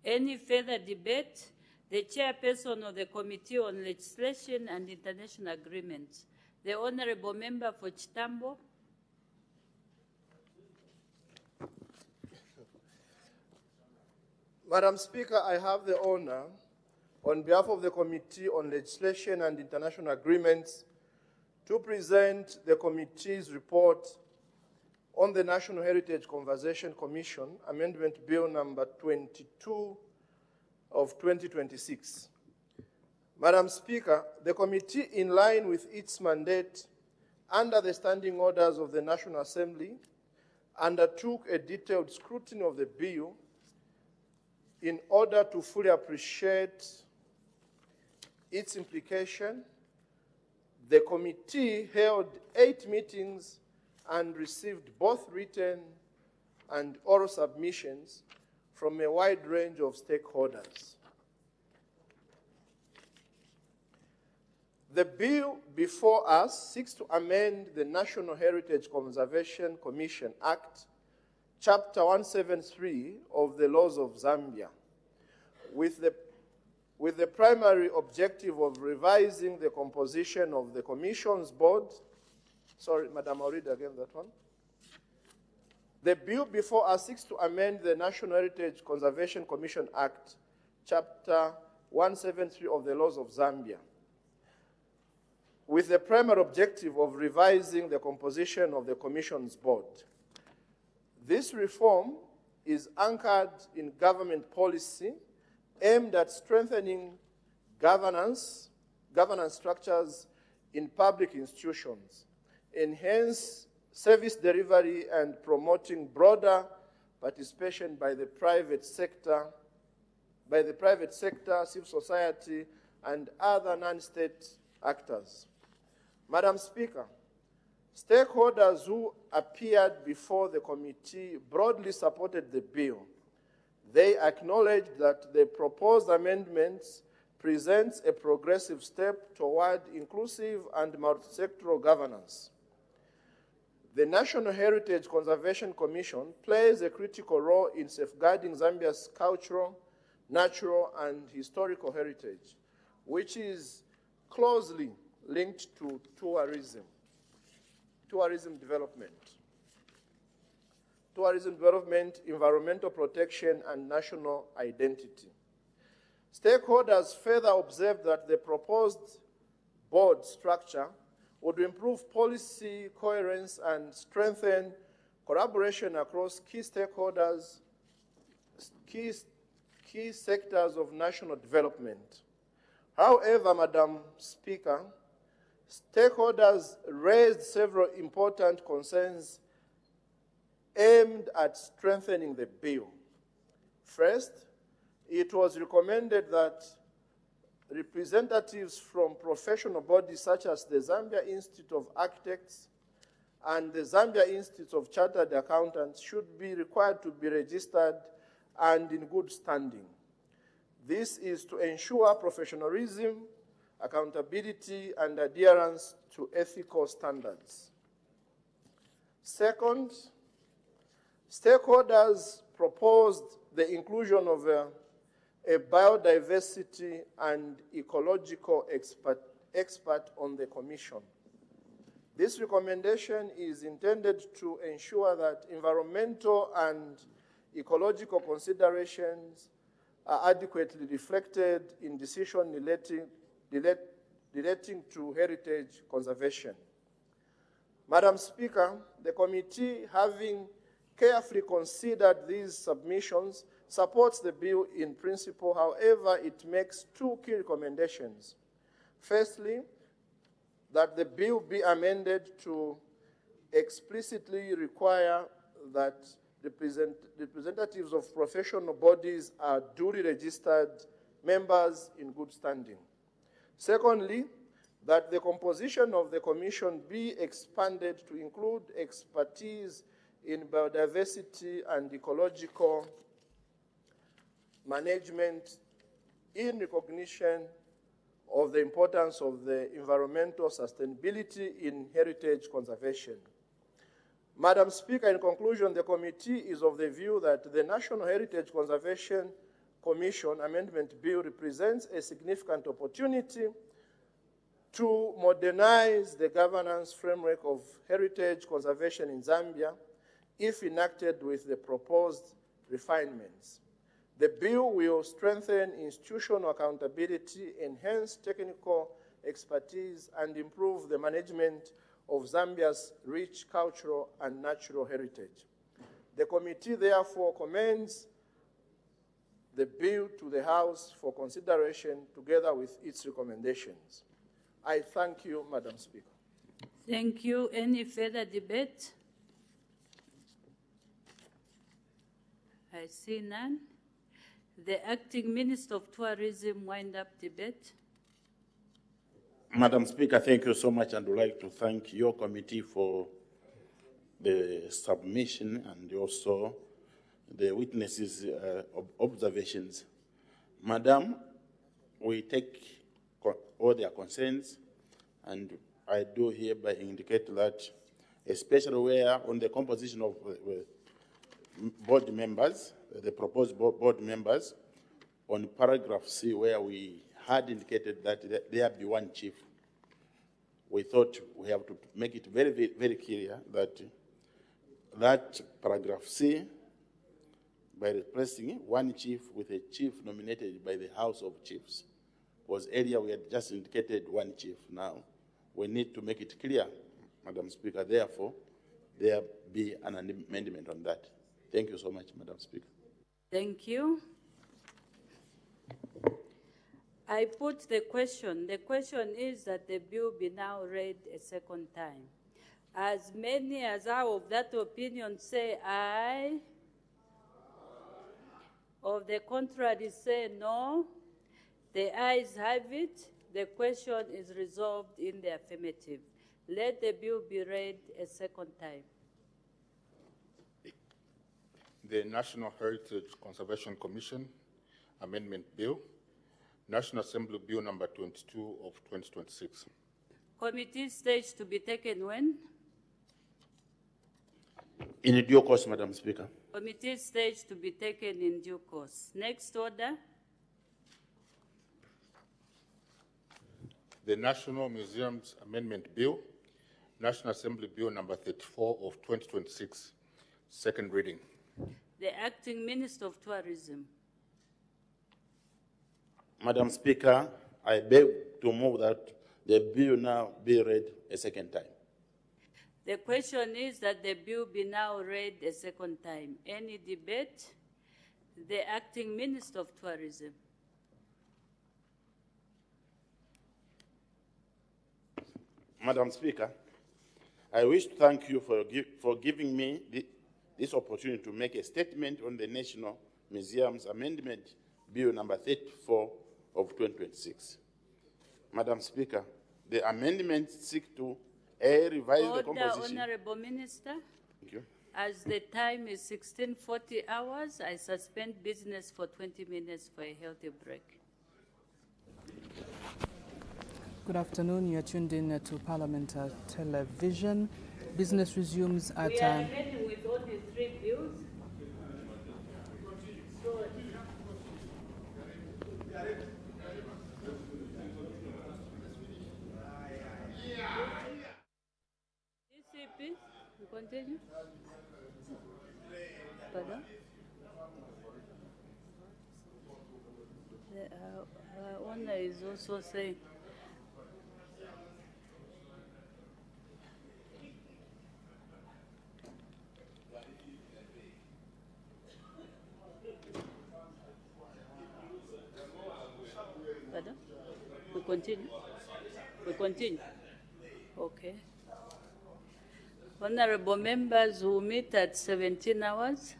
Any further debate? The chairperson of the Committee on Legislation and International Agreements, the Honorable Member for Chitambo. Madam Speaker, I have the honor, on behalf of the Committee on Legislation and International Agreements, to present the committee's report on the National Heritage Conservation Commission, Amendment Bill number 22 of 2026. Madam Speaker, the committee, in line with its mandate under the standing orders of the National Assembly, undertook a detailed scrutiny of the bill in order to fully appreciate its implication. The committee held 8 meetings and received both written and oral submissions from a wide range of stakeholders. The bill before us seeks to amend the National Heritage Conservation Commission Act, Chapter 173 of the laws of Zambia, with the primary objective of revising the composition of the Commission's board. Sorry, Madam, I'll read again that one. The bill before us seeks to amend the National Heritage Conservation Commission Act, Chapter 173 of the laws of Zambia, with the primary objective of revising the composition of the Commission's board. This reform is anchored in government policy aimed at strengthening governance structures in public institutions, enhance service delivery, and promoting broader participation by the private sector, civil society, and other non-state actors. Madam Speaker, stakeholders who appeared before the committee broadly supported the bill. They acknowledged that the proposed amendments presents a progressive step toward inclusive and multi-sectoral governance. The National Heritage Conservation Commission plays a critical role in safeguarding Zambia's cultural, natural, and historical heritage, which is closely linked to tourism development, environmental protection, and national identity. Stakeholders further observed that the proposed board structure would improve policy coherence and strengthen collaboration across key stakeholders, key sectors of national development. However, Madam Speaker, stakeholders raised several important concerns aimed at strengthening the bill. First, it was recommended that representatives from professional bodies such as the Zambia Institute of Architects and the Zambia Institute of Chartered Accountants should be required to be registered and in good standing. This is to ensure professionalism, accountability, and adherence to ethical standards. Second, stakeholders proposed the inclusion of a biodiversity and ecological expert on the commission. This recommendation is intended to ensure that environmental and ecological considerations are adequately reflected in decisions relating to heritage conservation. Madam Speaker, the committee, having carefully considered these submissions, supports the bill in principle. However, it makes 2 key recommendations. Firstly, that the bill be amended to explicitly require that representatives of professional bodies are duly registered members in good standing. Secondly, that the composition of the commission be expanded to include expertise in biodiversity and ecological management in recognition of the importance of the environmental sustainability in heritage conservation. Madam Speaker, in conclusion, the committee is of the view that the National Heritage Conservation Commission Amendment Bill represents a significant opportunity to modernize the governance framework of heritage conservation in Zambia if enacted with the proposed refinements. The bill will strengthen institutional accountability, enhance technical expertise, and improve the management of Zambia's rich cultural and natural heritage. The committee therefore commends the bill to the House for consideration together with its recommendations. I thank you, Madam Speaker. Thank you. Any further debate? I see none. The Acting Minister of Tourism wind up debate. Madam Speaker, thank you so much, and would like to thank your committee for the submission and also the witnesses' observations. Madam, we take all their concerns, and I do hereby indicate that, especially where on the composition of board members, the proposed board members, on paragraph C, where we had indicated that there be one chief, we thought we have to make it very, very, very clear that that paragraph C, by replacing one chief with a chief nominated by the House of Chiefs, was earlier we had just indicated one chief. Now we need to make it clear, Madam Speaker. Therefore, there be an amendment on that. Thank you so much, Madam Speaker. Thank you. I put the question. The question is that the bill be now read a second time. As many as are of that opinion say aye. Of the contrary say no. The ayes have it. The question is resolved in the affirmative. Let the bill be read a second time. The National Heritage Conservation Commission Amendment Bill, National Assembly Bill number 22 of 2026. Committee stage to be taken when? In due course, Madam Speaker. Committee stage to be taken in due course. Next order. The National Museums Amendment Bill, National Assembly Bill number 34 of 2026, second reading. The Acting Minister of Tourism. Madam Speaker, I beg to move that the bill now be read a second time. The question is that the bill be now read a second time. Any debate? The Acting Minister of Tourism. Madam Speaker, I wish to thank you for giving me this opportunity to make a statement on the National Museums Amendment Bill number 34 of 2026. Madam Speaker, the amendments seek to revise the composition. Honorable Minister. Thank you. As the time is 16:40 hours, I suspend business for 20 minutes for a healthy break. Good afternoon. You are tuned in to Parliament Television. Business resumes at... We are meeting with all the three bills. So, DCP, we continue. Pardon? The owner is also saying... Pardon? We continue? We continue. Okay. Honorable members who meet at 17 hours.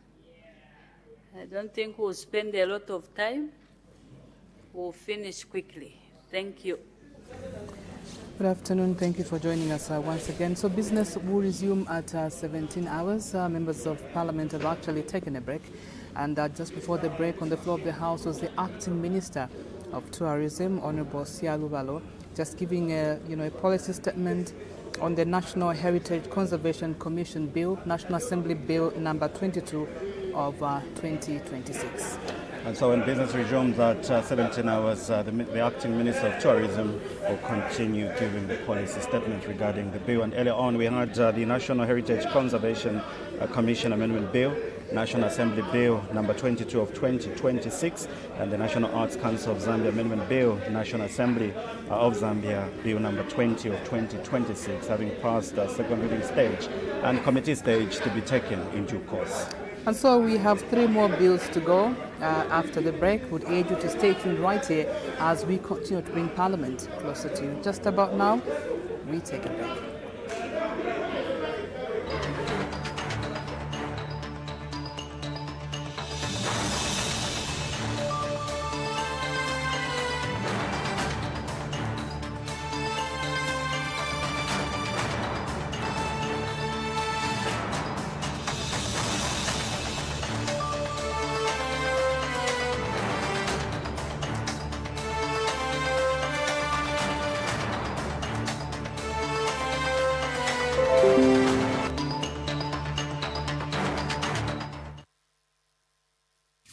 I don't think we'll spend a lot of time. We'll finish quickly. Thank you. Good afternoon. Thank you for joining us once again. So business will resume at 17 hours. Members of Parliament have actually taken a break. And just before the break, on the floor of the House was the Acting Minister of Tourism, Honorable Sialu Balo, just giving a policy statement on the National Heritage Conservation Commission Bill, National Assembly Bill number 22 of 2026. And so when business resumes at 17 hours, the Acting Minister of Tourism will continue giving the policy statement regarding the bill. And earlier on, we had the National Heritage Conservation Commission Amendment Bill, National Assembly Bill number 22 of 2026, and the National Arts Council of Zambia Amendment Bill, National Assembly of Zambia Bill number 20 of 2026, having passed the second reading stage and committee stage to be taken in due course. And so we have 3 more bills to go after the break. Would urge you to stay tuned right here as we continue to bring Parliament closer to you. Just about now, we take a break.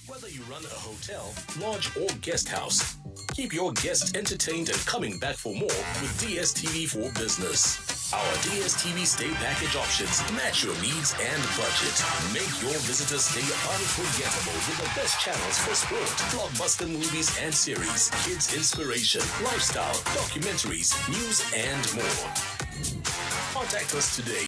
Whether you run a hotel, lodge, or guest house, keep your guests entertained and coming back for more with DSTV for Business. Our DSTV stay package options match your needs and budget. Make your visitors stay unforgettable with the best channels for sport, blockbuster movies and series, kids inspiration, lifestyle, documentaries, news, and more. Contact us today